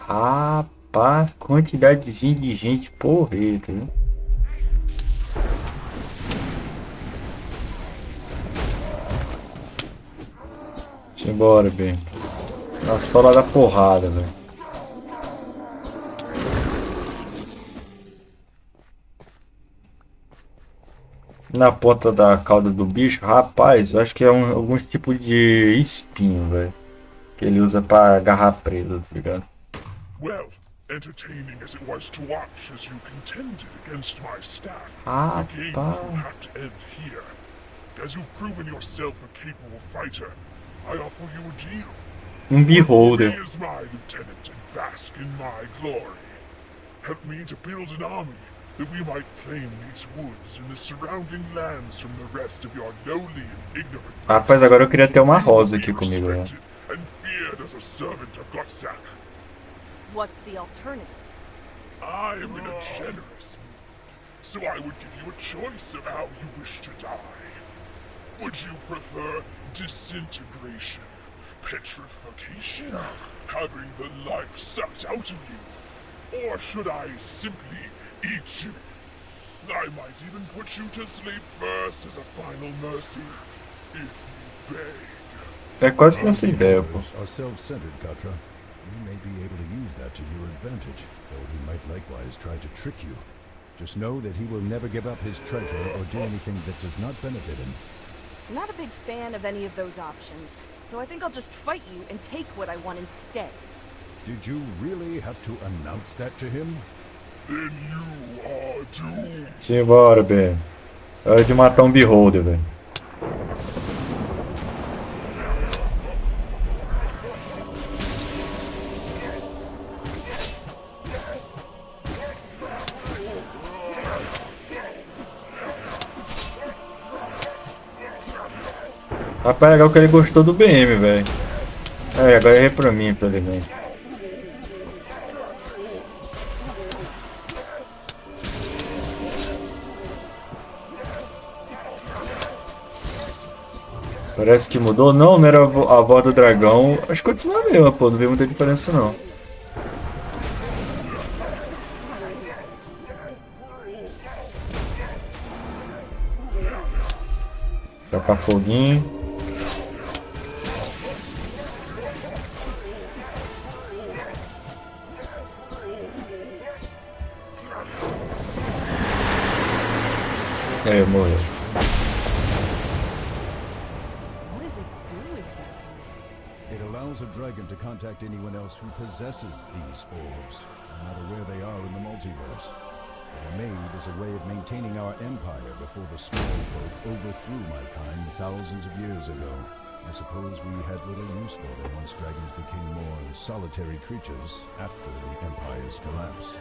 Rapaz, quantidadezinha de gente porreta, viu? Simbora, bem. Na sola da porrada, velho. Na ponta da cauda do bicho, rapaz, eu acho que é algum tipo de espinho, velho. Que ele usa pra agarrar presa, tá ligado? Well, entertaining as it was to watch as you contended against my staff, Ah, the games pá. will have to end here. As you've proven yourself a capable fighter, I offer you a deal. Beholder. Work for me as my lieutenant and bask in my glory. Help me to build an army that we might claim these woods and the surrounding lands from the rest of your lowly and ignorant. Rapaz, agora eu queria ter uma rosa aqui comigo, né? And feared as a servant of Gotsak. What's the alternative? I am in a generous mood, so I would give you a choice of how you wish to die. Would you prefer disintegration, petrification, having the life sucked out of you? Or should I simply eat you? I might even put you to sleep first as a final mercy, if you beg. É quase que nossa ideia, pô. Are self-centered, Katra. You may be able to use that to your advantage, though he might likewise try to trick you. Just know that he will never give up his treasure or do anything that does not benefit him. I'm not a big fan of any of those options, so I think I'll just fight you and take what I want instead. Did you really have to announce that to him? Then you are doomed. Simbora, Ben. É hora de matar um beholder, velho. Rapaz, legal que ele gostou do BM, velho. É, agora é pra mim, infelizmente. Parece que mudou. Não era a voz do dragão. Acho que continua a mesma, pô. Não vi muita diferença, não. Tacar foguinho. É, morreu. What does it do exactly? It allows a dragon to contact anyone else who possesses these orbs, no matter where they are in the multiverse. They were made as a way of maintaining our empire before the small folk overthrew my kind thousands of years ago. I suppose we had little use for them once dragons became more solitary creatures after the empire's collapse.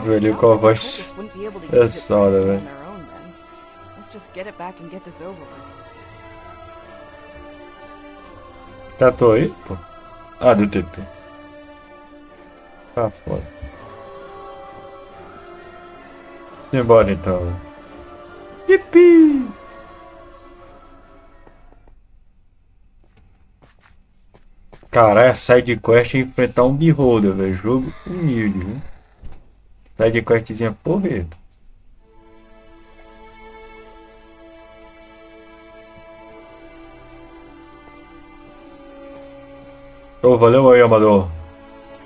Velho com a voz. É soda, velho. Let's just get it back and get this over with. Tá, tô aí, pô. Ah, deu TP. Tá foda. Simbora então. Yippee! Caralho, a side quest é enfrentar um beholder, velho. Jogo humilde, viu? Side questzinha porreta. Ô, valeu aí, amador.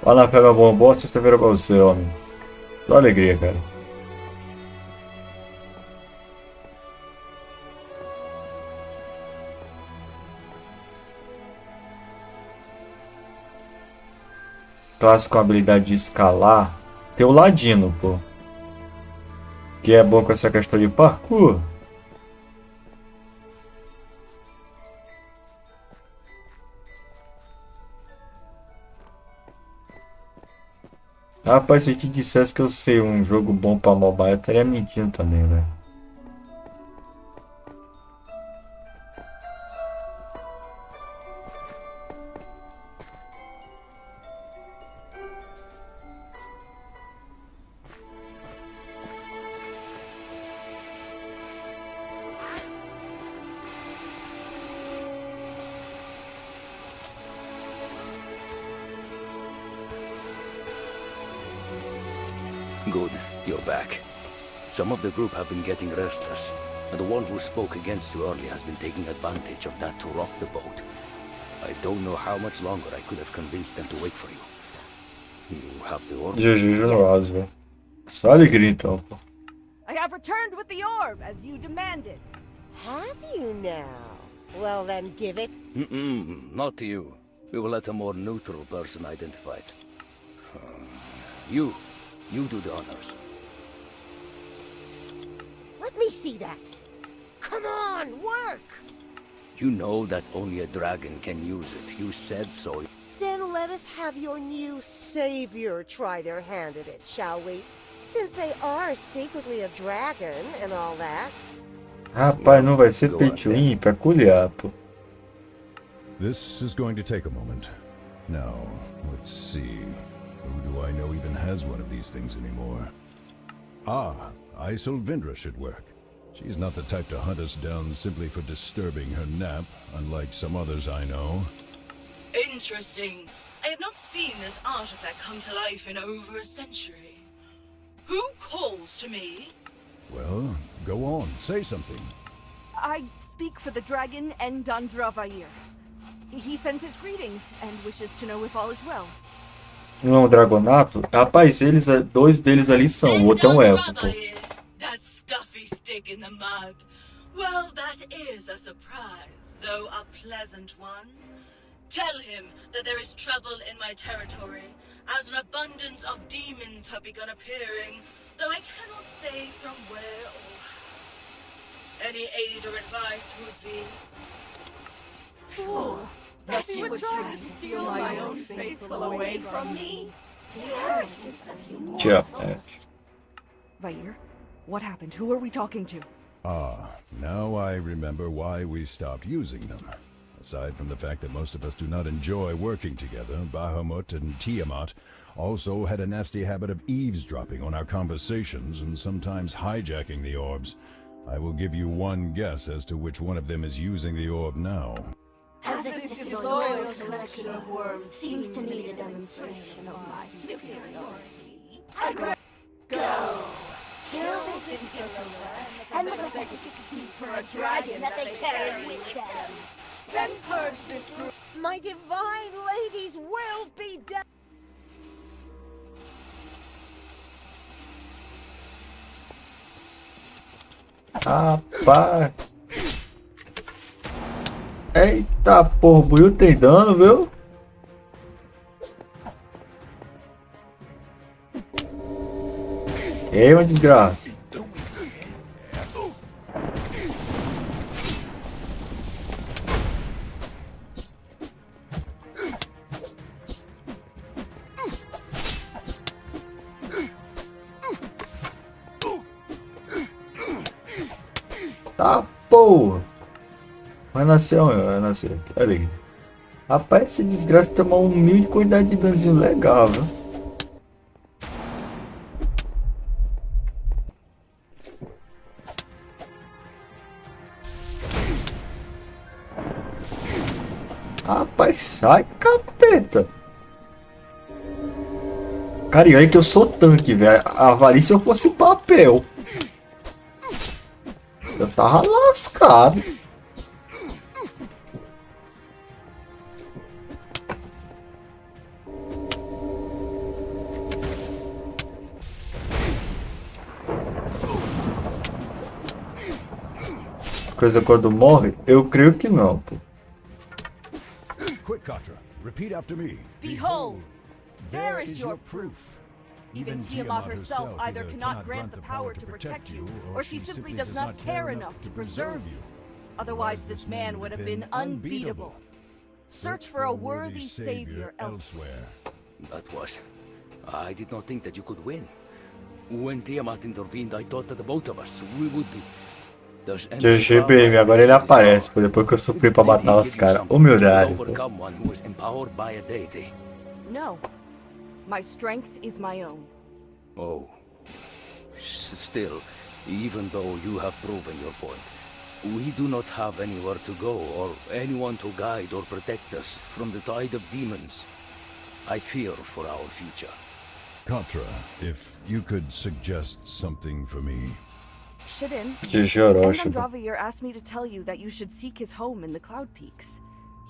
Lá na Pega Bom, boa sexta-feira pra você, homem. Só alegria, cara. Classe com habilidade de escalar. Tem o Ladino, pô. Que é bom com essa questão de parkour. Rapaz, se eu te dissesse que eu sei um jogo bom pra mobile, eu estaria mentindo também, velho. Good, you're back. Some of the group have been getting restless, and the one who spoke against you earlier has been taking advantage of that to rock the boat. I don't know how much longer I could have convinced them to wait for you. You have the order. GG, velho. Só alegria então, pô. I have returned with the orb, as you demanded. Have you now? Well then, give it. Not to you. We will let a more neutral person identify it. You do the honors. Let me see that. Come on, work! You know that only a dragon can use it. You said so. Then let us have your new savior try their hand at it, shall we? Since they are secretly a dragon and all that. Rapaz, não vai ser pay to win, peculiar, pô. This is going to take a moment. Now, let's see. Who do I know even has one of these things anymore? Ah, Vindra should work. She's not the type to hunt us down simply for disturbing her nap, unlike some others I know. Interesting. I have not seen this artifact come to life in over a century. Who calls to me? Well, go on, say something. I speak for the dragon and Dandravair. He sends his greetings and wishes to know if all is well. Não é um dragonato? Rapaz, dois deles ali são. O outro é um elfo, pô. That stuffy stick in the mud. Well, that is a surprise, though a pleasant one. Tell him that there is trouble in my territory, as an abundance of demons have begun appearing, though I cannot say from where or how. Any aid or advice would be... Fool! That you would try to steal my own faithful away from me. The arrogance of you mortals. Vair, what happened? Who are we talking to? Ah, now I remember why we stopped using them. Aside from the fact that most of us do not enjoy working together, Bahamut and Tiamat also had a nasty habit of eavesdropping on our conversations and sometimes hijacking the orbs. I will give you one guess as to which one of them is using the orb now. As this disloyal collection of worms seems to need a demonstration of my superiority, I go! Kill this interloper and the pathetic excuse for a dragon that they carry with them. Then purge this group. My divine lady's will be done. Rapaz. Eita porra, o Buiu tem dano, viu? Ei, uma desgraça. Tá porra. Vai nascer onde? Vai nascer aqui. Olha aí. Rapaz, esse desgraça tomou um mil de quantidade de danozinho legal, viu? Rapaz, sai, capeta. Cara, e olha que eu sou tanque, velho. Avalie se eu fosse papel. Eu tava lascado. Coisa quando morre? Eu creio que não, pô. Quick, Katra, repeat after me. Behold, there is your proof. Even Tiamat herself either cannot grant the power to protect you, or she simply does not care enough to preserve you. Otherwise, this man would have been unbeatable. Search for a worthy savior elsewhere. That was... I did not think that you could win. When Tiamat intervened, I thought that the both of us, we would be... GGBM, agora ele aparece, pô, depois que eu sofri pra matar os caras. Humildade, pô. No. My strength is my own. Oh. Still, even though you have proven your point, we do not have anywhere to go or anyone to guide or protect us from the tide of demons. I fear for our future. Katra, if you could suggest something for me. Shidin, Andravier asked me to tell you that you should seek his home in the Cloud Peaks.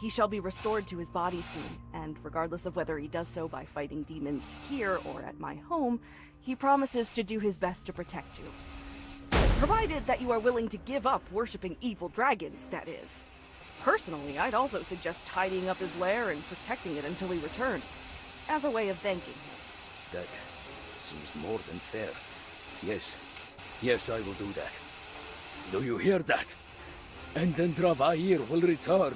He shall be restored to his body soon, and regardless of whether he does so by fighting demons here or at my home, he promises to do his best to protect you. Provided that you are willing to give up worshipping evil dragons, that is. Personally, I'd also suggest tidying up his lair and protecting it until he returns, as a way of thanking him. That seems more than fair. Yes. Yes, I will do that. Do you hear that? And then Dravair will return,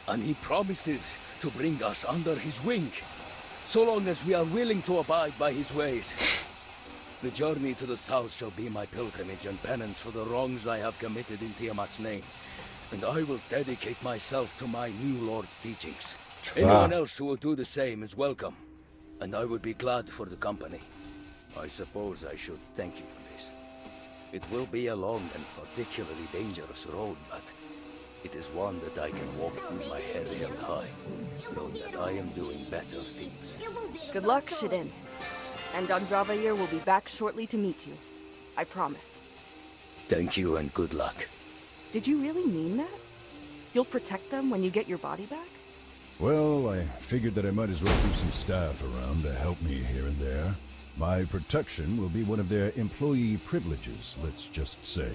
and he promises to bring us under his wing, so long as we are willing to abide by his ways. The journey to the south shall be my pilgrimage and penance for the wrongs I have committed in Tiamat's name, and I will dedicate myself to my new lord's teachings. Anyone else who will do the same is welcome, and I would be glad for the company. I suppose I should thank you for this. It will be a long and particularly dangerous road, but it is one that I can walk with my head held high, knowing that I am doing better things. Good luck, Shidin. And Andravair will be back shortly to meet you. I promise. Thank you and good luck. Did you really mean that? You'll protect them when you get your body back? Well, I figured that I might as well keep some staff around to help me here and there. My protection will be one of their employee privileges, let's just say.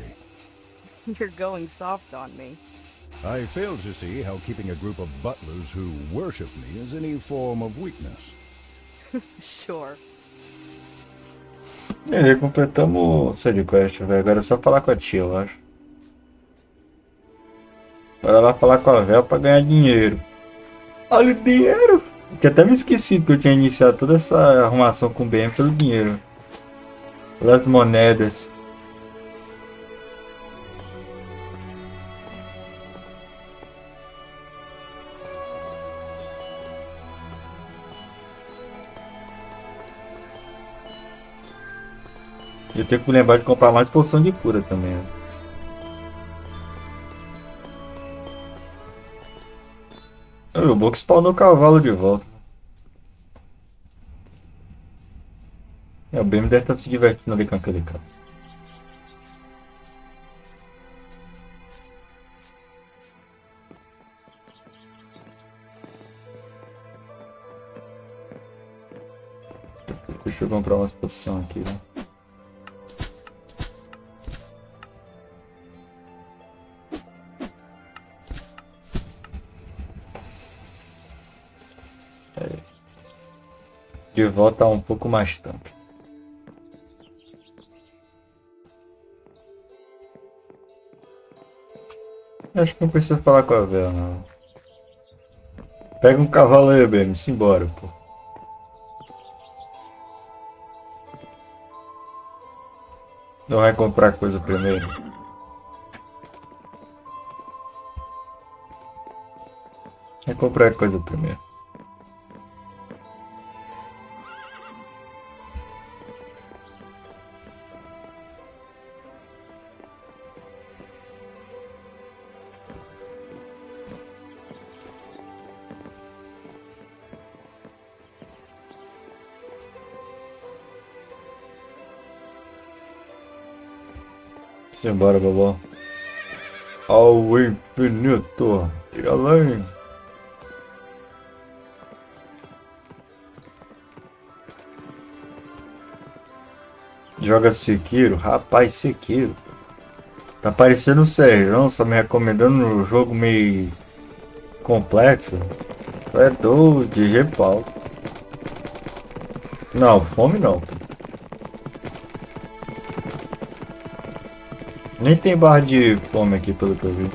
You're going soft on me. I fail to see how keeping a group of butlers who worship me is any form of weakness. Sure. E aí, completamos o side quest, velho. Agora é só falar com a tia, eu acho. Bora lá falar com a Vel pra ganhar dinheiro. Olha o dinheiro! Porque até me esqueci que eu tinha iniciado toda essa arrumação com o BM pelo dinheiro. Pelas moedas. Eu tenho que lembrar de comprar mais poção de cura também. Né? O bom que spawnou o cavalo de volta. O BM deve estar se divertindo ali com aquele cara. Deixa eu comprar umas poções aqui, né? De volta um pouco mais tanque. Acho que não precisa falar com a Vel, não. Pega um cavalo aí, BM, simbora, pô. Não vai comprar coisa primeiro? Vai comprar coisa primeiro. Simbora, babó. Ao infinito e além. Joga Sekiro? Rapaz, Sekiro. Tá parecendo um Sejam, só me recomendando um jogo meio complexo. É doido, de repau. Não, fome não. Nem tem barra de fome aqui, pelo que eu vi.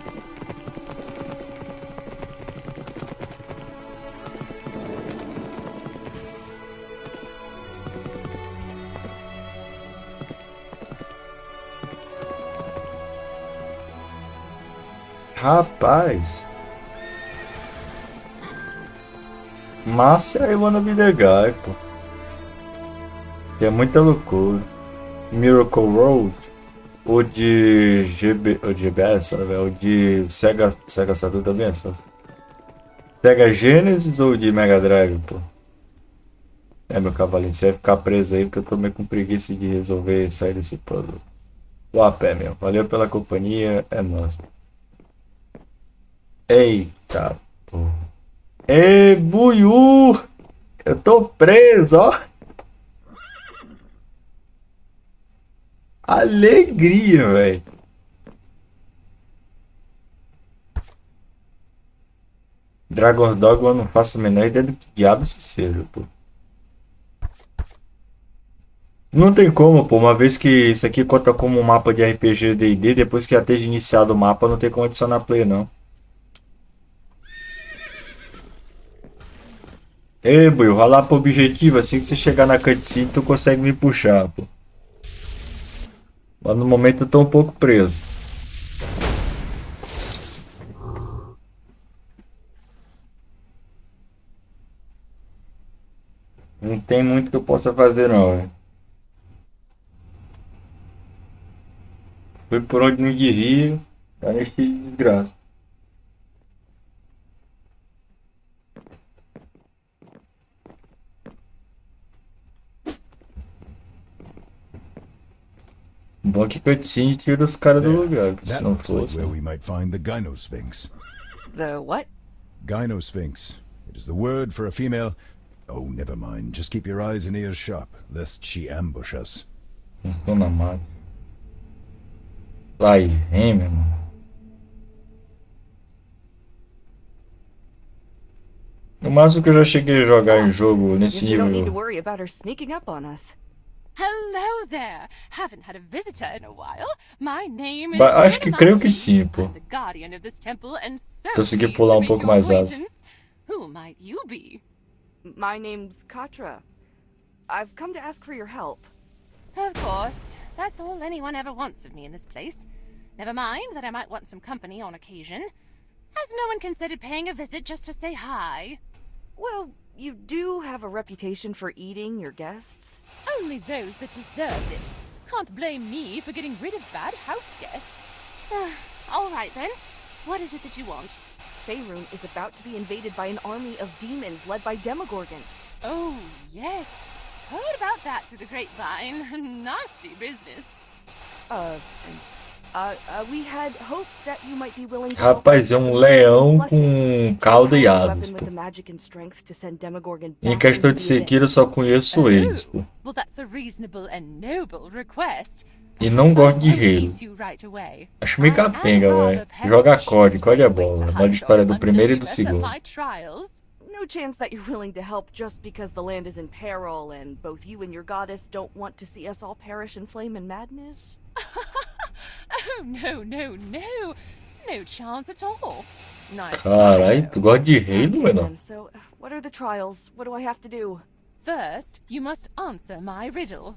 Rapaz. Massa é Wanna Be The Guy, pô. Que é muita loucura. Miracle Road. O de GBS, o de Sega Saturn também, sabe? Sega Genesis ou de Mega Drive, pô? É, meu cavalinho, você vai ficar preso aí porque eu tô meio com preguiça de resolver sair desse puzzle. Tô a pé mesmo. Valeu pela companhia, é nóis. Eita, pô. Ei, Buiú! Eu tô preso, ó! Alegria, velho. Dragon Dog eu não faço a menor ideia do que diabo isso seja, pô. Não tem como, pô. Uma vez que isso aqui conta como um mapa de RPG D&D, depois que já esteja iniciado o mapa, não tem como adicionar player, não. Ei, Buiu, vai lá pro objetivo. Assim que você chegar na cutscene, tu consegue me puxar, pô. Mas no momento eu tô um pouco preso. Não tem muito que eu possa fazer não, velho. Fui por onde não devia, tá nesse desgraça. Bom que cutscene tira os caras do lugar, se não fosse. Where we might find the Gynosphinx. The what? Gynosphinx. It is the word for a female. Oh, never mind. Just keep your eyes and ears sharp, lest she ambush us. Não tô na máquina. Vai, vem, meu irmão. No máximo que eu já cheguei a jogar em jogo nesse Guess we don't need to nível. worry about her sneaking up on us. Hello there. Haven't had a visitor in a while. My name is Acho que creio que sim, pô. the guardian of this temple and so Consegui pleased pular to um meet pouco your mais alto. acquaintance. Who might you be? My name's Katra. I've come to ask for your help. Of course. That's all anyone ever wants of me in this place. Never mind that I might want some company on occasion. Has no one considered paying a visit just to say hi? Well, you do have a reputation for eating your guests. Only those that deserved it. Can't blame me for getting rid of bad house guests. All right then. What is it that you want? Faerun is about to be invaded by an army of demons led by Demogorgon. Oh, yes. Heard about that through the grapevine. Nasty business. We had hoped that you might be willing to help Rapaz, us é um with leão Blessing. com cauda e A asas, weapon with pô. the magic and strength to send Demogorgon Em back questão into de the Sekiro, eu abyss. só conheço eles, pô. Well, that's a reasonable and noble request. E não gosto de Won't Halo. tease you right away. Acho meio I am capenga, rather velho. Joga COD, COD é Wait bom, to velho. Modo hide história off do until primeiro e you do mess up segundo. my trials. No chance that you're willing to help just because the land is in peril and both you and your goddess don't want to see us all perish in flame and madness? Oh, no. No chance at all. Nice. Caralho, tu gosta de Halo, velho? And so, what are the trials? What do I have to do? First, you must answer my riddle.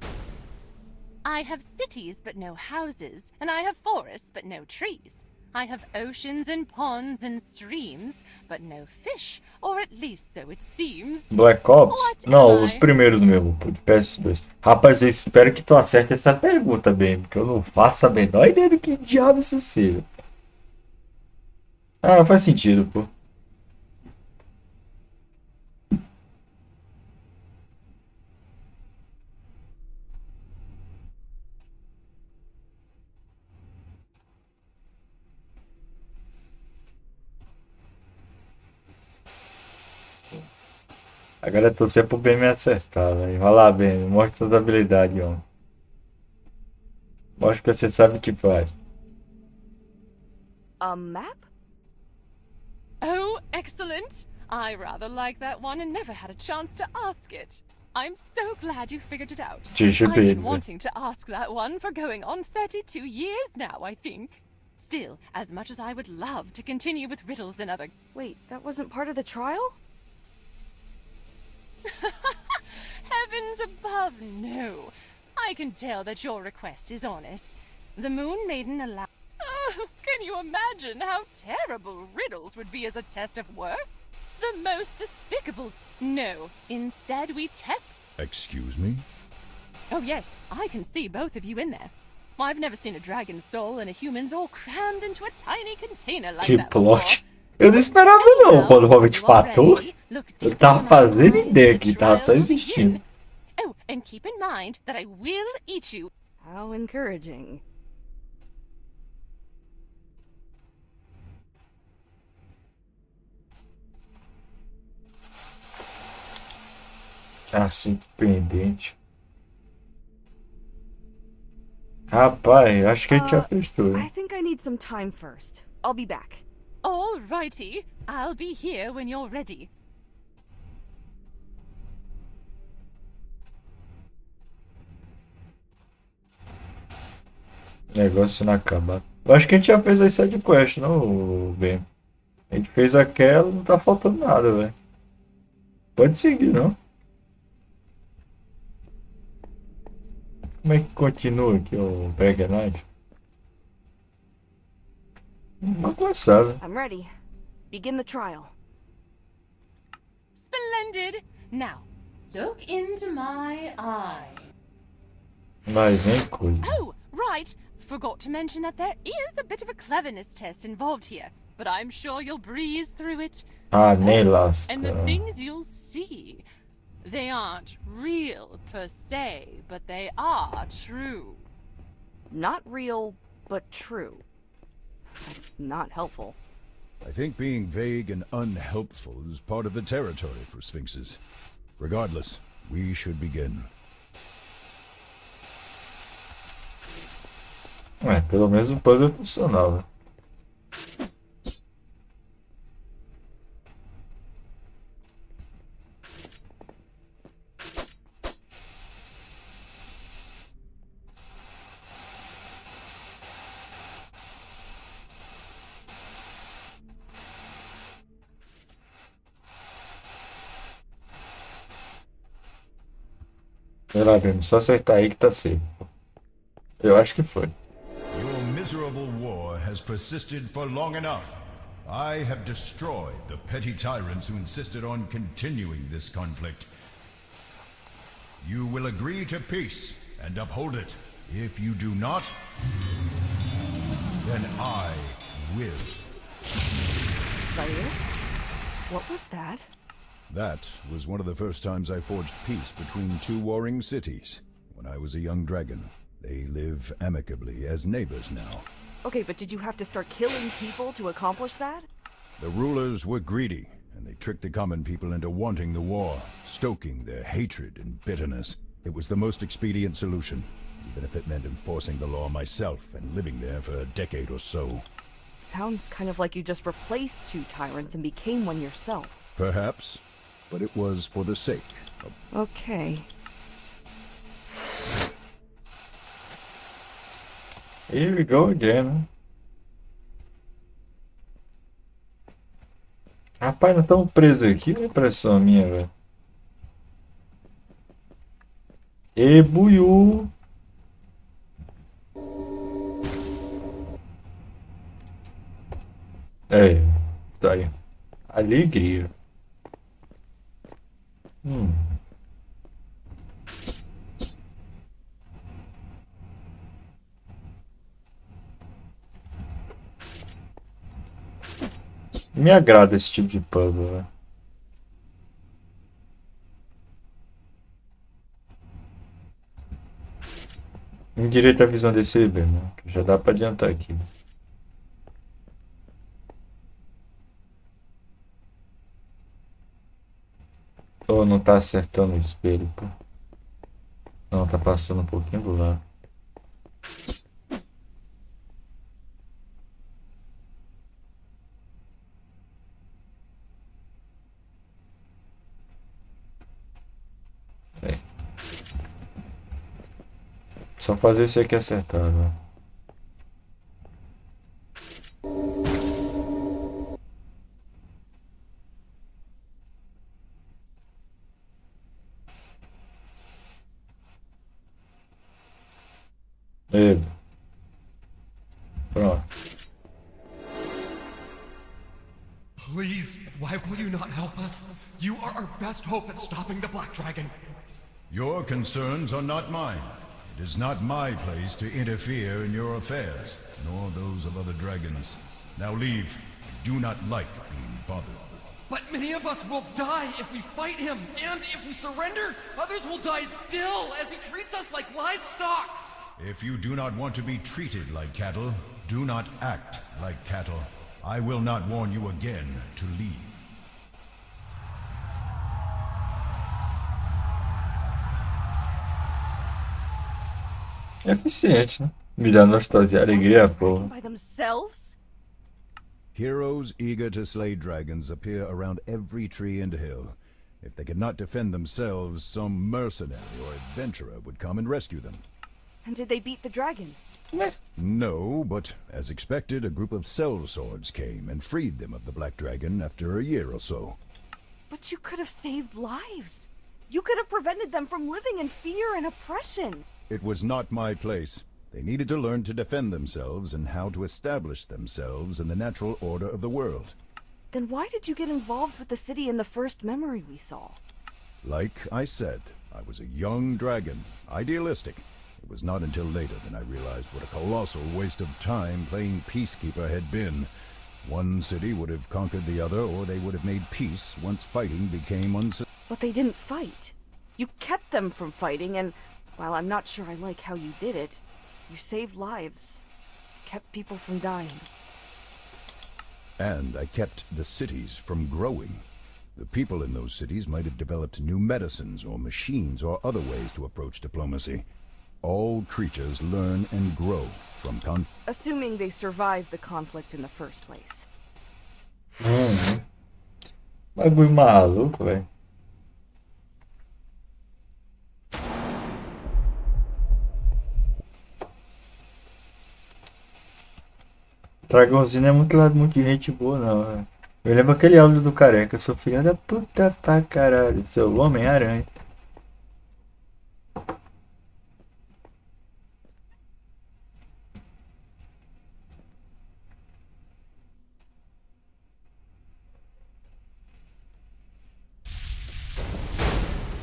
I have cities but no houses, and I have forests but no trees. I have oceans and ponds and streams, but no fish, or at least so it seems. Black Ops? What Não, am os I? primeiros do meu, pô, de PS2. Rapaz, eu espero que tu acerte essa pergunta bem, porque eu não faço a menor ideia do que diabo isso seja. Ah, faz sentido, pô. Agora eu torcer pro bem me acertar, velho. Vai lá, bem, mostra suas habilidades, ó. Mostra que você sabe o que faz. A map? Oh, excellent. I rather like that one and never had a chance to ask it. I'm so glad you figured it out. Deixa eu I've ver, been velho. wanting to ask that one for going on 32 years now, I think. Still, as much as I would love to continue with riddles and other... Wait, that wasn't part of the trial? Heavens above, no. I can tell that your request is honest. The Moon Maiden allow... Oh, can you imagine how terrible riddles would be as a test of worth? The most despicable... No, instead we test... Excuse me? Oh yes, I can see both of you in there. I've never seen a dragon's soul and a human's all crammed into a tiny container like Que that before. plot. Eu não esperava não, quando o Hobbit matou. Eu tava fazendo ideia que tava só existindo. Oh, and keep in mind that I will eat you. How encouraging. Ah, surpreendente. Rapaz, acho que a gente já fez tudo. I think I need some time first. I'll be back. Alrighty, I'll be here when you're ready. Negócio na cambada. Eu acho que a gente já fez as sidequests, não, Ben? A gente fez aquela, não tá faltando nada, velho. Pode seguir, não? Como é que continua aqui o Pega Night? Vamos começar, né? I'm ready. Begin the trial. Splendid. Now, look into my eye. Mas vem coisa. Oh, right. Forgot to mention that there is a bit of a cleverness test involved here, but I'm sure you'll breeze through it. Ah, nem lasca. And the things you'll see, they aren't real per se, but they are true. Not real, but true. That's not helpful. I think being vague and unhelpful is part of the territory for sphinxes. Regardless, we should begin. Pelo menos o puzzle funcionava. Vai lá, Bruno, só acertar aí que tá safe. Eu acho que foi. Your miserable war has persisted for long enough. I have destroyed the petty tyrants who insisted on continuing this conflict. You will agree to peace and uphold it. If you do not, then I will. Fire? What was that? That was one of the first times I forged peace between two warring cities. When I was a young dragon, they live amicably as neighbors now. Okay, but did you have to start killing people to accomplish that? The rulers were greedy, and they tricked the common people into wanting the war, stoking their hatred and bitterness. It was the most expedient solution, even if it meant enforcing the law myself and living there for a decade or so. Sounds kind of like you just replaced two tyrants and became one yourself. Perhaps, but it was for the sake of... Okay. Here we go again. Rapaz, nós estamos presos aqui, não é impressão minha, velho. E buiú. É, tá aí. Alegria. Me agrada esse tipo de puzzle, né? Endireita a visão desse bebê, né? Que já dá pra adiantar aqui. Ou não tá acertando o espelho, pô. Não, tá passando um pouquinho do lado. Só fazer isso aqui acertar, né? Pronto. Please, why will you not help us? You are our best hope at stopping the Black Dragon. Your concerns are not mine. It is not my place to interfere in your affairs, nor those of other dragons. Now leave. I do not like being bothered. But many of us will die if we fight him, and if we surrender, others will die still, as he treats us like livestock. If you do not want to be treated like cattle, do not act like cattle. I will not warn you again to leave. É eficiente, né? Me dá nostalgia e alegria, porra. By themselves? Heroes eager to slay dragons appear around every tree and hill. If they could not defend themselves, some mercenary or adventurer would come and rescue them. And did they beat the dragon? No, but as expected, a group of sellswords came and freed them of the Black Dragon after a year or so. But you could have saved lives. You could have prevented them from living in fear and oppression. It was not my place. They needed to learn to defend themselves and how to establish themselves in the natural order of the world. Then why did you get involved with the city in the first memory we saw? Like I said, I was a young dragon, idealistic. It was not until later that I realized what a colossal waste of time playing peacekeeper had been. One city would have conquered the other, or they would have made peace once fighting became But they didn't fight. You kept them from fighting, and while I'm not sure I like how you did it, you saved lives. Kept people from dying. And I kept the cities from growing. The people in those cities might have developed new medicines or machines or other ways to approach diplomacy. All creatures learn and grow from Assuming they survived the conflict in the first place. Bagulho maluco, velho. Dragãozinho não é muito de gente boa, não, velho. Eu lembro aquele áudio do careca. Eu sou filho da puta pra caralho. Sou Homem-Aranha.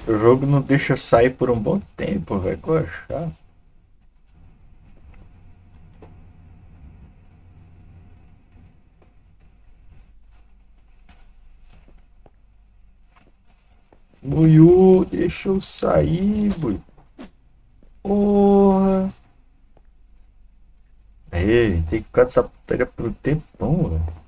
O jogo não deixa eu sair por um bom tempo, velho. Qual é chato? Buiu, deixa eu sair, Buiu. Porra. Ei, tem que ficar dessa pega por um tempão, velho.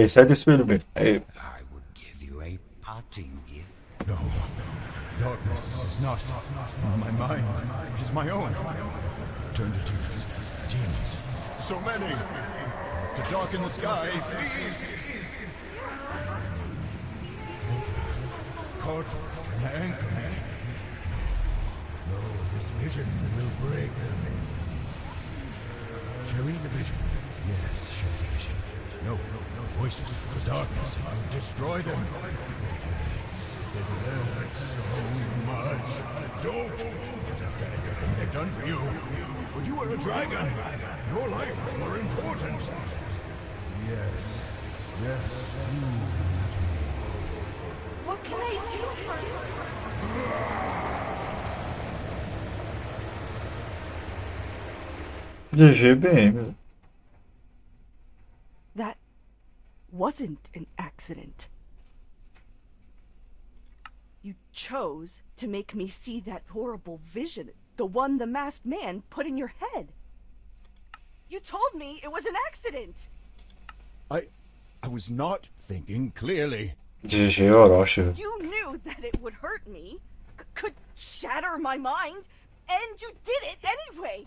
Sai desse espelho, velho. Aí. I would give you a parting gift. No. Darkness is not my mind. It is my own. Turn to demons. Demons. So many. To darken the sky, please. Caught and anchor me. No, this vision will break them. Sharing the vision. Yes, sharing the vision. No voices. The darkness will destroy them. They hurt so much. Don't. After everything they've done for you. But you were a dragon. Your life was more important. Yes. What can I do for you? GG bem. That wasn't an accident. You chose to make me see that horrible vision, the one the masked man put in your head. You told me it was an accident. I was not thinking clearly. GG, Orochi. You knew that it would hurt me, could shatter my mind, and you did it anyway.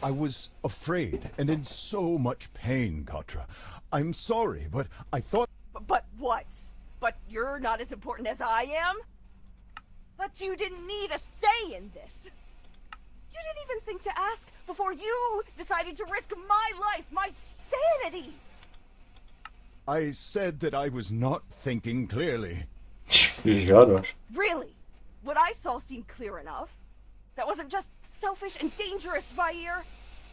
I was afraid and in so much pain, Katra. I'm sorry, but I thought... But what? But you're not as important as I am? But you didn't need a say in this. You didn't even think to ask before you decided to risk my life, my sanity. I said that I was not thinking clearly. Really? What I saw seemed clear enough. That wasn't just selfish and dangerous, Vair.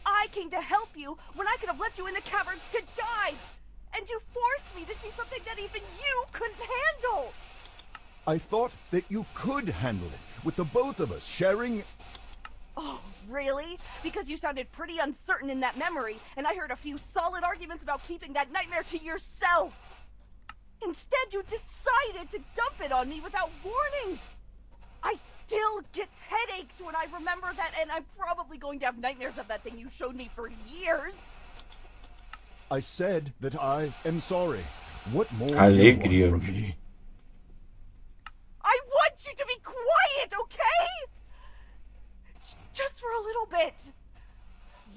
I came to help you when I could have left you in the caverns to die. And you forced me to see something that even you couldn't handle. I thought that you could handle it, with the both of us sharing... Oh, really? Because you sounded pretty uncertain in that memory, and I heard a few solid arguments about keeping that nightmare to yourself. Instead, you decided to dump it on me without warning. I still get headaches when I remember that, and I'm probably going to have nightmares of that thing you showed me for years. I said that I am sorry. What more Alegria. do you want from me? I want you to be quiet, okay? Just for a little bit.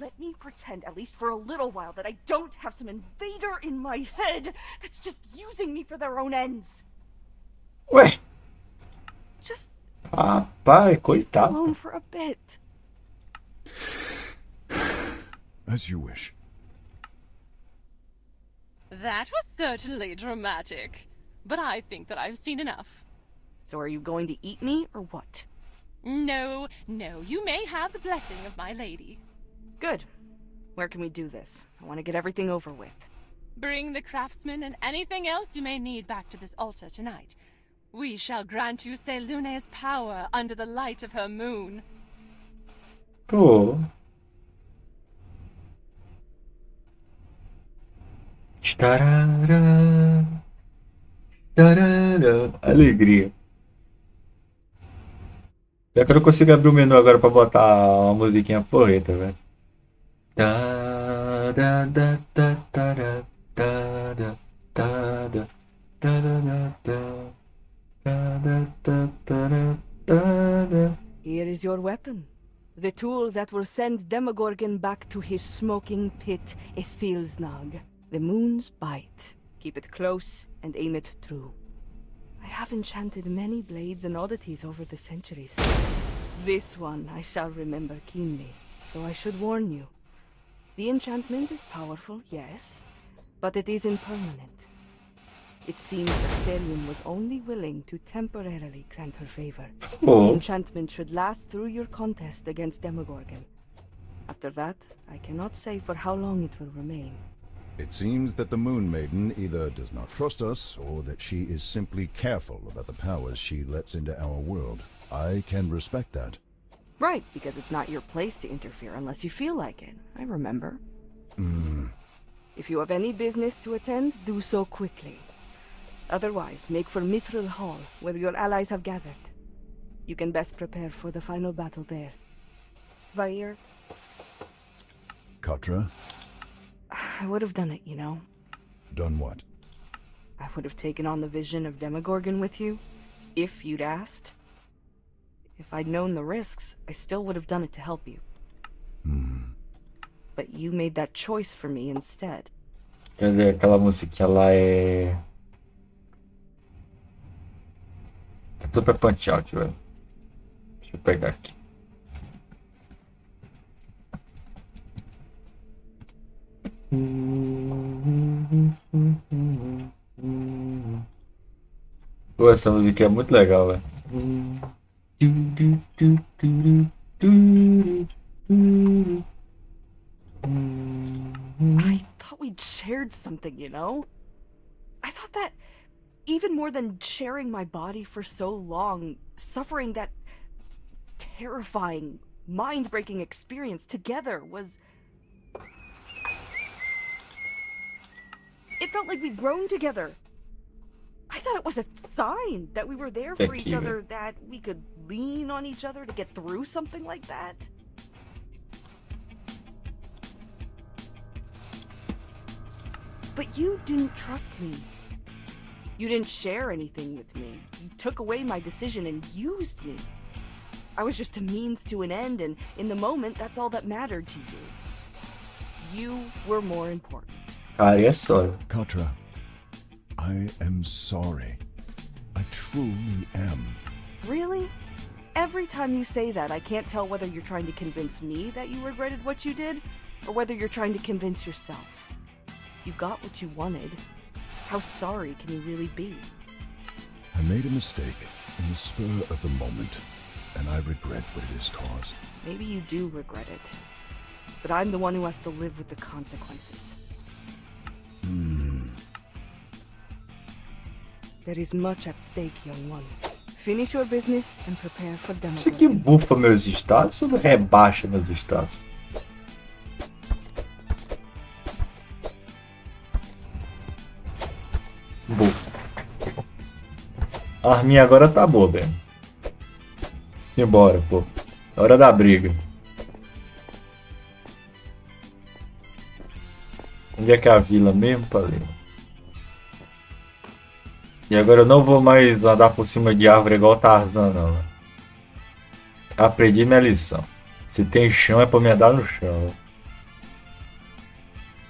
Let me pretend, at least for a little while, that I don't have some invader in my head that's just using me for their own ends. Ué. Just Rapaz, coitado. alone for a bit. As you wish. That was certainly dramatic. But I think that I've seen enough. So are you going to eat me, or what? No, you may have the blessing of my lady. Good. Where can we do this? I want to get everything over with. Bring the craftsman and anything else you may need back to this altar tonight. We shall grant you Selune's power under the light of her moon. Pô. Tarará, tarará. Alegria. Pior que eu não consigo abrir o menu agora pra botar uma musiquinha porreta, velho. Da, da, da, da, da, da, da, da, da, da, da, da. Here is your weapon. The tool that will send Demogorgon back to his smoking pit, Ethilsnag. The moon's bite. Keep it close and aim it true. I have enchanted many blades and oddities over the centuries. This one I shall remember keenly, though I should warn you. The enchantment is powerful, yes, but it is impermanent. It seems that Serium was only willing to temporarily grant her favor. Oh. The enchantment should last through your contest against Demogorgon. After that, I cannot say for how long it will remain. It seems that the Moon Maiden either does not trust us, or that she is simply careful about the powers she lets into our world. I can respect that. Right, because it's not your place to interfere unless you feel like it. I remember. If you have any business to attend, do so quickly. Otherwise, make for Mithril Hall, where your allies have gathered. You can best prepare for the final battle there. Vair, Katra, I would have done it, you know. done what? I would have taken on the vision of Demogorgon with you, if you'd asked. If I'd known the risks, I still would have done it to help you. But you made that choice for me instead. Quer dizer, aquela musiquinha lá é. Super punch out, velho. Deixa eu pegar aqui. Pô, essa música é muito legal, velho. I thought we'd shared something, you know? I thought that even more than sharing my body for so long, suffering that terrifying, mind-breaking experience together was... It felt like we'd grown together. I thought it was a sign that we were there for each other, that we could lean on each other to get through something like that. But you didn't trust me. You didn't share anything with me. You took away my decision and used me. I was just a means to an end, and in the moment, that's all that mattered to you. You were more important. Katra, I am sorry. I truly am. Really? Every time you say that, I can't tell whether you're trying to convince me that you regretted what you did, or whether you're trying to convince yourself. You got what you wanted. How sorry can you really be? I made a mistake in the spur of the moment, and I regret what it has caused. Maybe you do regret it. But I'm the one who has to live with the consequences. There is much at stake, young one. Finish your business and prepare for Demogorgon. Isso aqui bufa meus status ou rebaixa meus status? Bufa. A arminha agora tá boa, velho. Embora, pô. Hora da briga. Onde é que é a vila mesmo, falei? E agora eu não vou mais andar por cima de árvore igual Tarzan, não. Aprendi minha lição. Se tem chão é pra me andar no chão.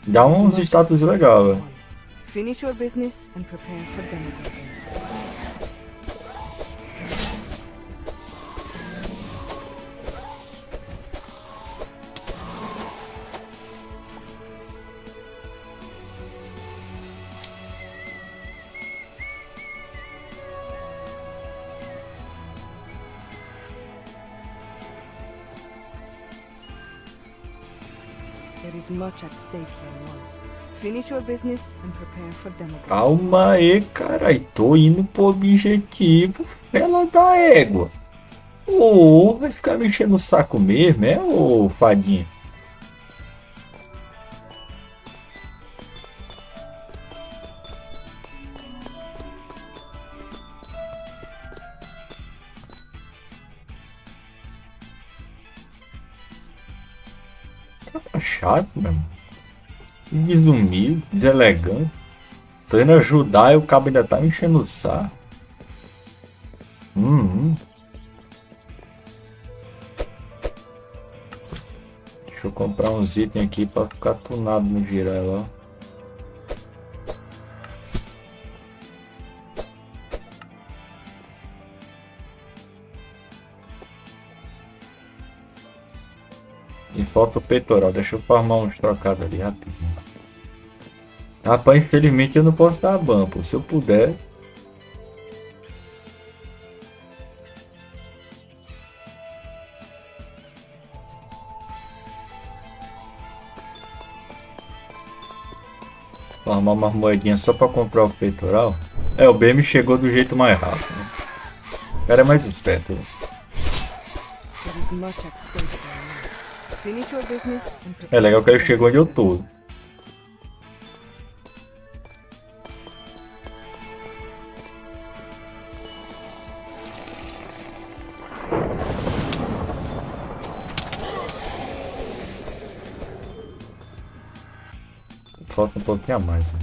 Dá uns status legal, velho. Finish your business and prepare for Demogorgon. is much at stake here, one. Finish your business and prepare for demolition. Calma aí, carai. Tô indo pro objetivo. Ela da égua. Ô, vai ficar me enchendo o saco mesmo, é, ô fadinha? Tá chato, mesmo. Desumilde, deselegante. Tô indo ajudar e o cabo ainda tá me enchendo o saco. Deixa eu comprar uns itens aqui pra ficar tunado no girar lá. E falta o peitoral. Deixa eu farmar uns trocados ali rapidinho. Rapaz, infelizmente eu não posso dar ban, pô. Se eu puder. Farmar umas moedinhas só pra comprar o peitoral. É, o BM chegou do jeito mais rápido, né? O cara é mais esperto, né? É legal que ele chegou onde eu tô. Falta um pouquinho a mais, né?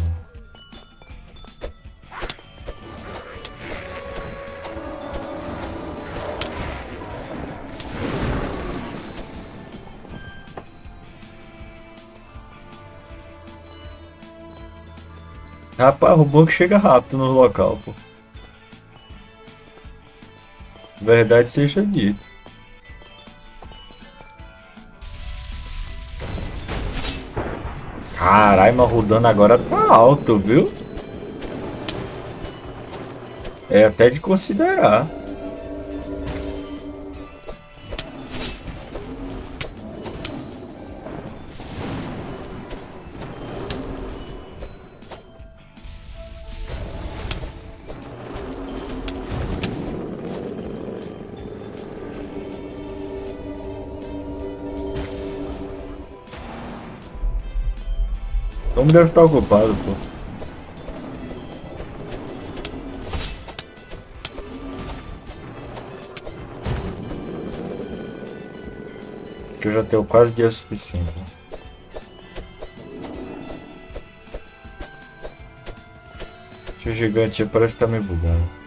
Rapaz, o bom que chega rápido no local, pô. Verdade seja dita. Caralho, mas o dano agora tá alto, viu? É até de considerar. Como deve estar ocupado, pô. Que eu já tenho quase dia suficiente. Né? Esse gigante parece que tá me bugando.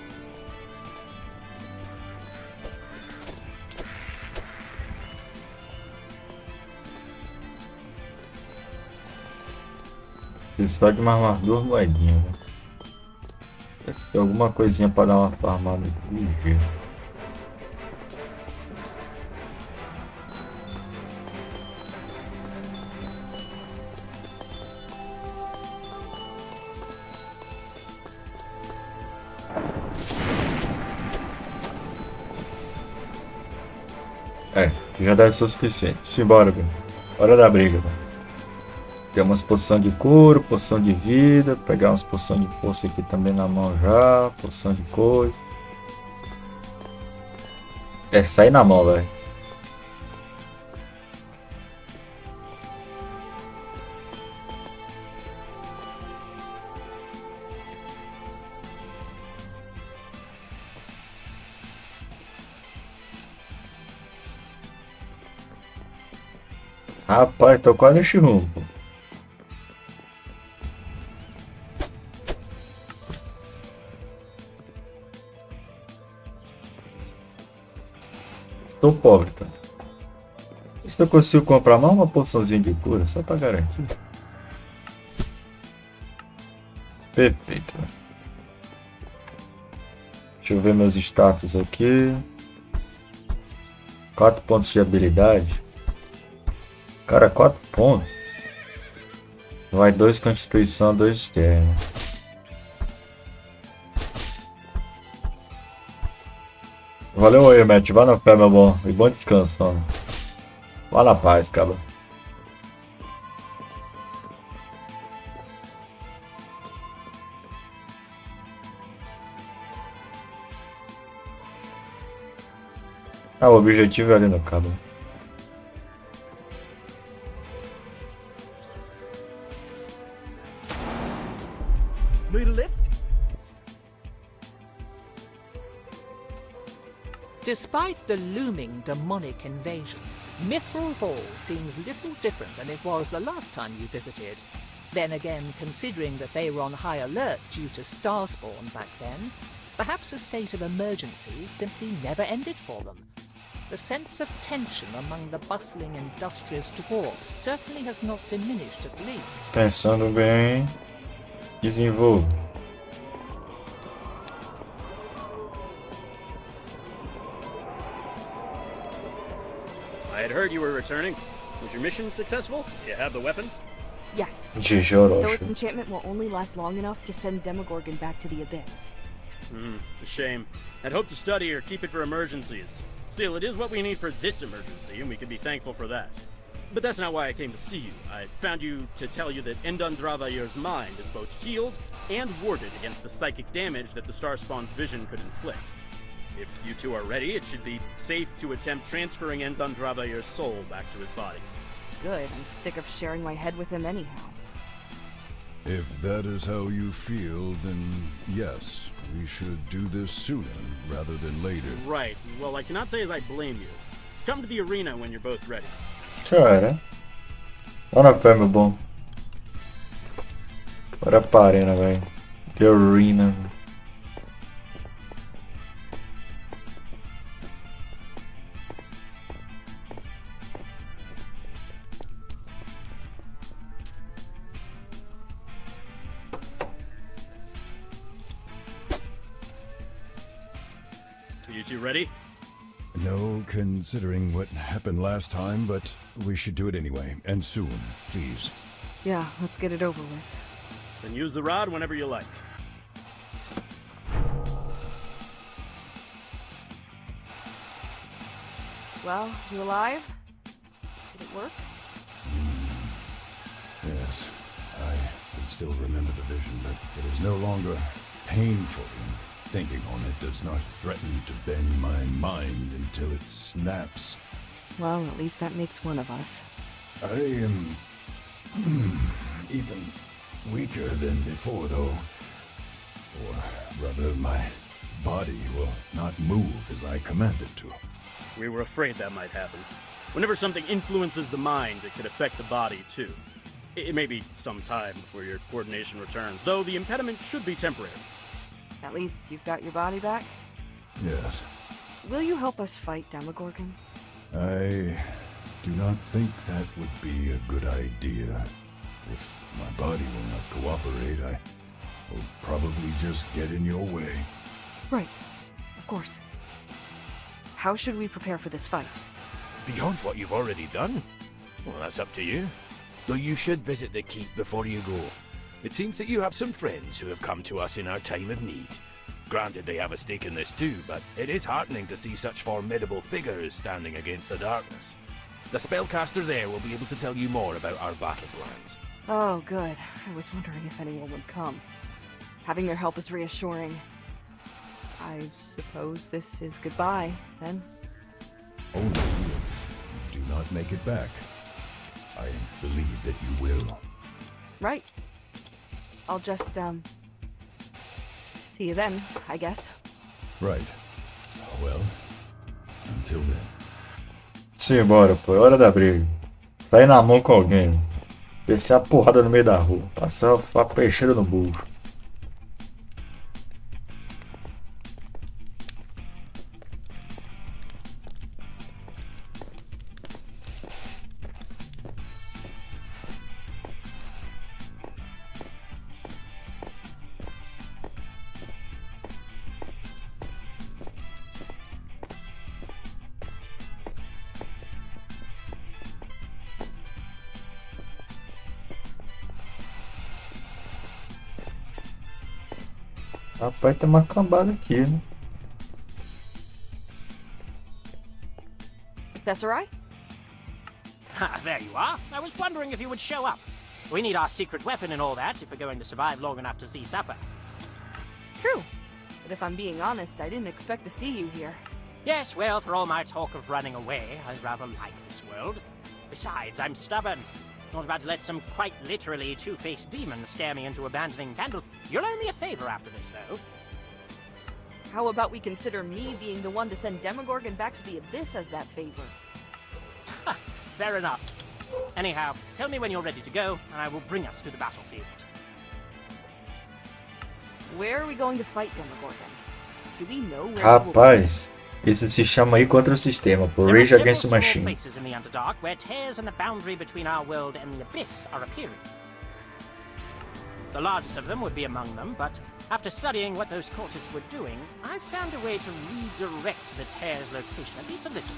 Só de mais duas moedinhas, né? Tem alguma coisinha para dar uma farmada ligeira. É, já deve ser o suficiente. Simbora, velho. Hora da briga, velho. Tem umas poção de couro, poção de vida. Pegar umas poção de força aqui também na mão já. Poção de coisa. É, sai na mão, velho. Rapaz, tô quase nesse rumo. Tô pobre, tá? E se eu consigo comprar mais uma poçãozinha de cura, só pra garantir. Perfeito. Deixa eu ver meus status aqui. 4 pontos de habilidade. Cara, 4 pontos. Vai 2 constituição, 2 externo. Valeu aí, Matt. Vá na fé, meu bom. E bom descanso, mano. Vá na paz, cara. Ah, o objetivo é ali no cabo. Need a lift? Despite the looming demonic invasion, Mithril Hall seems little different than it was the last time you visited. Then again, considering that they were on high alert due to Starspawn back then, perhaps a state of emergency simply never ended for them. The sense of tension among the bustling, industrious dwarves certainly has not diminished at least. Pensando bem, desenvolvo. I had heard you were returning. Was your mission successful? You have the weapon? Yes. Though its enchantment will only last long enough to send Demogorgon back to the Abyss. A shame. I'd hoped to study or keep it for emergencies. Still, it is what we need for this emergency, and we can be thankful for that. But that's not why I came to see you. I found you to tell you that Endundravayr's mind is both healed and warded against the psychic damage that the Starspawn's vision could inflict. If you two are ready, it should be safe to attempt transferring Endundravayr's soul back to his body. Good, I'm sick of sharing my head with him anyhow. If that is how you feel, then yes, we should do this sooner rather than later. Right. Well, I cannot say as I blame you. Come to the arena when you're both ready. Cara, bora pé, meu bom. Bora pra arena, velho. The arena. Are you two ready? No, considering what happened last time, but we should do it anyway, and soon, please. Yeah, let's get it over with. Then use the rod whenever you like. Well, you alive? Did it work? Yes, I can still remember the vision, but it is no longer painful. Thinking on it does not threaten to bend my mind until it snaps. Well, at least that makes one of us. I am even weaker than before, though. Or rather, my body will not move as I command it to. We were afraid that might happen. Whenever something influences the mind, it could affect the body, too. It may be some time before your coordination returns, though the impediment should be temporary. At least you've got your body back? Yes. Will you help us fight Demogorgon? I do not think that would be a good idea. If my body will not cooperate, I will probably just get in your way. Right. Of course. How should we prepare for this fight? Beyond what you've already done? Well, that's up to you. Though you should visit the keep before you go. It seems that you have some friends who have come to us in our time of need. Granted, they have a stake in this too, but it is heartening to see such formidable figures standing against the darkness. The spellcaster there will be able to tell you more about our battle plans. Oh, good. I was wondering if anyone would come. Having their help is reassuring. I suppose this is goodbye, then? Only if you do not make it back. I believe that you will. Right. I'll just, see you then, I guess. Right. Well, until then. Simbora, pô. É hora da briga. Sair na mão com alguém. Descer a porrada no meio da rua. Passar a peixeira no burro. Rapaz, tem uma cambada aqui, né? Thesserai? Ah, there you are. I was wondering if you would show up. We need our secret weapon and all that if we're going to survive long enough to see supper. True. But if I'm being honest, I didn't expect to see you here. Yes, well, for all my talk of running away, I rather like this world. Besides, I'm stubborn. Not about to let some quite literally two-faced demon scare me into abandoning Candle. You'll owe me a favor after this, though. How about we consider me being the one to send Demogorgon back to the Abyss as that favor? Fair enough. Anyhow, tell me when you're ready to go, and I will bring us to the battlefield. Where are we going to fight Demogorgon? Do we know where Rapaz, isso se chama aí contra o sistema, por Rage Against the Machine. There are several places in the Underdark where tears in the boundary between our world and the Abyss are appearing. The largest of them would be among them, but after studying what those cultists were doing, I found a way to redirect the tear's location, at least a little.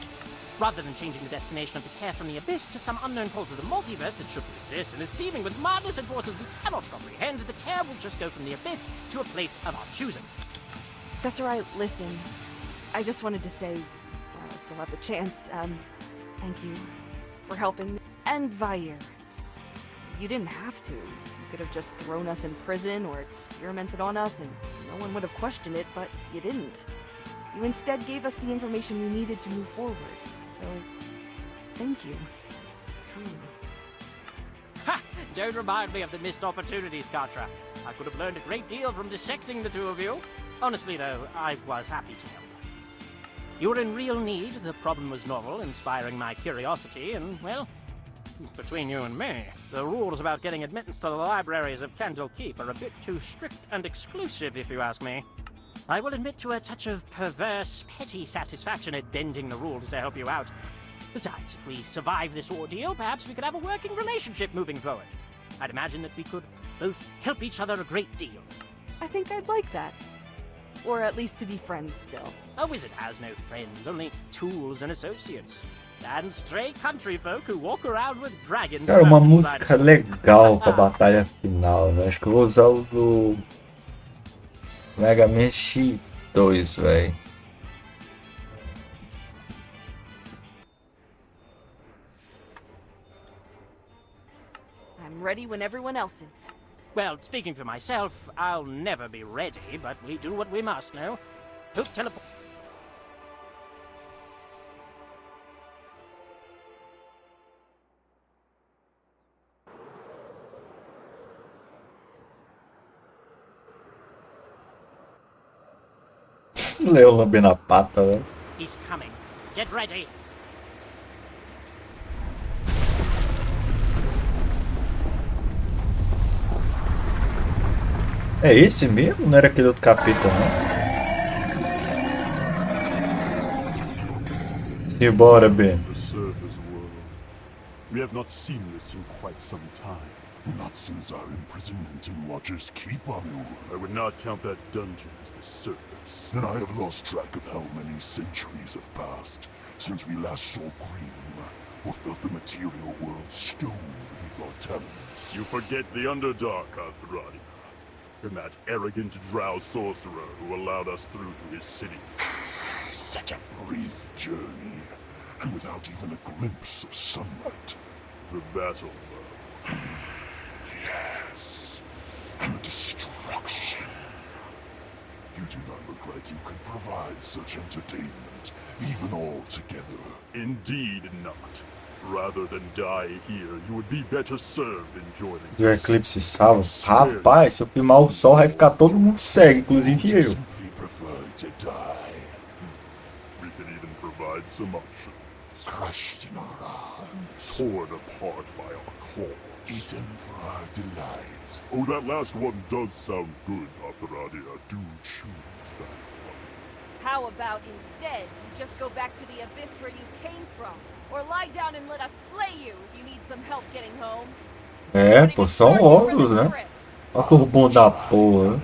Rather than changing the destination of the tear from the Abyss to some unknown pole of the multiverse that shouldn't exist and is teeming with madness and forces we cannot comprehend, the tear will just go from the Abyss to a place of our choosing. That's all right, listen. I just wanted to say, while I still have the chance, thank you for helping me. And Vair, you didn't have to. You could have just thrown us in prison or experimented on us and no one would have questioned it, but you didn't. You instead gave us the information we needed to move forward. So, thank you. Truly. Ha! Don't remind me of the missed opportunities, Katra. I could have learned a great deal from dissecting the two of you. Honestly, though, I was happy to help. You were in real need, the problem was novel, inspiring my curiosity, and, well, between you and me, the rules about getting admittance to the libraries of Candle Keep are a bit too strict and exclusive, if you ask me. I will admit to a touch of perverse, petty satisfaction at bending the rules to help you out. Besides, if we survive this ordeal, perhaps we could have a working relationship moving forward. I'd imagine that we could both help each other a great deal. I think I'd like that. Or at least to be friends still. A wizard has no friends, only tools and associates. And stray country folk who walk around with dragons. Cara, uma música legal pra batalha final, né? Acho que eu vou usar o do Mega Man X2, velho. I'm ready when everyone else is. Well, speaking for myself, I'll never be ready, but we do what we must, no? Hope teleport. Leão lambendo a pata, velho. He's coming. Get ready. É esse mesmo? Não era aquele outro capeta, não? Simbora, Ben. The surface world. We have not seen this in quite some time. Not since our imprisonment in Watcher's Keep, Anu. I would not count that dungeon as the surface. Then I have lost track of how many centuries have passed since we last saw Green, or felt the material world stone beneath our talons. You forget the Underdark, Arthradia, and that arrogant drow sorcerer who allowed us through to his city. Such a brief journey, and without even a glimpse of sunlight. The battle, Yes, and the destruction. You do not look like you could provide such entertainment, even all together. Indeed not. Rather than die here, you would be better served in joining O Eclipse salva. Rapaz, se eu filmar o sol vai ficar todo mundo cego, inclusive eu. We prefer to die. We can even provide some options. Crushed in our arms. Torn apart by our claws. Eaten for our delight. Oh, that last one does sound good, Arthradia. Do choose that one. How about instead you just go back to the Abyss where you came from? Or lie down and let us slay you if you need some help getting home? É, pô, são óbvios, né? Olha o bom da porra.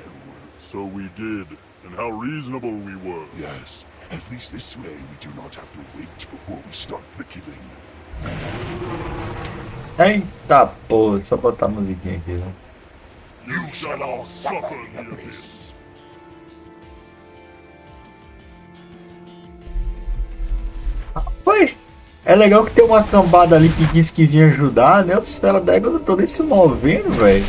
So we did, and how reasonable we were. Yes, at least this way we do not have to wait before we start the killing. Eita porra, só botar a musiquinha aqui, né? You shall all suffer the abyss. Rapaz, é legal que tem uma cambada ali que disse que vinha ajudar, né? Os fela d'égua não estão nem se movendo, velho.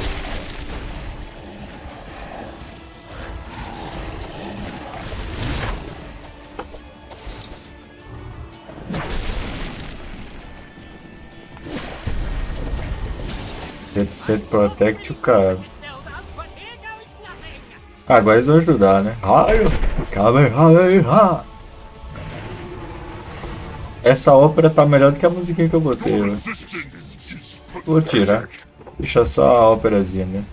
50% protect o cara. Agora eles vão ajudar, né? Raio! Kamehameha! Essa ópera tá melhor do que a musiquinha que eu botei, né? Vou tirar. Deixa só a óperazinha, né?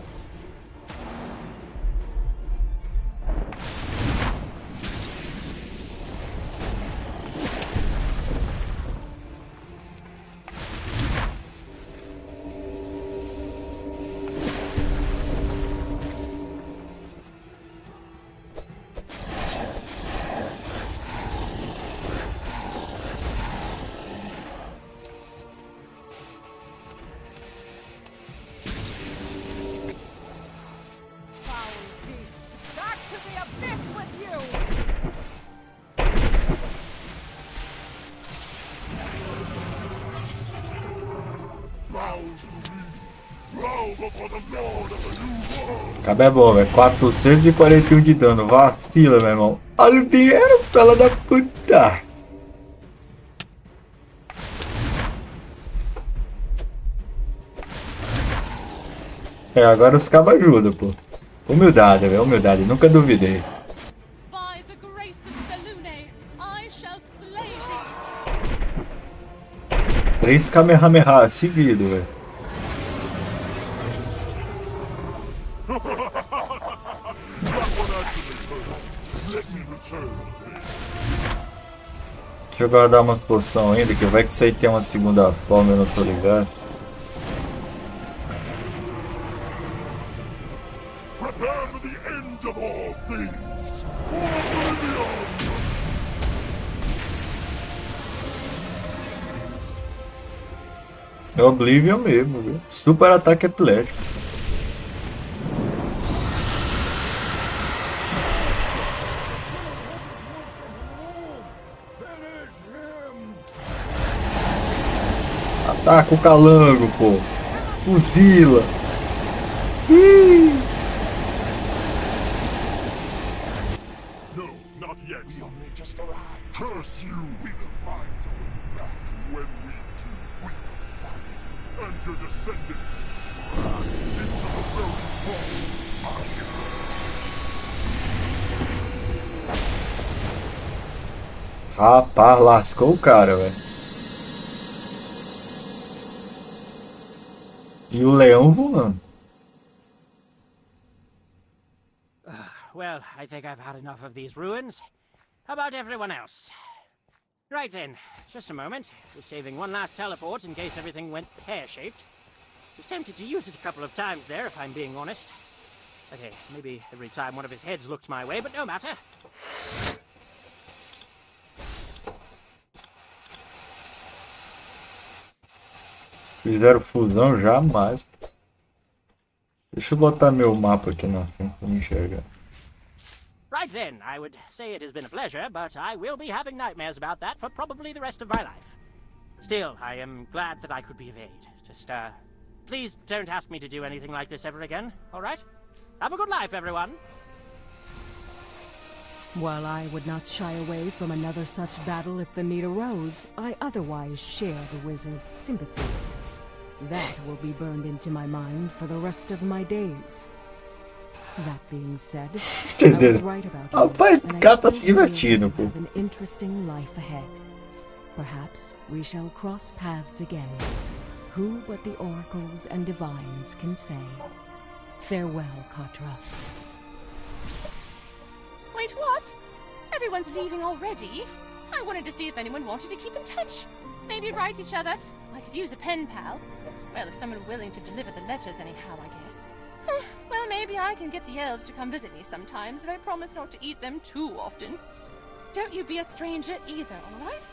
Cabo é bom, velho. 441 de dano. Vacila, meu irmão. Olha o dinheiro, fela da puta. É, agora os cabos ajudam, pô. Humildade, velho. Humildade. Nunca duvidei. Três Kamehameha seguido, velho. Deixa eu guardar umas poções ainda, que vai que isso aí tem uma segunda forma, eu não tô ligado. É Oblivion mesmo, viu? Super ataque atlético. Ataca o calango, pô. Fuzila. Rapaz, lascou o cara, velho. E o leão voando. Well, I think I've had enough of these ruins. How about everyone else? Right then, just a moment. We're saving one last teleport in case everything went pear-shaped. Was tempted to use it a couple of times there, if I'm being honest. Okay, maybe every time one of his heads looked my way, but no matter. Fizeram fusão jamais. Deixa eu botar meu mapa aqui na frente pra me enxergar. Right then, I would say it has been a pleasure, but I will be having nightmares about that for probably the rest of my life. Still, I am glad that I could be of aid. Just, please don't ask me to do anything like this ever again, alright? Have a good life, everyone! While I would not shy away from another such battle if the need arose, I otherwise share the wizard's sympathies. That will be burned into my mind for the rest of my days. That being said, I was right about you, and I still feel you have an interesting life ahead. Perhaps we shall cross paths again. Who but the oracles and divines can say? Farewell, Katra. Wait, what? Everyone's leaving already? I wanted to see if anyone wanted to keep in touch. Maybe write each other. I could use a pen pal. Well, if someone willing to deliver the letters anyhow, I guess. Well, maybe I can get the elves to come visit me sometimes if I promise not to eat them too often. Don't you be a stranger either, alright?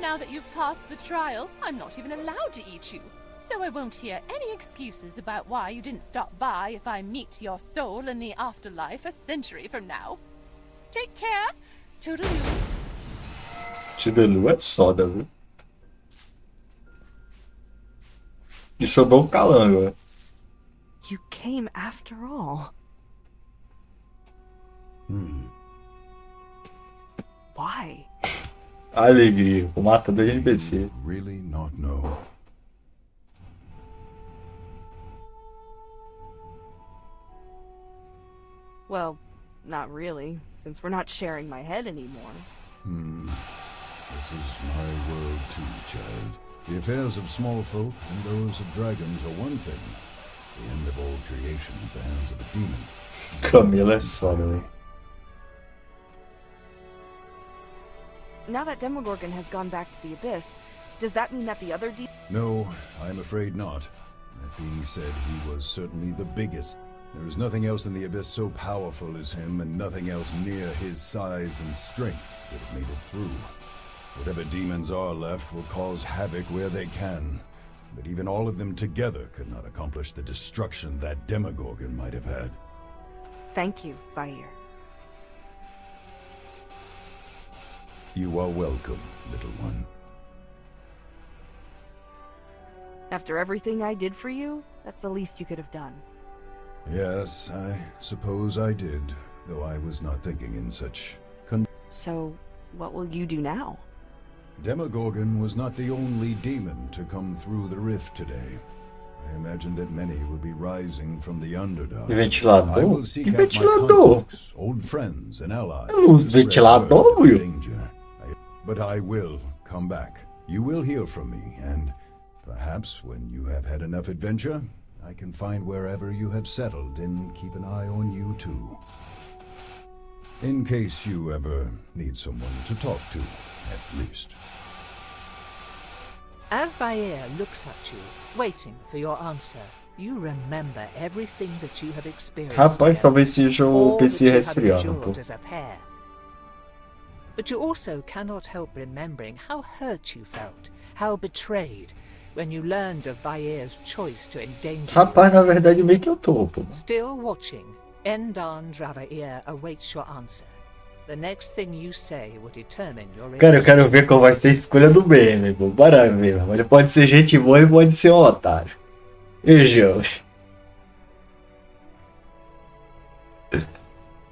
Now that you've passed the trial, I'm not even allowed to eat you. So I won't hear any excuses about why you didn't stop by if I meet your soul in the afterlife a century from now. Take care. Toodaloo. Toodaloo é soda, viu? E sobrou um calango, velho. You came after all. Why? Alegria, o matador de NPC. Really not know. Well, not really, since we're not sharing my head anymore. This is my world too, child. The affairs of small folk and those of dragons are one thing. The end of all creation at the hands of a demon. Camila é sóbria, velho. Now that Demogorgon has gone back to the Abyss, does that mean that the other No, I'm afraid not. That being said, he was certainly the biggest. There is nothing else in the Abyss so powerful as him, and nothing else near his size and strength that have made it through. Whatever demons are left will cause havoc where they can. But even all of them together could not accomplish the destruction that Demogorgon might have had. Thank you, Vair. You are welcome, little one. After everything I did for you, that's the least you could have done. Yes, I suppose I did, though I was not thinking in such So, what will you do now? Demogorgon was not the only demon to come through the rift today. I imagine that many will be rising from the Underdark. Ventilador? I will seek Que out my ventilador? contacts, old friends and allies. Luz to spread ventilador, word of Will? danger. But I will come back. You will hear from me, and perhaps when you have had enough adventure, I can find wherever you have settled and keep an eye on you too. In case you ever need someone to talk to, at least. As Vair looks at you, waiting for your answer, you remember everything that you have experienced. Rapaz, together, talvez seja o all that PC you have resfriando um endured pouco. as a pair. But you also cannot help remembering how hurt you felt, how betrayed, when you learned of Vair's choice to endanger Rapaz, na verdade, meio que eu tô, pô. Still watching, Endan Dravair awaits your answer. The next thing you say will determine your Cara, eu quero ver qual vai ser a escolha do meme, pô. Bora ver, mano. Ele pode ser gente boa e pode ser um otário. Vejamos.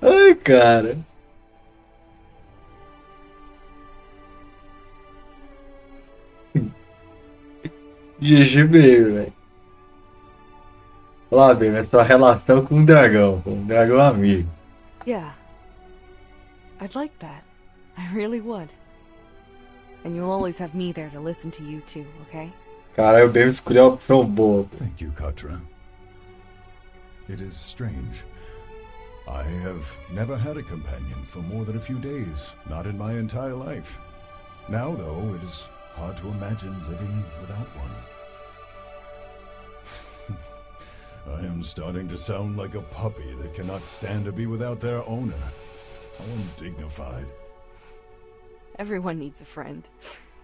Ai, cara. GG mesmo, velho. Lá, bem, é sua relação com um dragão, pô. Um dragão amigo. Yeah. I'd like that. I really would. And you'll always have me there to listen to you too, okay? Cara, eu mesmo escolhi a opção boa. Thank you, Katra. It is strange. I have never had a companion for more than a few days, not in my entire life. Now, though, it is hard to imagine living without one. I am starting to sound like a puppy that cannot stand to be without their owner. How undignified. Everyone needs a friend.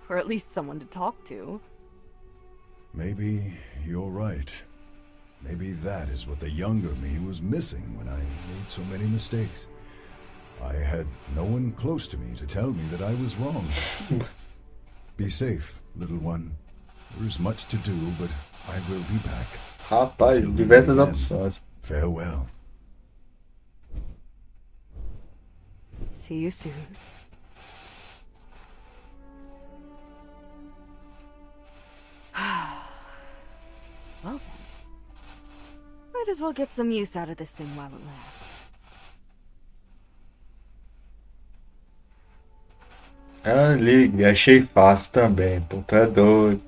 Or at least someone to talk to. Maybe you're right. Maybe that is what the younger me was missing when I made so many mistakes. I had no one close to me to tell me that I was wrong. Be safe, little one. There is much to do, but I will be back. Rapaz, diversas opções. Farewell. See you soon. Well then. Might as well get some use out of this thing while it lasts. Ah, ligue, achei fácil também, pô. Tu é doido.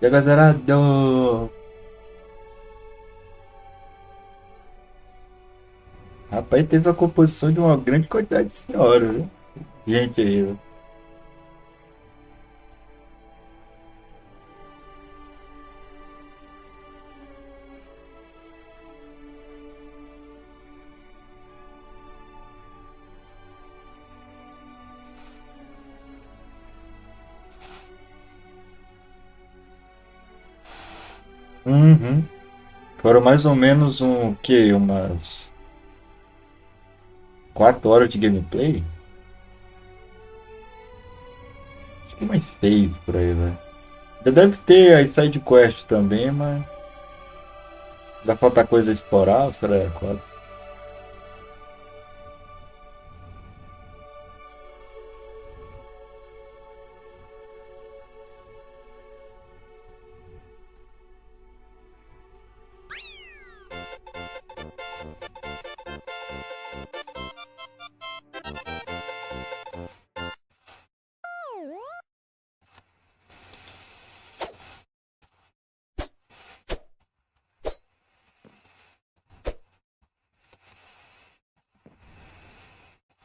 Joga zerador. Rapaz, teve a composição de uma grande quantidade de senhoras, viu? Gente aí, viu? Uhum. Foram mais ou menos umas 4 horas de gameplay? Acho que umas 6 por aí, velho. Já deve ter as side quests também, mas vai faltar coisa a explorar, os caras, é claro.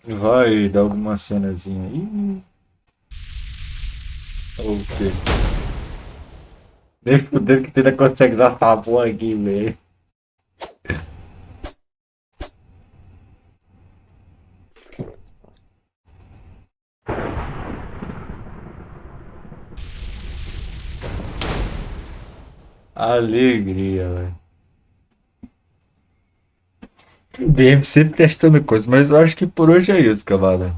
Vai dar alguma cenazinha aí. Ok. Nem fudendo que tu ainda consegue usar sabão aqui, velho. Alegria, velho. BM sempre testando coisas, mas eu acho que por hoje é isso, cambada.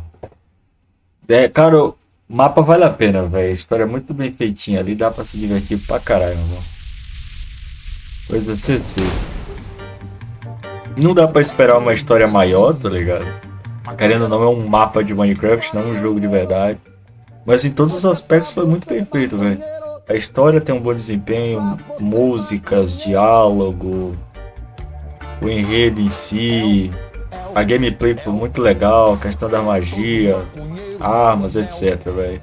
É, cara, o mapa vale a pena, velho. A história é muito bem feitinha ali, dá pra se divertir pra caralho, mano. Coisa CC. Não dá pra esperar uma história maior, tá ligado? Querendo ou não, é um mapa de Minecraft, não um jogo de verdade. Mas em todos os aspectos foi muito bem feito, velho. A história tem um bom desempenho, músicas, diálogo, o enredo em si, a gameplay foi muito legal, a questão da magia, armas, etc, velho.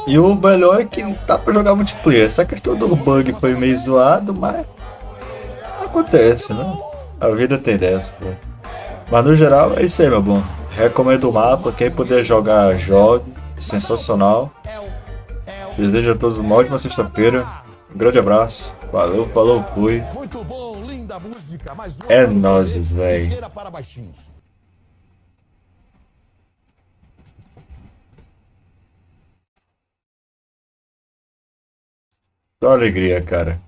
E o melhor é que dá pra jogar multiplayer. Essa questão do bug foi meio zoado, mas acontece, né? A vida tem dessa, pô. Mas no geral é isso aí, meu bom. Recomendo o mapa, quem puder jogar, jogue. Sensacional. Desejo a todos uma ótima sexta-feira. Um grande abraço. Valeu, falou, fui. É nóis, velho. Só alegria, cara.